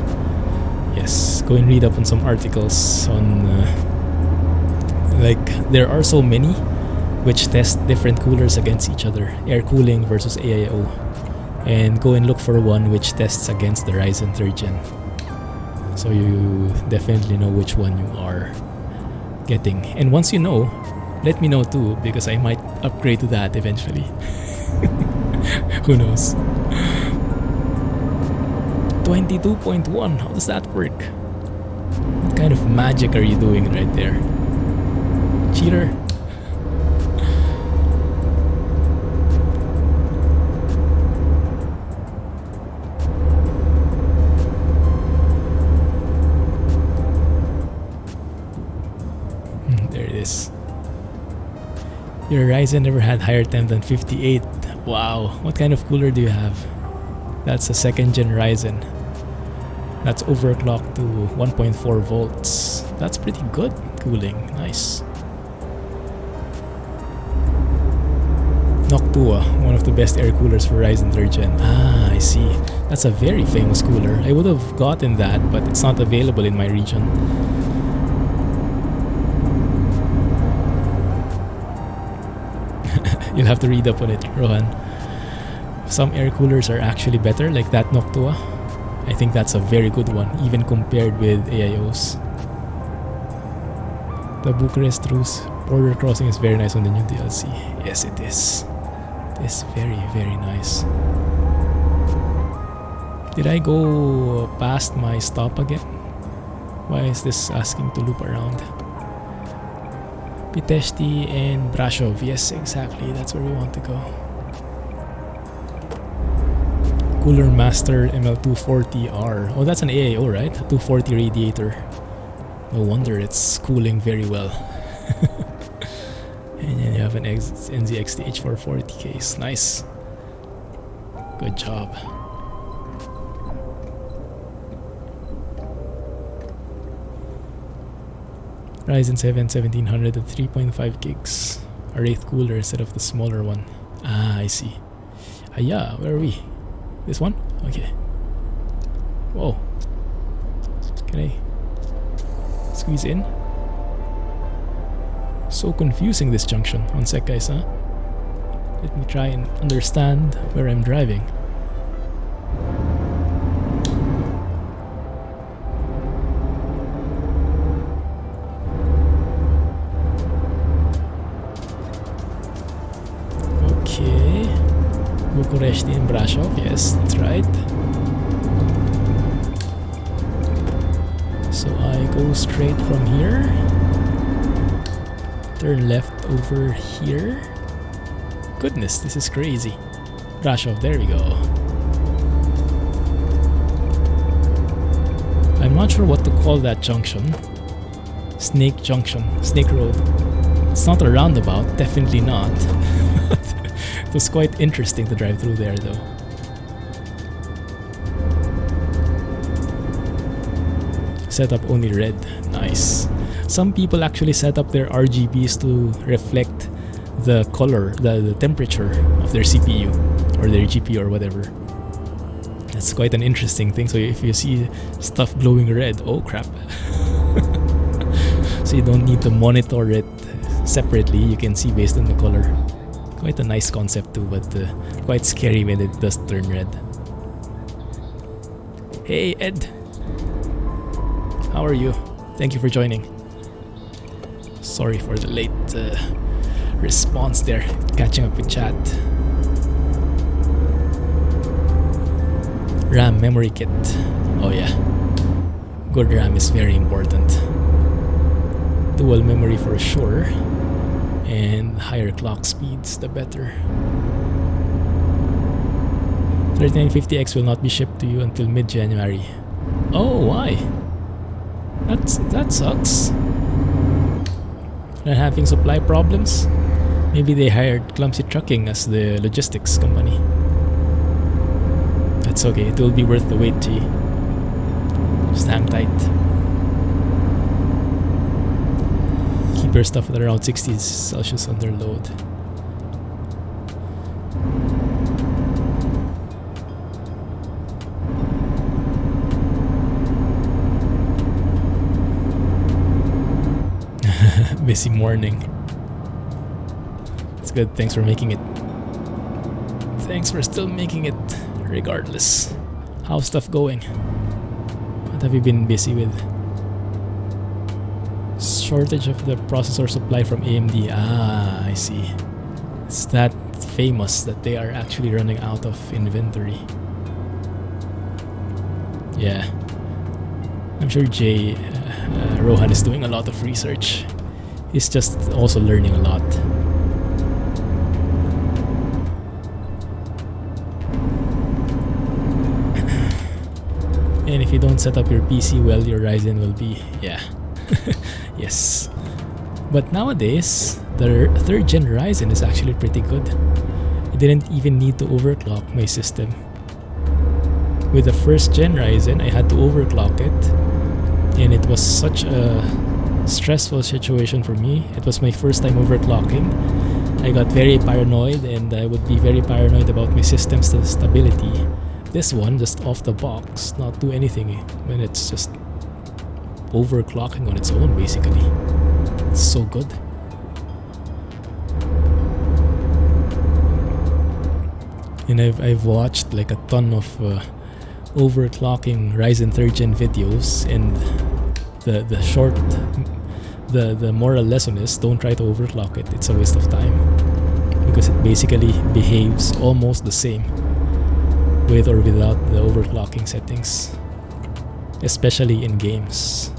A: Yes. Go and read up on some articles on like there are so many which test different coolers against each other. Air cooling versus AIO. And go and look for one which tests against the Ryzen 3rd Gen. So you definitely know which one you are getting. And once you know, let me know too, because I might upgrade to that eventually. Who knows? 22.1, how does that work? What kind of magic are you doing right there? Cheater? There it is. Your Ryzen never had higher temp than 58. Wow, what kind of cooler do you have? That's a 2nd gen Ryzen. That's overclocked to 1.4 volts. That's pretty good cooling. Nice. Noctua, one of the best air coolers for Ryzen 3rd Gen. Ah, I see. That's a very famous cooler. I would have gotten that, but it's not available in my region. You'll have to read up on it, Rohan. Some air coolers are actually better, like that Noctua. I think that's a very good one, even compared with AIOs. The Bucharest Rus border crossing is very nice on the new DLC. Yes, it is. It's very, very nice. Did I go past my stop again? Why is this asking to loop around? Pitești and Brasov. Yes, exactly. That's where we want to go. Cooler Master ML240R. Oh, that's an AIO, right? A 240 radiator. No wonder it's cooling very well. And then you have an NZXT H440 case. Nice. Good job. Ryzen 7 1700 at 3.5 gigs. a wraith cooler instead of the smaller one. Ah, I see. Yeah, where are we? This one? Okay. Whoa. Can I squeeze in? So confusing, this junction. One sec, guys, huh? Let me try and understand where I'm driving. Okay. Bucharest in Brasov, yes, that's right. So I go straight from here. Turn left over here. Goodness, this is crazy. Brasov, there we go. I'm not sure what to call that junction. Snake Junction, Snake Road. It's not a roundabout, definitely not. It was quite interesting to drive through there though. Set up only red, nice. Some people actually set up their RGBs to reflect the color, the temperature of their CPU or their GPU or whatever. That's quite an interesting thing. So if you see stuff glowing red, oh crap. So you don't need to monitor it separately, you can see based on the color. Quite a nice concept too, but quite scary when it does turn red. Hey Ed, how are you? Thank you for joining. Sorry for the late response there, catching up with chat. RAM memory kit. Oh yeah, good RAM is very important. Dual memory for sure, and higher clock speeds the better. 3950X will not be shipped to you until mid-January. Oh, why? That sucks. They're having supply problems. Maybe they hired Clumsy Trucking as the logistics company. That's okay, it will be worth the wait, G. Just hang tight. Keep your stuff at around 60 Celsius under load. Busy morning. It's good, thanks for making it. Thanks for still making it, regardless. How's stuff going? What have you been busy with? Shortage of the processor supply from AMD. Ah, I see. It's that famous that they are actually running out of inventory. Yeah. I'm sure Rohan is doing a lot of research. He's just also learning a lot. And if you don't set up your PC well, your Ryzen will be, yeah. Yes. But nowadays, the 3rd gen Ryzen is actually pretty good. I didn't even need to overclock my system. With the 1st gen Ryzen, I had to overclock it. And it was such a stressful situation for me. It was my first time overclocking. I got very paranoid, and I would be very paranoid about my system's stability. This one, just off the box, not do anything when it's just overclocking on its own, basically. It's so good. And I've watched like a ton of overclocking Ryzen 3rd gen videos, and the moral lesson is don't try to overclock it. It's a waste of time because it basically behaves almost the same with or without the overclocking settings, especially in games.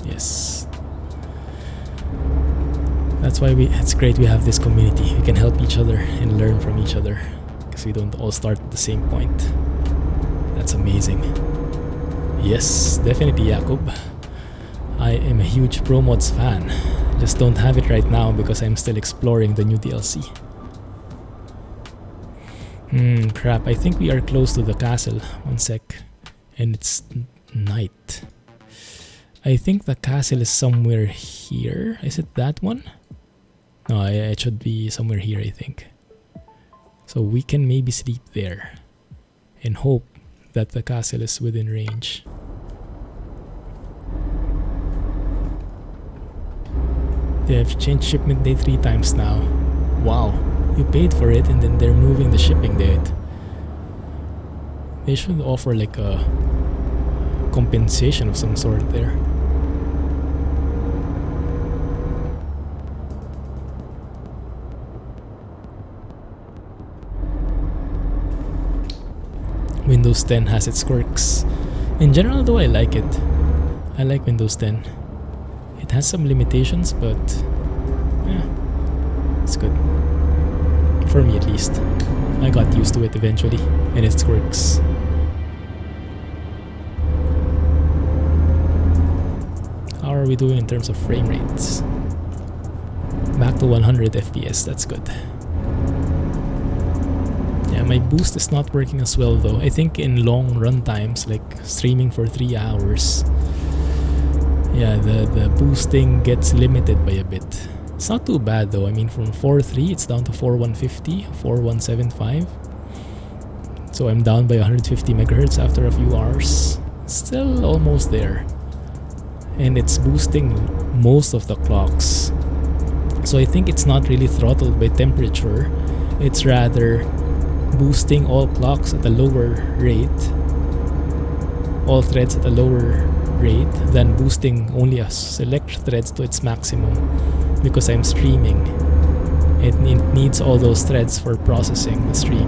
A: Yes. That's why it's great we have this community. We can help each other and learn from each other because we don't all start at the same point. That's amazing. Yes, definitely, Jakob. I am a huge Pro Mods fan. Just don't have it right now because I'm still exploring the new DLC. Crap. I think we are close to the castle. One sec. And it's night. I think the castle is somewhere here. Is it that one? No, it should be somewhere here, I think. So we can maybe sleep there and hope that the castle is within range. They have changed shipment date 3 times now. Wow, you paid for it and then they're moving the shipping date. They should offer like a compensation of some sort there. Windows 10 has its quirks. In general though, I like it. I like Windows 10. It has some limitations, but yeah, it's good. For me at least. I got used to it eventually, and its quirks. How are we doing in terms of frame rates? Back to 100 FPS, that's good. Yeah, my boost is not working as well though. I think in long run times, like streaming for 3 hours, yeah, the boosting gets limited by a bit. It's not too bad though. I mean, from 4.3 it's down to 4.150, 4.175. So I'm down by 150 megahertz after a few hours. Still almost there. And it's boosting most of the clocks. So I think it's not really throttled by temperature. It's rather boosting all clocks at a lower rate, all threads at a lower rate, than boosting only a select threads to its maximum, because I'm streaming. It needs all those threads for processing the stream,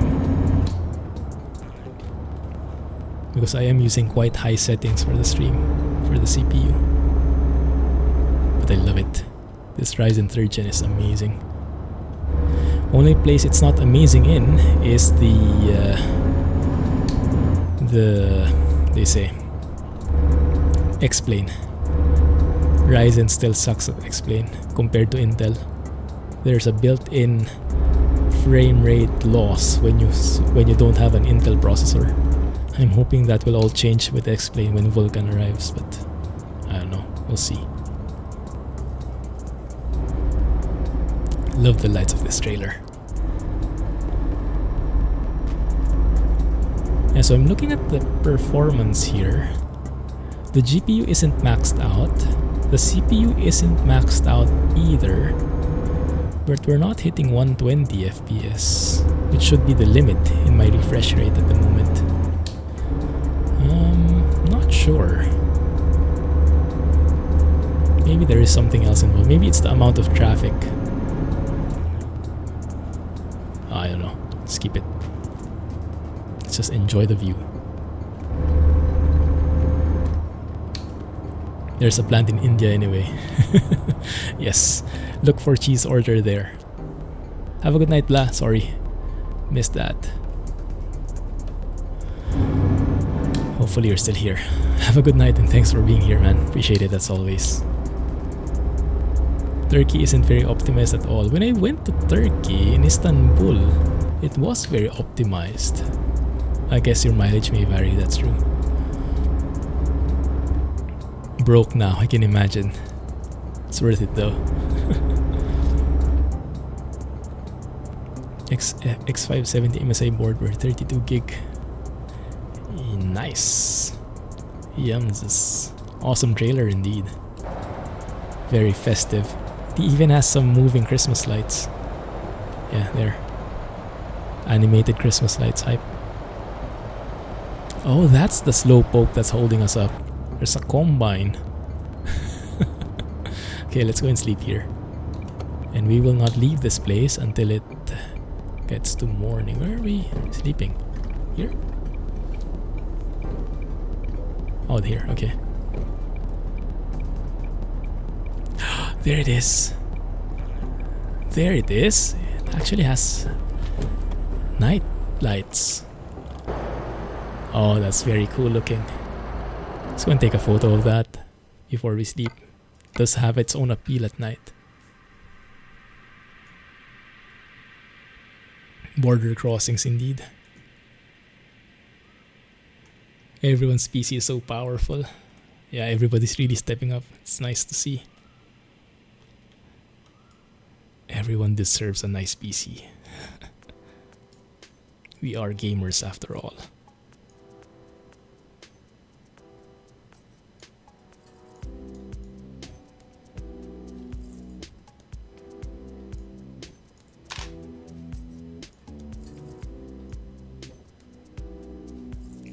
A: because I am using quite high settings for the stream, for the CPU. But I love it. This Ryzen 3rd Gen is amazing. Only place it's not amazing in is the they say X-Plane. Ryzen still sucks at X-Plane compared to Intel. There's a built-in frame rate loss when you don't have an Intel processor. I'm hoping that will all change with X-Plane when Vulkan arrives, but I don't know. We'll see. Love the lights of this trailer. Yeah, so I'm looking at the performance here. The GPU isn't maxed out. The CPU isn't maxed out either. But we're not hitting 120 FPS, which should be the limit in my refresh rate at the moment. Not sure. Maybe there is something else involved. Maybe it's the amount of traffic. I don't know. Skip it. Let's just enjoy the view. There's a plant in India anyway. Yes. Look for cheese order there. Have a good night, La. Sorry. Missed that. Hopefully you're still here. Have a good night and thanks for being here, man. Appreciate it as always. Turkey isn't very optimized at all. When I went to Turkey in Istanbul, it was very optimized. I guess your mileage may vary, that's true. Broke now, I can imagine. It's worth it though. X570 MSI board were 32 gig. Nice. Yums. Awesome trailer indeed. Very festive. It even has some moving Christmas lights. Yeah, there. Animated Christmas lights hype. Oh, that's the slowpoke that's holding us up. There's a combine. Okay, let's go and sleep here. And we will not leave this place until it gets to morning. Where are we sleeping? Here? Oh, here, okay. There it is. There it is. It actually has night lights. Oh, that's very cool looking. Let's go and take a photo of that before we sleep. It does have its own appeal at night. Border crossings indeed. Everyone's PC is so powerful. Yeah, everybody's really stepping up. It's nice to see. Everyone deserves a nice PC. We are gamers after all.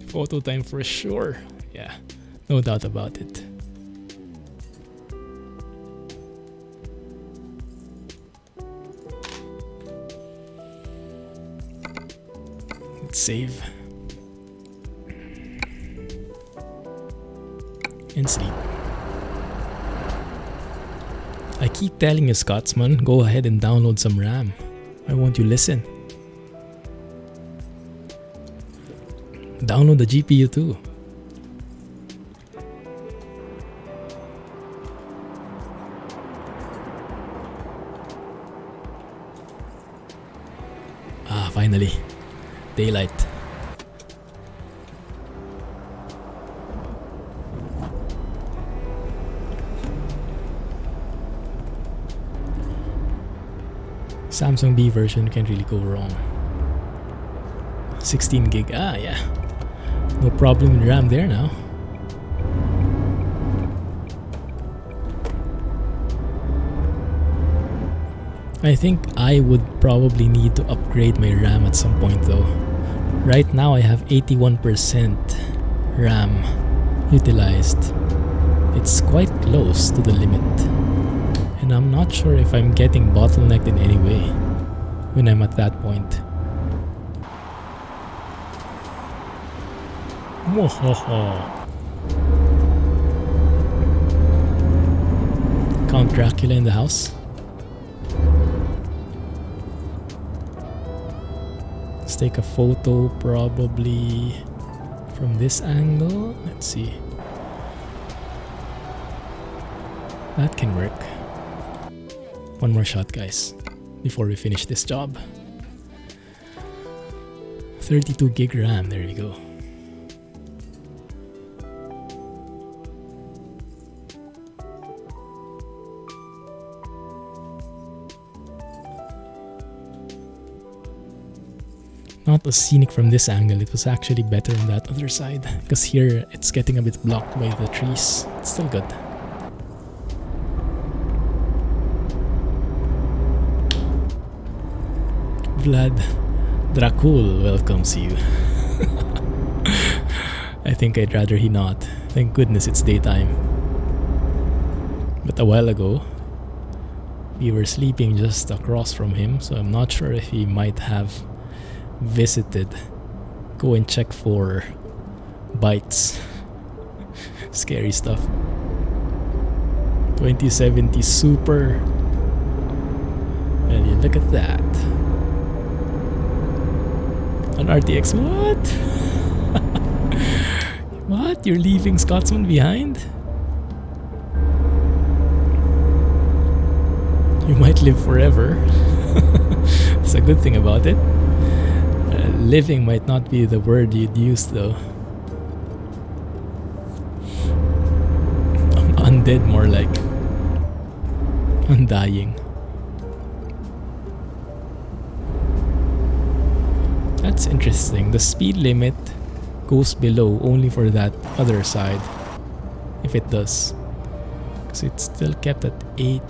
A: Photo time for sure. Yeah, no doubt about it. Let's save. And sleep. I keep telling you, Scotsman, go ahead and download some RAM. Why won't you listen? Download the GPU too. Ah, finally. Daylight. Samsung B version can't really go wrong. 16 gig. Ah, yeah. No problem in RAM there now. I think I would probably need to upgrade my RAM at some point though. Right now I have 81% RAM utilized. It's quite close to the limit. And I'm not sure if I'm getting bottlenecked in any way when I'm at that point. Count Dracula in the house. Let's take a photo probably from this angle. Let's see. That can work. One more shot, guys, before we finish this job. 32 gig RAM, there we go. Not as scenic from this angle, it was actually better on that other side, because here it's getting a bit blocked by the trees. It's still good. Vlad Dracul welcomes you. I think I'd rather he not. Thank goodness it's daytime. But a while ago, we were sleeping just across from him, so I'm not sure if he might have visited. Go and check for bites. Scary stuff. 2070 Super. And you look at that. An RTX, what? What? You're leaving Scotsman behind? You might live forever. That's a good thing about it. Living might not be the word you'd use though. Undead, more like undying. That's interesting. The speed limit goes below only for that other side, if it does, because it's still kept at 80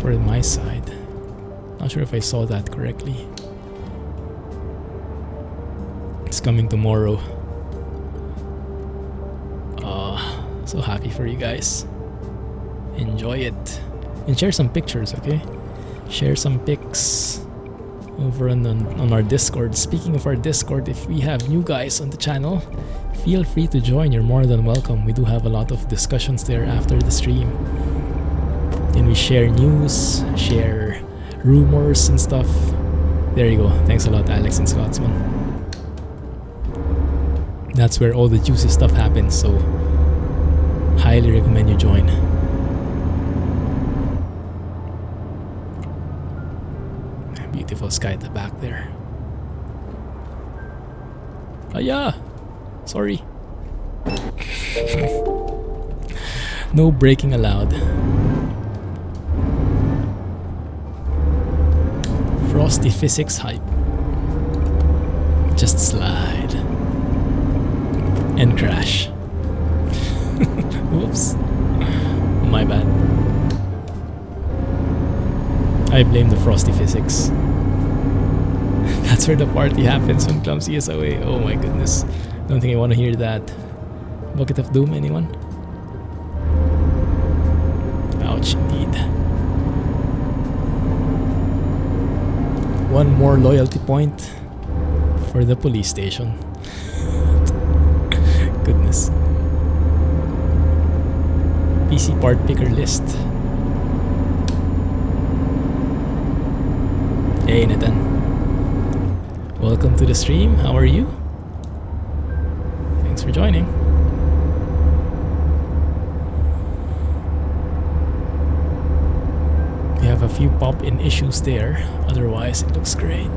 A: for my side. Not sure if I saw that correctly. It's coming tomorrow. So happy for you guys. Enjoy it. And share some pictures, okay? Share some pics over on our Discord. Speaking of our Discord, if we have new guys on the channel, feel free to join. You're more than welcome. We do have a lot of discussions there after the stream. And we share news, share rumors and stuff. There you go. Thanks a lot, Alex and Scotsman. That's where all the juicy stuff happens, so highly recommend you join. Beautiful. beautiful sky at the back there. Oh yeah! Sorry. No braking allowed. Frosty physics hype. Just slide. And crash. Whoops. My bad. I blame the frosty physics. That's where the party happens when Clumsy is away. Oh my goodness. Don't think I want to hear that. Bucket of Doom, anyone? Ouch, indeed. One more loyalty point for the police station. Goodness. PC part picker list. Hey Nathan. Welcome to the stream. How are you? Thanks for joining. We have a few pop-in issues there. Otherwise, it looks great.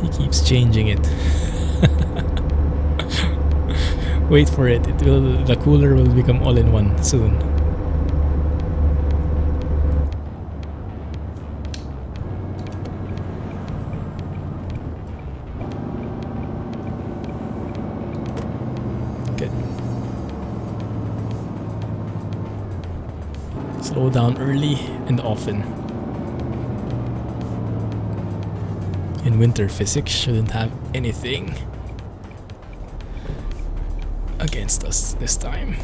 A: He keeps changing it. Wait for it. The cooler will become all-in-one soon. Good. Slow down early and often. In winter, physics shouldn't have anything against us this time.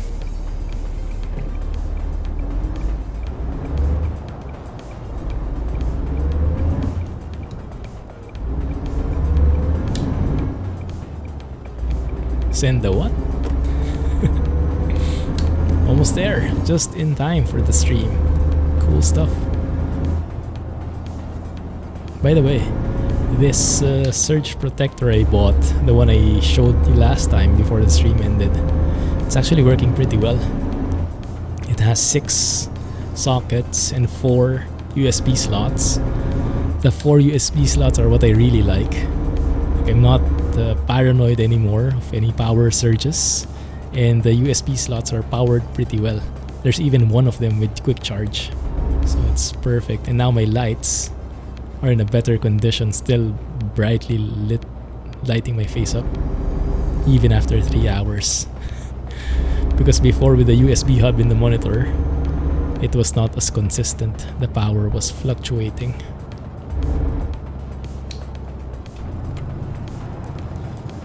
A: Send the what? Almost there, just in time for the stream. Cool stuff. By the way, this surge protector I bought, the one I showed you last time before the stream ended, it's actually working pretty well. It has 6 sockets and 4 USB slots. The 4 USB slots are what I really like. I'm not paranoid anymore of any power surges, and the USB slots are powered pretty well. There's even one of them with quick charge, so it's perfect. And now my lights are in a better condition, still brightly lit, lighting my face up even after 3 hours. Because before, with the USB hub in the monitor, it was not as consistent. The power was fluctuating.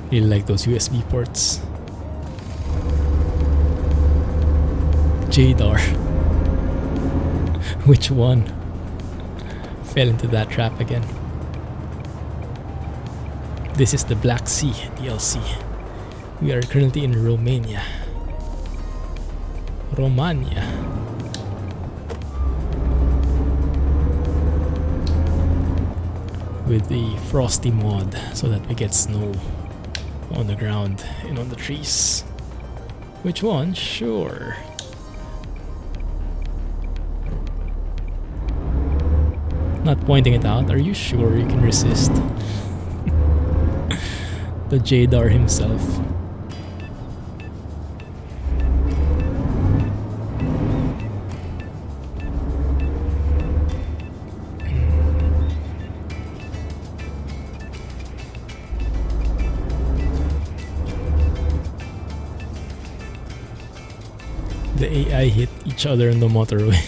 A: Really like those USB ports. JDAR. Which one? Fell into that trap again. This is the Black Sea DLC. We are currently in Romania. With the Frosty mod, so that we get snow on the ground and on the trees. Which one? Sure. Not pointing it out. Are you sure you can resist? The JDAR himself. The AI hit each other on the motorway.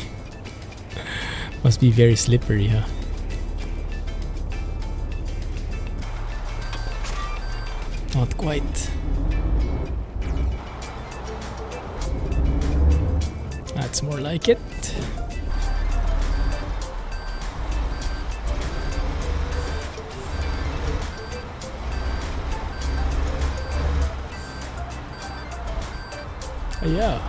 A: Must be very slippery, huh? Not quite. That's more like it. Yeah.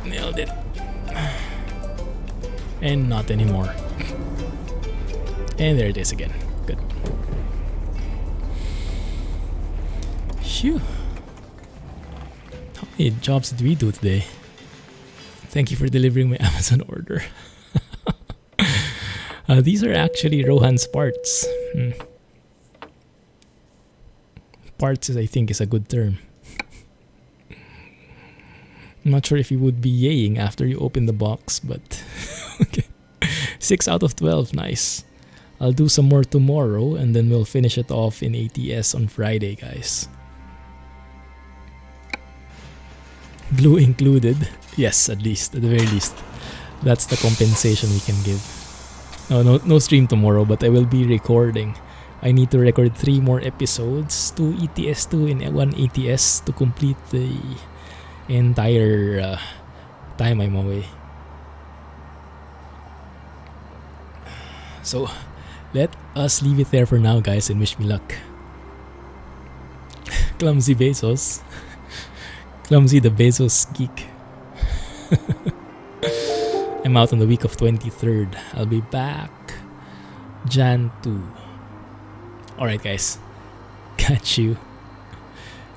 A: Nailed it. And not anymore. And there it is again. Good. Phew. How many jobs did we do today? Thank you for delivering my Amazon order. These are actually Rohan's parts. Parts, I think, is a good term. I'm not sure if you would be yaying after you open the box, but okay. 6 out of 12, nice. I'll do some more tomorrow and then we'll finish it off in ATS on Friday, guys. Blue included. Yes, at least, at the very least. That's the compensation we can give. No stream tomorrow, but I will be recording. I need to record 3 more episodes, 2 ETS2 and 1 ATS to complete the entire time I'm away. So, let us leave it there for now, guys, and wish me luck. Clumsy Bezos. Clumsy the Bezos geek. I'm out on the week of 23rd. I'll be back Jan 2. Alright, guys. Catch you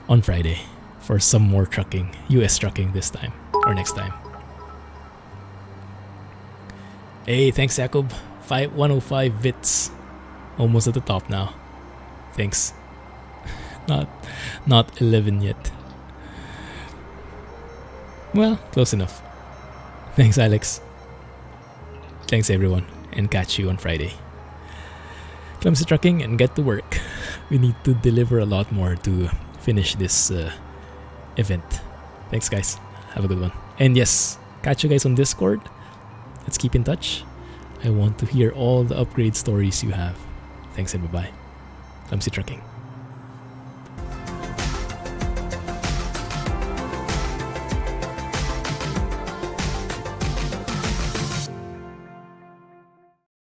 A: on Friday for some more trucking. US trucking this time. Or next time. Hey, thanks, Jacob. 105 bits. Almost at the top now. Thanks. Not 11 yet. Well, close enough. Thanks, Alex. Thanks, everyone. And catch you on Friday. Clumsy trucking and get to work. We need to deliver a lot more to finish this event. Thanks, guys. Have a good one. And yes, catch you guys on Discord. Let's keep in touch. I want to hear all the upgrade stories you have. Thanks and bye-bye. Clumsy trucking.